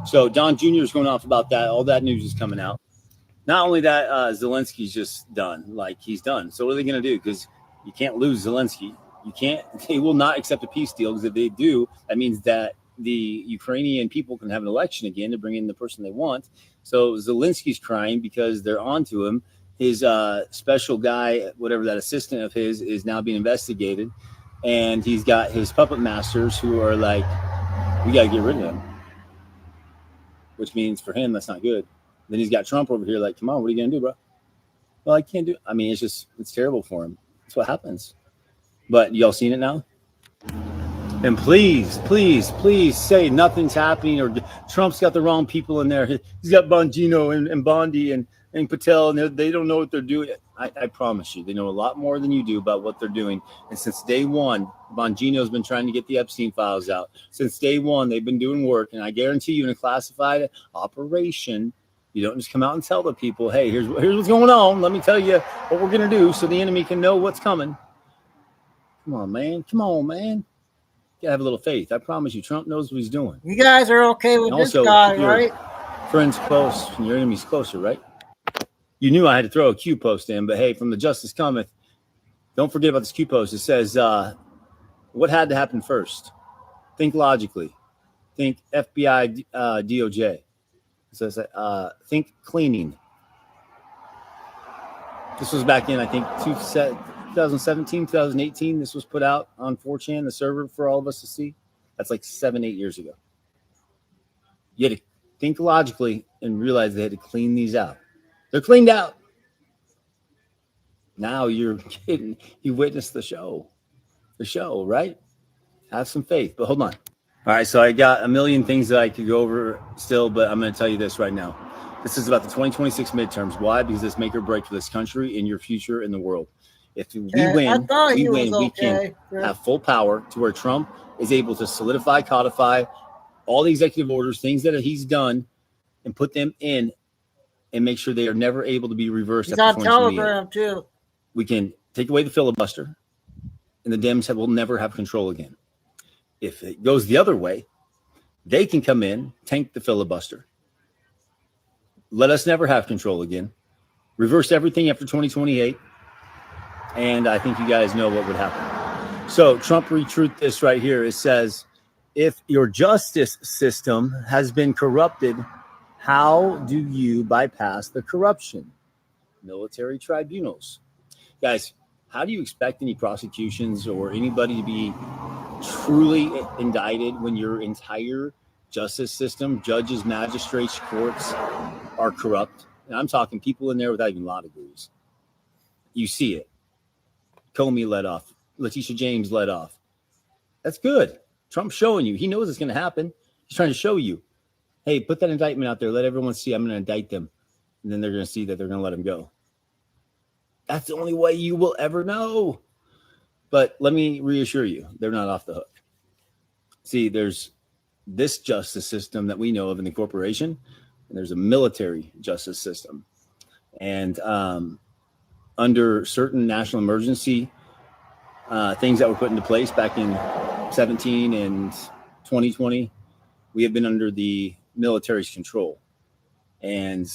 So Don Jr. is going off about that. All that news is coming out. Not only that, Zelensky's just done. Like, he's done. So what are they going to do? Because you can't lose Zelensky. They will not accept a peace deal, because if they do, that means that the Ukrainian people can have an election again to bring in the person they want. So Zelensky's crying because they're onto him. His special guy, whatever that assistant of his, is now being investigated. And he's got his puppet masters who are like, we got to get rid of him. Which means for him, that's not good. Then he's got Trump over here like, come on, what are you going to do, bro? Well, I can't do it. I mean, it's terrible for him. That's what happens. But y'all seen it now? And please say nothing's happening or Trump's got the wrong people in there. He's got Bongino and Bondi and Patel, and they don't know what they're doing. I promise you, they know a lot more than you do about what they're doing. And since day one, Bongino's been trying to get the Epstein files out. Since day one, they've been doing work. And I guarantee you, in a classified operation, you don't just come out and tell the people, hey, here's what's going on. Let me tell you what we're going to do so the enemy can know what's coming. Come on, man. You gotta have a little faith. I promise you, Trump knows what he's doing. You guys are okay with this guy, right? Friends close, and your enemy's closer, right? You knew I had to throw a Q post in, but hey, from the Justice Cometh, don't forget about this Q post. It says, what had to happen first? Think logically. Think FBI, DOJ. It says, think cleaning. This was back in, I think, 2017, 2018. This was put out on 4chan, the server for all of us to see. That's like 7-8 years ago. You had to think logically and realize they had to clean these out. They're cleaned out. Now you're kidding. You witnessed the show, right? Have some faith, but hold on. All right, so I got a million things that I could go over still, but I'm going to tell you this right now. This is about the 2026 midterms. Why? Because it's make or break for this country and your future in the world. If we win, we can have full power to where Trump is able to solidify, codify all the executive orders, things that he's done, and put them in and make sure they are never able to be reversed. He's on Telegram, too. We can take away the filibuster, and the Dems will never have control again. If it goes the other way, they can come in, tank the filibuster, let us never have control again, reverse everything after 2028, and I think you guys know what would happen. So Trump retweeted this right here. It says, if your justice system has been corrupted, how do you bypass the corruption? Military tribunals. Guys, how do you expect any prosecutions or anybody to be truly indicted when your entire justice system, judges, magistrates, courts are corrupt? And I'm talking people in there without even law degrees. You see it. Comey let off. Letitia James let off. That's good. Trump's showing you. He knows it's going to happen. He's trying to show you. Hey, put that indictment out there. Let everyone see I'm going to indict them. And then they're going to see that they're going to let him go. That's the only way you will ever know. But let me reassure you, they're not off the hook. See, there's this justice system that we know of in the corporation, and there's a military justice system. And under certain national emergency things that were put into place back in 17 and 2020, we have been under the military's control. And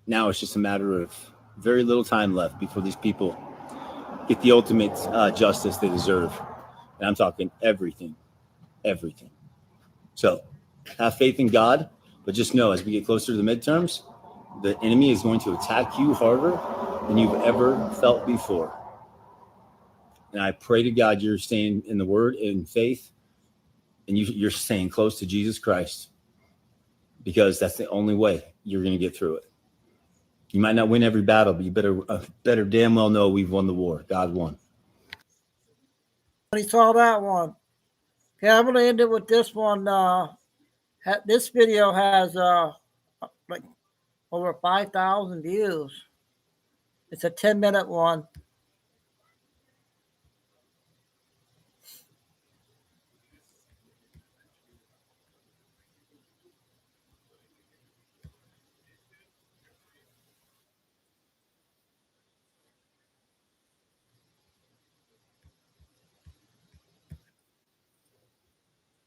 now it's just a matter of very little time left before these people get the ultimate justice they deserve. And I'm talking everything. So have faith in God, but just know as we get closer to the midterms, the enemy is going to attack you harder than you've ever felt before. And I pray to God you're staying in the word, in faith, and you're staying close to Jesus Christ, because that's the only way you're going to get through it. You might not win every battle, but you better damn well know we've won the war. God won. He saw that one. Okay, I'm going to end it with this one. This video has like over 5,000 views. It's a 10-minute one.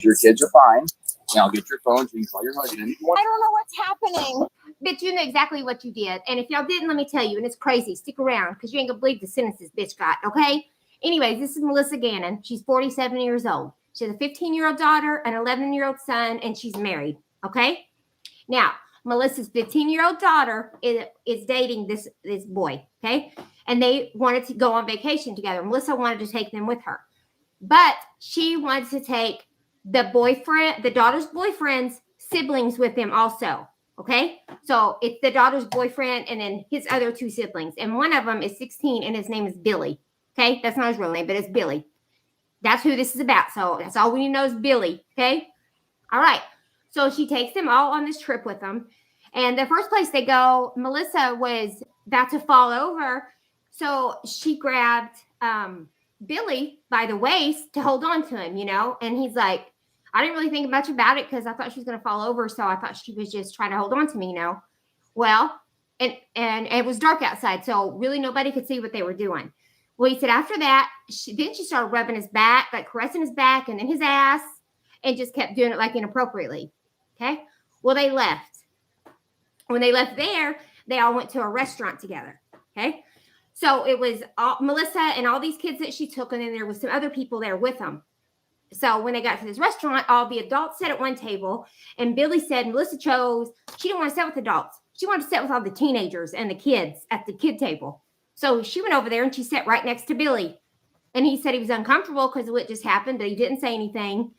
Your kids are fine. Now get your phone so you can call your husband. I don't know what's happening. Bitch, you know exactly what you did. And if y'all didn't, let me tell you, and it's crazy. Stick around, because you ain't gonna believe the sentences bitch got, okay? Anyways, this is Melissa Gannon. She's 47 years old. She has a 15-year-old daughter, an 11-year-old son, and she's married, okay? Now, Melissa's 15-year-old daughter is dating this boy, okay? And they wanted to go on vacation together. Melissa wanted to take them with her. But she wanted to take the daughter's boyfriend's siblings with them also. Okay. So it's the daughter's boyfriend and then his other two siblings. And one of them is 16 and his name is Billy. Okay. That's not his real name, but it's Billy. That's who this is about. So that's all we need to know is Billy. Okay. All right. So she takes them all on this trip with them. And the first place they go, Melissa was about to fall over. So she grabbed Billy by the waist to hold on to him, and he's like, I didn't really think much about it because I thought she was going to fall over. So I thought she was just trying to hold on to me, Well, and it was dark outside. So really nobody could see what they were doing. Well, he said after that, then she started rubbing his back, like caressing his back and then his ass, and just kept doing it like inappropriately. Okay. Well, they left. When they left there, they all went to a restaurant together. Okay. So it was Melissa and all these kids that she took, and then there was some other people there with them. So when they got to this restaurant, all the adults sat at one table, and Billy said Melissa chose, she didn't want to sit with adults. She wanted to sit with all the teenagers and the kids at the kid table. So she went over there and she sat right next to Billy. And he said he was uncomfortable because of what just happened, but he didn't say anything.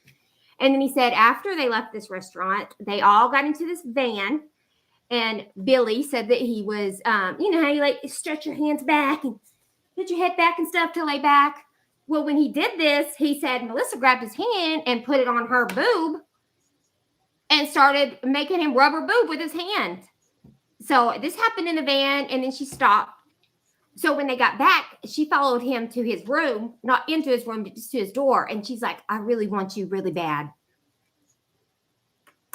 And then he said after they left this restaurant, they all got into this van. And Billy said that he was, you know how you like stretch your hands back and put your head back and stuff to lay back. Well, when he did this, he said Melissa grabbed his hand and put it on her boob and started making him rub her boob with his hand. So this happened in the van, and then she stopped. So when they got back, she followed him to his room, not into his room, but just to his door. And she's like, I really want you really bad.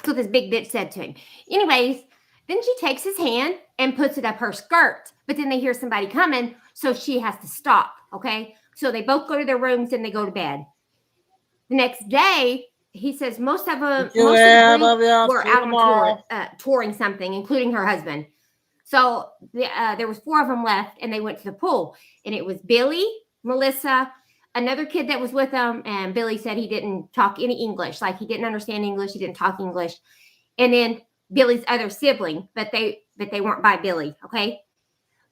So this big bitch said to him. Anyways, then she takes his hand and puts it up her skirt. But then they hear somebody coming, so she has to stop, okay? So they both go to their rooms and they go to bed. The next day, he says most of the group were out on touring something, including her husband. So there was 4 of them left, and they went to the pool. And it was Billy, Melissa, another kid that was with them, and Billy said he didn't talk any English. Like, he didn't understand English. He didn't talk English. And then Billy's other sibling, but they weren't by Billy, okay?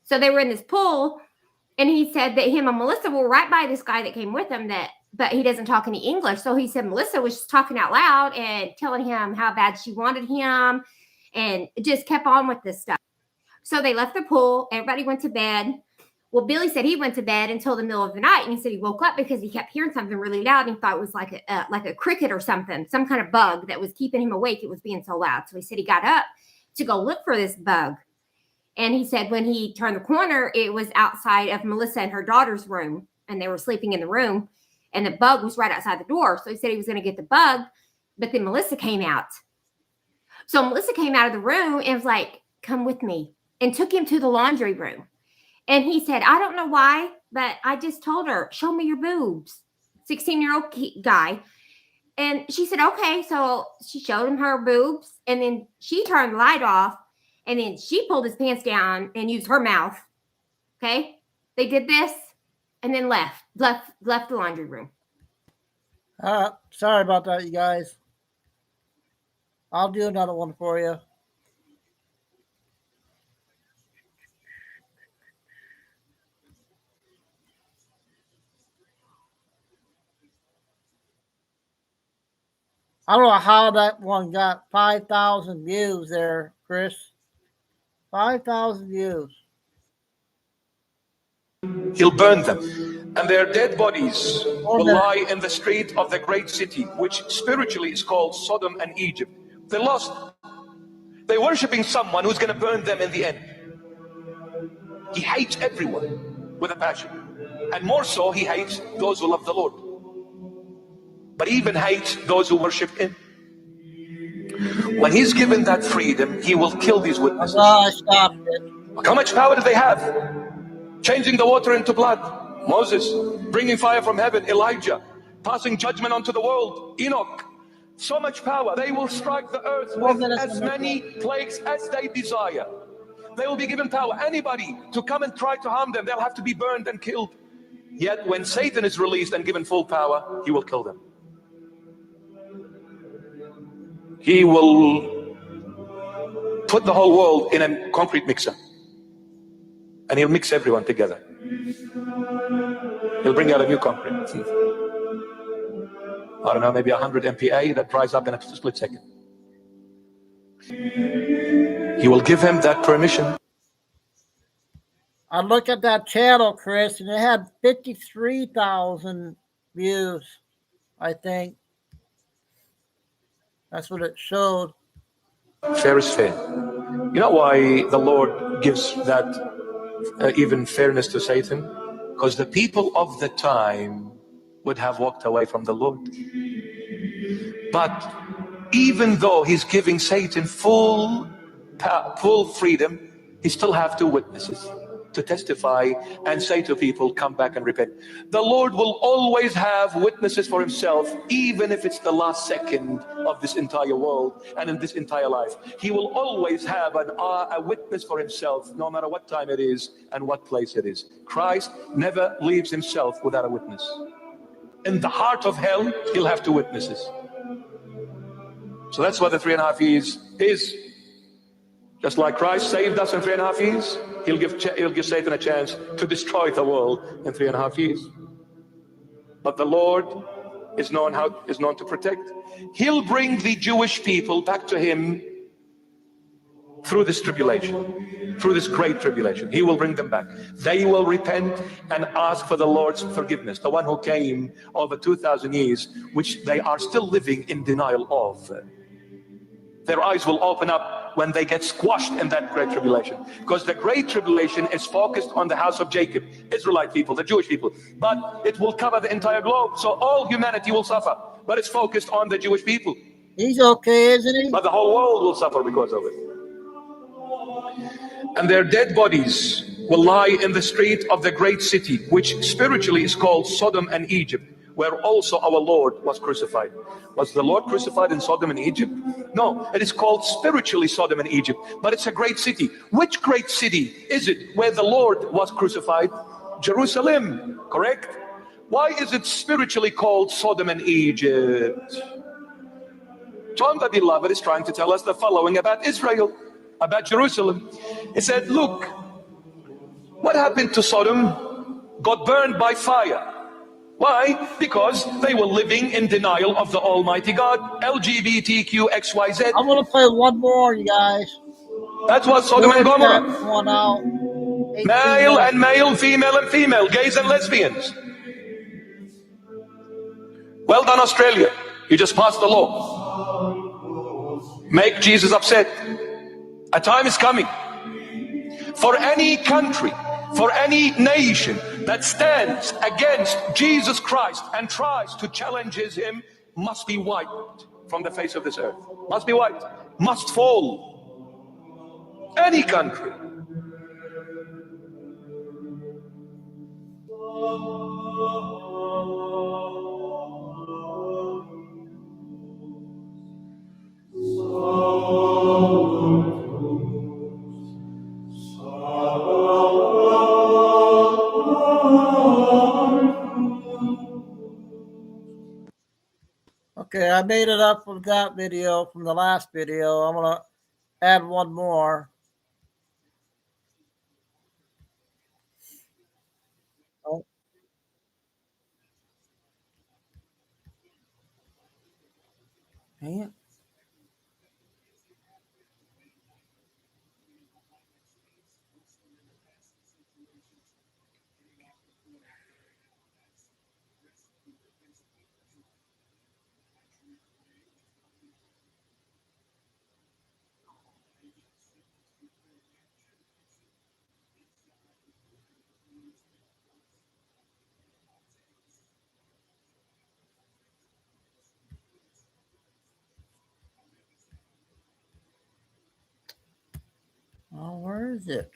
So they were in this pool, and he said that him and Melissa were right by this guy that came with him, but he doesn't talk any English. So he said Melissa was just talking out loud and telling him how bad she wanted him, and just kept on with this stuff. So they left the pool. Everybody went to bed. Well, Billy said he went to bed until the middle of the night, and he said he woke up because he kept hearing something really loud, and he thought it was like a cricket or something, some kind of bug that was keeping him awake. It was being so loud. So he said he got up to go look for this bug. And he said when he turned the corner, it was outside of Melissa and her daughter's room, and they were sleeping in the room, and the bug was right outside the door. So he said he was going to get the bug, but then Melissa came out. So Melissa came out of the room and was like, come with me, and took him to the laundry room. And he said, I don't know why, but I just told her, show me your boobs. 16-year-old guy. And she said, okay. So she showed him her boobs, and then she turned the light off, and then she pulled his pants down and used her mouth. Okay. They did this and then left the laundry room. Sorry about that, you guys. I'll do another one for you. I don't know how that one got 5,000 views there, Chris. 5,000 views. He'll burn them, and their dead bodies will lie in the street of the great city, which spiritually is called Sodom and Egypt. They're lost. They're worshiping someone who's going to burn them in the end. He hates everyone with a passion, and more so, he hates those who love the Lord. But he even hates those who worship him. When he's given that freedom, he will kill these witnesses. Stop it. How much power do they have? Changing the water into blood. Moses, bringing fire from heaven. Elijah, passing judgment onto the world. Enoch, so much power. They will strike the earth with as many plagues as they desire. They will be given power. Anybody to come and try to harm them, they'll have to be burned and killed. Yet when Satan is released and given full power, he will kill them. He will put the whole world in a concrete mixer, and he'll mix everyone together. He'll bring out a new concrete. I don't know, maybe 100 MPa that dries up in a split second. He will give him that permission. I looked at that channel, Chris, and it had 53,000 views, I think. That's what it showed. Fair is fair. You know why the Lord gives that even fairness to Satan? Because the people of the time would have walked away from the Lord. But even though he's giving Satan full freedom, he still have two witnesses to testify and say to people, come back and repent. The Lord will always have witnesses for himself, even if it's the last second of this entire world and in this entire life. He will always have a witness for himself, no matter what time it is and what place it is. Christ never leaves himself without a witness. In the heart of hell, he'll have two witnesses. So that's what the 3.5 years is. Just like Christ saved us in 3.5 years, he'll give Satan a chance to destroy the world in 3.5 years. But the Lord is known to protect. He'll bring the Jewish people back to him through this tribulation, through this great tribulation. He will bring them back. They will repent and ask for the Lord's forgiveness, the one who came over 2,000 years, which they are still living in denial of. Their eyes will open up when they get squashed in that great tribulation. Because the great tribulation is focused on the house of Jacob, Israelite people, the Jewish people. But it will cover the entire globe. So all humanity will suffer. But it's focused on the Jewish people. He's okay, isn't he? But the whole world will suffer because of it. And their dead bodies will lie in the street of the great city, which spiritually is called Sodom and Egypt, where also our Lord was crucified. Was the Lord crucified in Sodom and Egypt? No, it is called spiritually Sodom and Egypt, but it's a great city. Which great city is it where the Lord was crucified? Jerusalem, correct? Why is it spiritually called Sodom and Egypt? John the Beloved is trying to tell us the following about Israel, about Jerusalem. He said, look, what happened to Sodom? Got burned by fire. Why? Because they were living in denial of the Almighty God. LGBTQ XYZ. I'm going to play one more, you guys. That's what Sodom and Gomorrah. One out. Male and male, female and female, gays and lesbians. Well done, Australia. You just passed the law. Make Jesus upset. A time is coming for any country, for any nation that stands against Jesus Christ and tries to challenge him must be wiped from the face of this earth. Must be wiped. Must fall. Any country. Okay, I made it up with that video from the last video. I'm going to add one more. Oh. Dang it. Oh, where is it?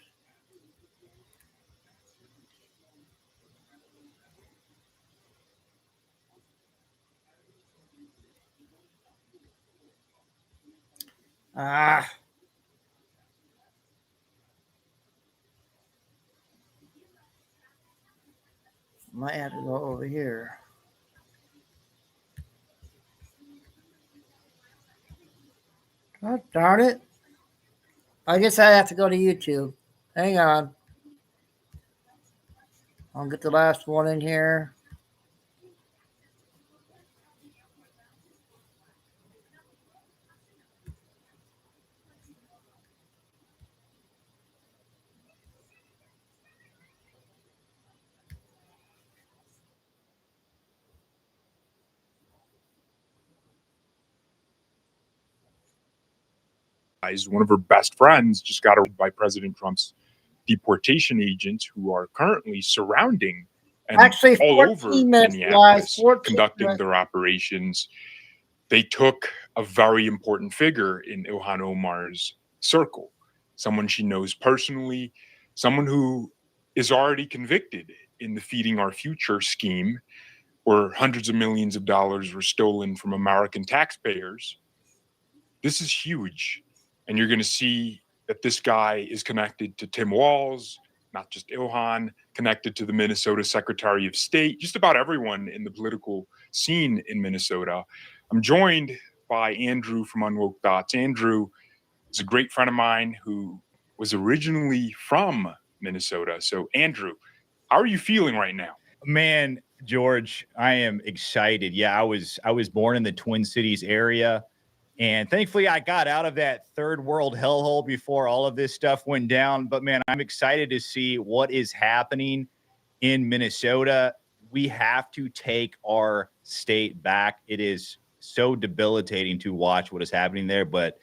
Ah. Might have to go over here. Oh, darn it. I guess I have to go to YouTube. Hang on. I'll get the last one in here. One of her best friends just got arrested by President Trump's deportation agents who are currently surrounding and Actually, all over Minneapolis, conducting their operations. They took a very important figure in Ilhan Omar's circle, someone she knows personally, someone who is already convicted in the Feeding Our Future scheme, where hundreds of millions of dollars were stolen from American taxpayers. This is huge. And you're going to see that this guy is connected to Tim Walz, not just Ilhan, connected to the Minnesota Secretary of State, just about everyone in the political scene in Minnesota. I'm joined by Andrew from Unwoke Thoughts. Andrew is a great friend of mine who was originally from Minnesota. So, Andrew, how are you feeling right now? Man, George, I am excited. Yeah, I was born in the Twin Cities area. And thankfully, I got out of that third world hellhole before all of this stuff went down. But man, I'm excited to see what is happening in Minnesota. We have to take our state back. It is so debilitating to watch what is happening there. But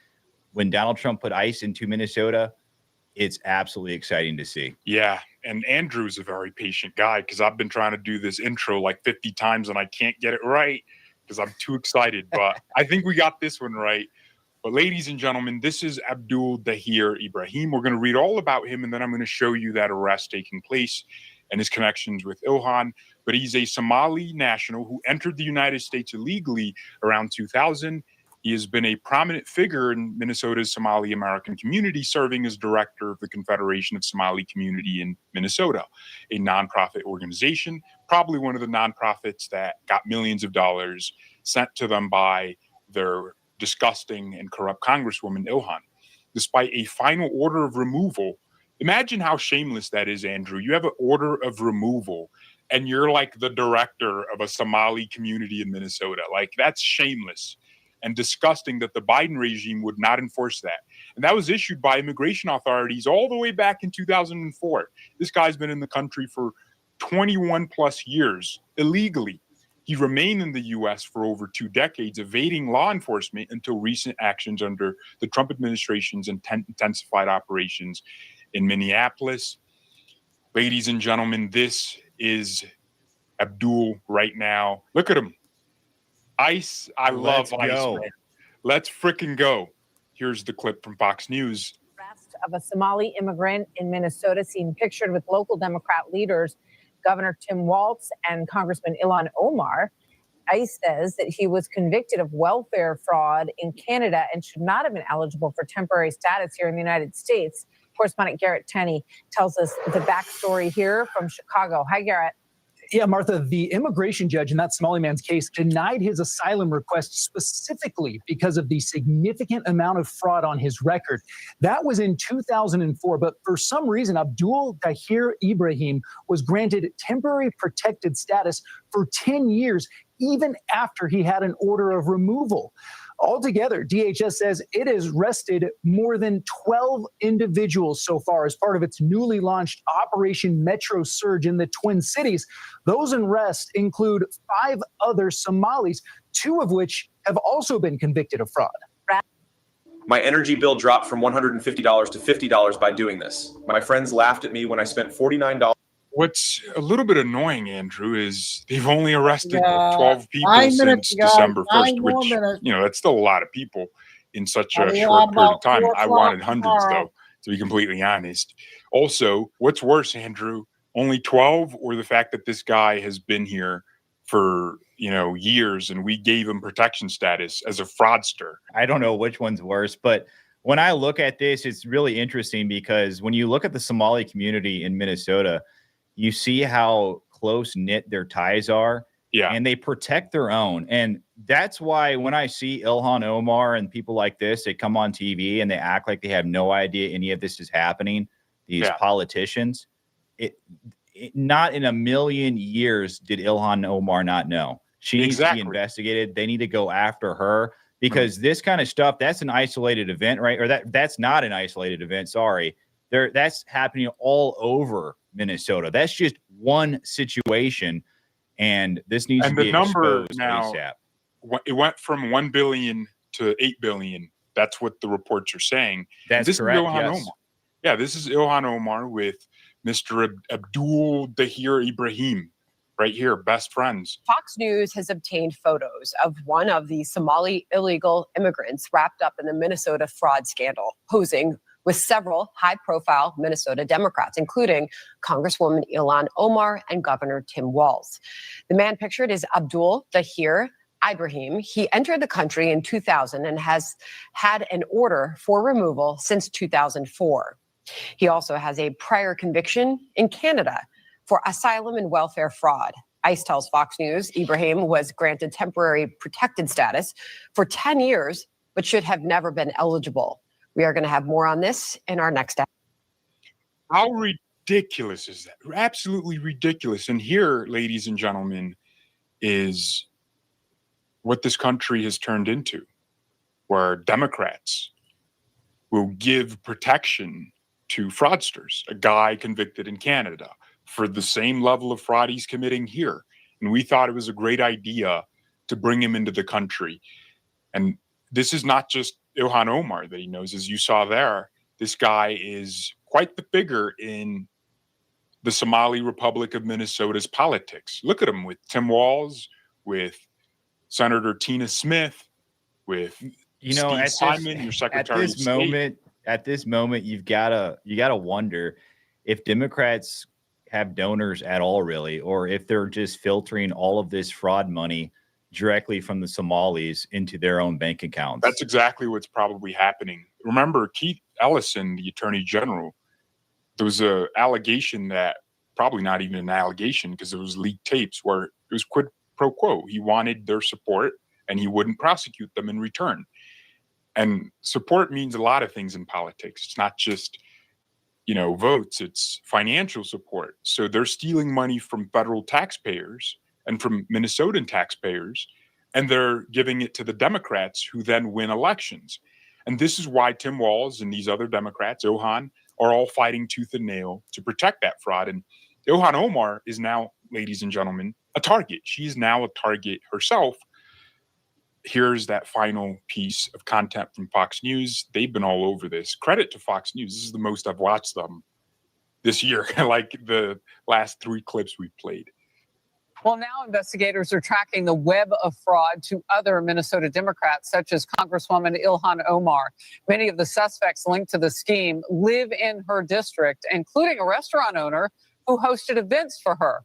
when Donald Trump put ICE into Minnesota, it's absolutely exciting to see. Yeah. And Andrew's a very patient guy because I've been trying to do this intro like 50 times and I can't get it right because I'm too excited, but I think we got this one right. But ladies and gentlemen, this is Abdul Dahir Ibrahim. We're going to read all about him, and then I'm going to show you that arrest taking place and his connections with Ilhan. But he's a Somali national who entered the United States illegally around 2000. He has been a prominent figure in Minnesota's Somali American community, serving as director of the Confederation of Somali Community in Minnesota, a nonprofit organization, probably one of the nonprofits that got millions of dollars sent to them by their disgusting and corrupt Congresswoman Ilhan. Despite a final order of removal, imagine how shameless that is, Andrew. You have an order of removal and you're like the director of a Somali community in Minnesota. Like, that's shameless and disgusting that the Biden regime would not enforce that. And that was issued by immigration authorities all the way back in 2004. This guy's been in the country for 21 plus years illegally. He remained in the U.S. for over 2 decades, evading law enforcement until recent actions under the Trump administration's intensified operations in Minneapolis. Ladies and gentlemen, this is Abdul right now. Look at him. ICE, I love ICE, man. Let's freaking go. Here's the clip from Fox News. Arrest of a Somali immigrant in Minnesota seen pictured with local Democrat leaders, Governor Tim Walz and Congressman Ilhan Omar. ICE says that he was convicted of welfare fraud in Canada and should not have been eligible for temporary status here in the United States. Correspondent Garrett Tenney tells us the backstory here from Chicago. Hi, Garrett. Yeah, Martha, the immigration judge in that Somaliman's case denied his asylum request specifically because of the significant amount of fraud on his record. That was in 2004, but for some reason, Abdul Dahir Ibrahim was granted temporary protected status for 10 years, even after he had an order of removal. Altogether, DHS says it has arrested more than 12 individuals so far as part of its newly launched Operation Metro Surge in the Twin Cities. Those in arrest include 5 other Somalis, 2 of which have also been convicted of fraud. My energy bill dropped from $150 to $50 by doing this. My friends laughed at me when I spent $49. What's a little bit annoying, Andrew, is they've only arrested 12 9 people minutes, since guys. December 1st, 9 more which, minutes. that's still a lot of people in such I'll a be short on period of about time. 4 I o'clock wanted hundreds, tomorrow. though, to be completely honest. Also, what's worse, Andrew, only 12, or the fact that this guy has been here for, years and we gave him protection status as a fraudster? I don't know which one's worse, but when I look at this, it's really interesting because when you look at the Somali community in Minnesota, you see how close knit their ties are. Yeah. And they protect their own. And that's why when I see Ilhan Omar and people like this, they come on TV and they act like they have no idea any of this is happening. These politicians, not in a million years did Ilhan Omar not know. She needs to be investigated. They need to go after her because this kind of stuff, that's an isolated event, right? Or that's not an isolated event. Sorry. That's happening all over Minnesota. That's just one situation. And this needs to be the number exposed now, ASAP. it went from 1 billion to 8 billion. That's what the reports are saying. That's this correct, Is Ilhan yes. Omar. Yeah, this is Ilhan Omar with Mr. Abdul Dahir Ibrahim right here, best friends. Fox News has obtained photos of one of the Somali illegal immigrants wrapped up in the Minnesota fraud scandal, posing with several high-profile Minnesota Democrats, including Congresswoman Ilhan Omar and Governor Tim Walz. The man pictured is Abdul Dahir Ibrahim. He entered the country in 2000 and has had an order for removal since 2004. He also has a prior conviction in Canada for asylum and welfare fraud. ICE tells Fox News Ibrahim was granted temporary protected status for 10 years, but should have never been eligible. We are going to have more on this in our next episode. How ridiculous is that? Absolutely ridiculous. And here, ladies and gentlemen, is what this country has turned into, where Democrats will give protection to fraudsters, a guy convicted in Canada, for the same level of fraud he's committing here. And we thought it was a great idea to bring him into the country. And this is not just Ilhan Omar that he knows. As you saw there, this guy is quite the figure in the Somali Republic of Minnesota's politics. Look at him with Tim Walz, with Senator Tina Smith, with Steve Simon, your Secretary of State. At this moment, you gotta wonder if Democrats have donors at all, really, or if they're just filtering all of this fraud money directly from the Somalis into their own bank accounts. That's exactly what's probably happening. Remember, Keith Ellison, the Attorney General, there was an allegation that, probably not even an allegation because it was leaked tapes, where it was quid pro quo. He wanted their support and he wouldn't prosecute them in return. And support means a lot of things in politics. It's not just, votes, it's financial support. So they're stealing money from federal taxpayers and from Minnesotan taxpayers, and they're giving it to the Democrats who then win elections. And this is why Tim Walz and these other Democrats, Ilhan, are all fighting tooth and nail to protect that fraud. And Ilhan Omar is now, ladies and gentlemen, a target. She's now a target herself. Here's that final piece of content from Fox News. They've been all over this. Credit to Fox News. This is the most I've watched them this year, like the last 3 clips we played. Well, now investigators are tracking the web of fraud to other Minnesota Democrats, such as Congresswoman Ilhan Omar. Many of the suspects linked to the scheme live in her district, including a restaurant owner who hosted events for her.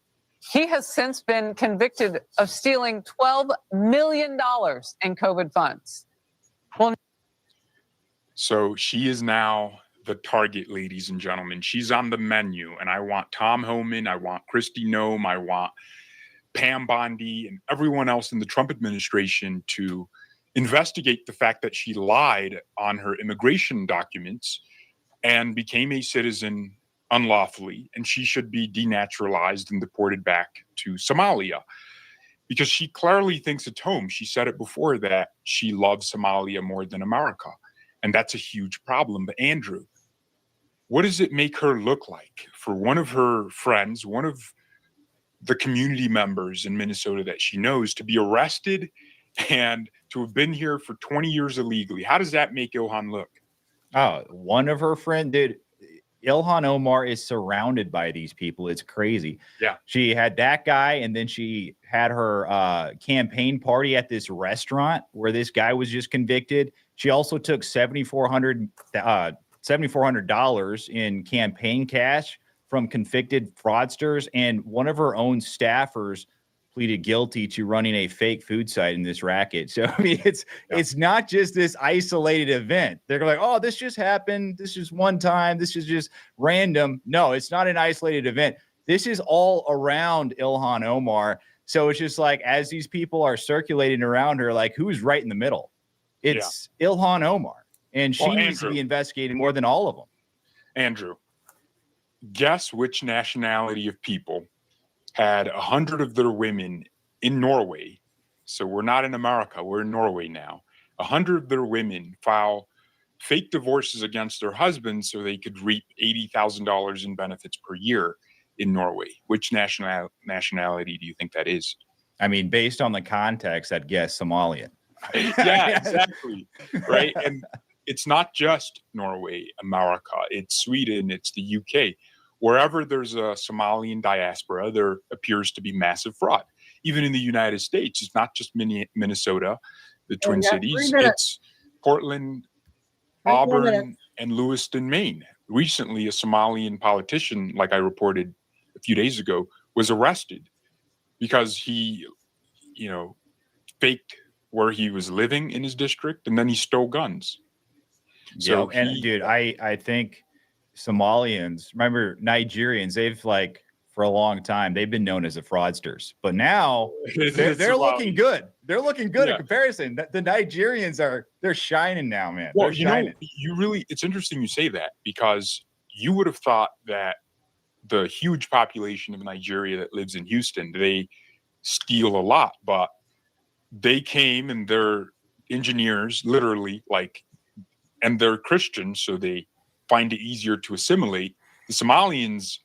He has since been convicted of stealing $12 million in COVID funds. So she is now the target, ladies and gentlemen. She's on the menu, and I want Tom Homan, I want Kristi Noem, I want Pam Bondi, and everyone else in the Trump administration to investigate the fact that she lied on her immigration documents and became a citizen unlawfully, and she should be denaturalized and deported back to Somalia because she clearly thinks it's home. She said it before that she loves Somalia more than America, and that's a huge problem. But Andrew, what does it make her look like for one of her friends, one of the community members in Minnesota that she knows, to be arrested and to have been here for 20 years illegally? How does that make Ilhan look? Oh, one of her friend, dude. Ilhan Omar is surrounded by these people. It's crazy. Yeah. She had that guy, and then she had her campaign party at this restaurant where this guy was just convicted. She also took $7,400 in campaign cash from convicted fraudsters, and one of her own staffers pleaded guilty to running a fake food site in this racket. So I mean, it's not just this isolated event. They're like, oh, this just happened. This is one time. This is just random. No, it's not an isolated event. This is all around Ilhan Omar. So it's just like, as these people are circulating around her, like, who's right in the middle? It's Ilhan Omar, and she needs to be investigated more than all of them. Andrew, guess which nationality of people had 100 of their women in Norway. So we're not in America, we're in Norway now. 100 of their women file fake divorces against their husbands so they could reap $80,000 in benefits per year in Norway. Which nationality do you think that is? I mean, based on the context, I'd guess Somalian. Yeah, exactly. Right. And it's not just Norway, America, it's Sweden, it's the UK. Wherever there's a Somalian diaspora, there appears to be massive fraud. Even in the United States, it's not just Minnesota, the Twin Cities, it's Portland, Auburn, and Lewiston, Maine. Recently, a Somalian politician, like I reported a few days ago, was arrested because he, faked where he was living in his district, and then he stole guns. So, dude, I think Somalians, remember Nigerians, they've for a long time, they've been known as the fraudsters, but now they're looking good. They're looking good in comparison. The Nigerians they're shining now, man. Well, they're shining. It's interesting you say that, because you would have thought that the huge population of Nigeria that lives in Houston, they steal a lot, but they came and they're engineers, literally, and they're Christians, so they find it easier to assimilate. The Somalians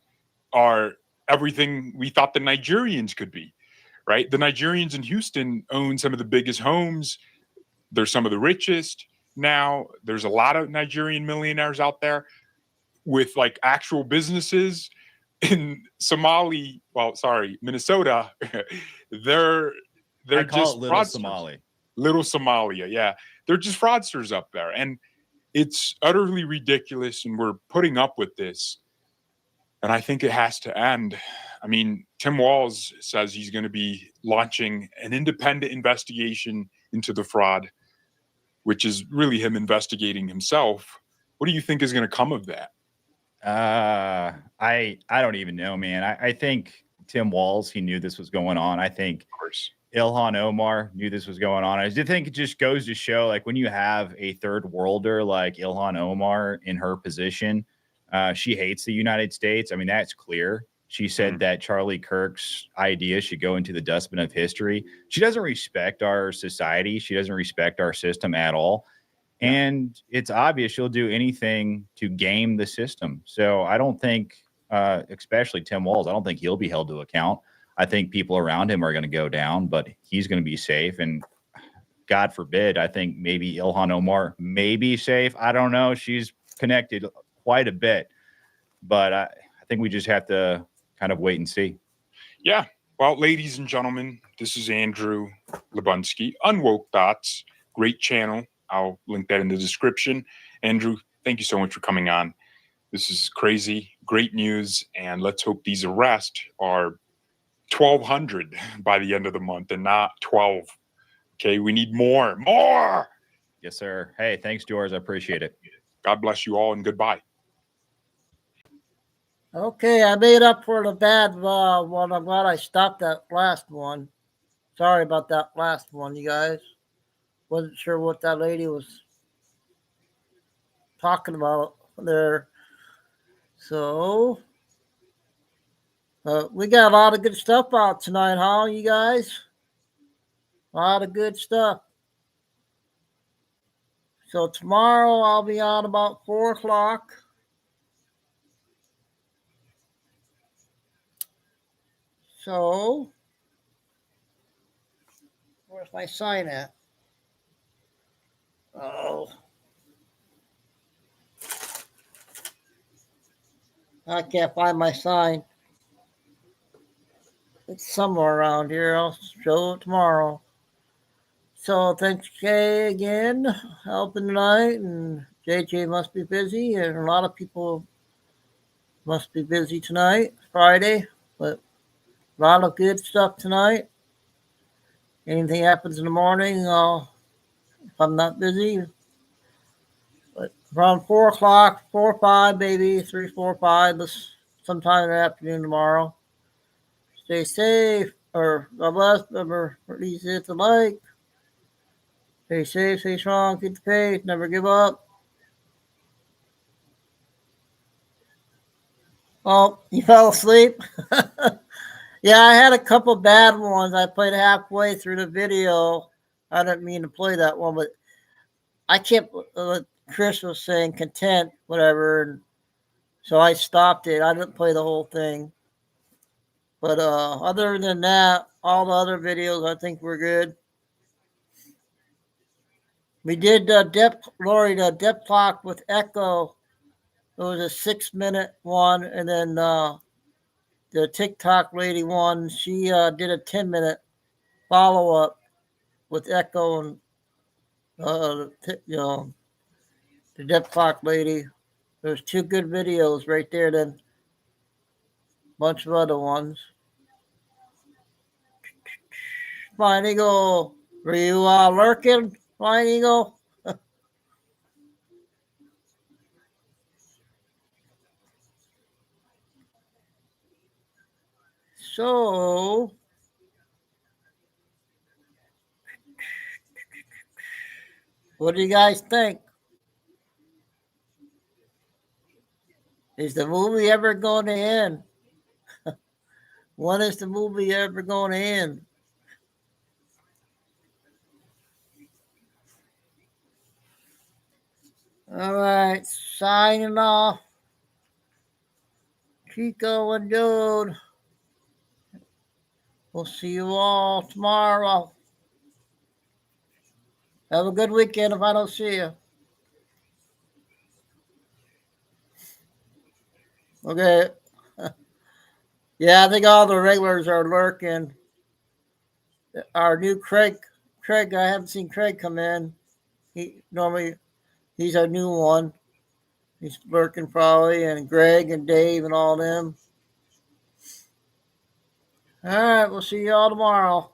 are everything we thought the Nigerians could be, right? The Nigerians in Houston own some of the biggest homes. They're some of the richest. Now there's a lot of Nigerian millionaires out there with actual businesses. In Minnesota, they're just Little fraudsters. Little Somalia, yeah. They're just fraudsters up there. And it's utterly ridiculous, and we're putting up with this. And I think it has to end. I mean, Tim Walz says he's going to be launching an independent investigation into the fraud, which is really him investigating himself. What do you think is going to come of that? I don't even know, man. I think Tim Walz, he knew this was going on. I think Ilhan Omar knew this was going on. I do think it just goes to show, when you have a third worlder like Ilhan Omar in her position, she hates the United States. I mean, that's clear. She said that Charlie Kirk's idea should go into the dustbin of history. She doesn't respect our society. She doesn't respect our system at all. And it's obvious she'll do anything to game the system. So I don't think, especially Tim Walz, I don't think he'll be held to account. I think people around him are going to go down, but he's going to be safe. And God forbid, I think maybe Ilhan Omar may be safe. I don't know. She's connected quite a bit, but I think we just have to kind of wait and see. Yeah. Well, ladies and gentlemen, this is Andrew Lubunsky, Unwoke Thoughts. Great channel. I'll link that in the description. Andrew, thank you so much for coming on. This is crazy. Great news. And let's hope these arrests are 1,200 by the end of the month and not 12. Okay, we need more. Yes, sir. Hey, thanks, George. I appreciate it. God bless you all, and goodbye. Okay, I made up for the bad one. I'm glad I stopped that last one. Sorry about that last one, you guys. Wasn't sure what that lady was talking about there. So, we got a lot of good stuff out tonight, huh, you guys? A lot of good stuff. So tomorrow I'll be on about 4 o'clock. So, where's my sign at? Oh, I can't find my sign. It's somewhere around here. I'll show it tomorrow. So thanks, Kay, again, helping tonight. And JJ must be busy, and a lot of people must be busy tonight, Friday. But a lot of good stuff tonight. Anything happens in the morning, if I'm not busy. But around 4 o'clock, 4 or 5, maybe 3, 4, 5. Let's sometime in the afternoon tomorrow. Stay safe, or God bless. Remember, please hit the like. Stay safe, stay strong, keep the faith, never give up. Oh, you fell asleep? Yeah, I had a couple bad ones. I played halfway through the video. I didn't mean to play that one, but I kept Chris was saying content, whatever, and so I stopped it. I didn't play the whole thing. But other than that, all the other videos I think were good. We did Lori, the depth clock with Echo. It was a 6-minute one, and then the TikTok lady one, she did a 10-minute follow up with Echo and the depth clock lady. There's 2 good videos right there. Then a bunch of other ones. Flying Eagle, were you lurking, Flying Eagle? So, what do you guys think? Is the movie ever going to end? When is the movie ever going to end? All right, signing off. Chico and Dude. We'll see you all tomorrow. Have a good weekend if I don't see you. Okay. Yeah, I think all the regulars are lurking. Our new Craig, I haven't seen Craig come in. He's a new one. He's lurking probably, and Greg and Dave and all them. All right, we'll see you all tomorrow.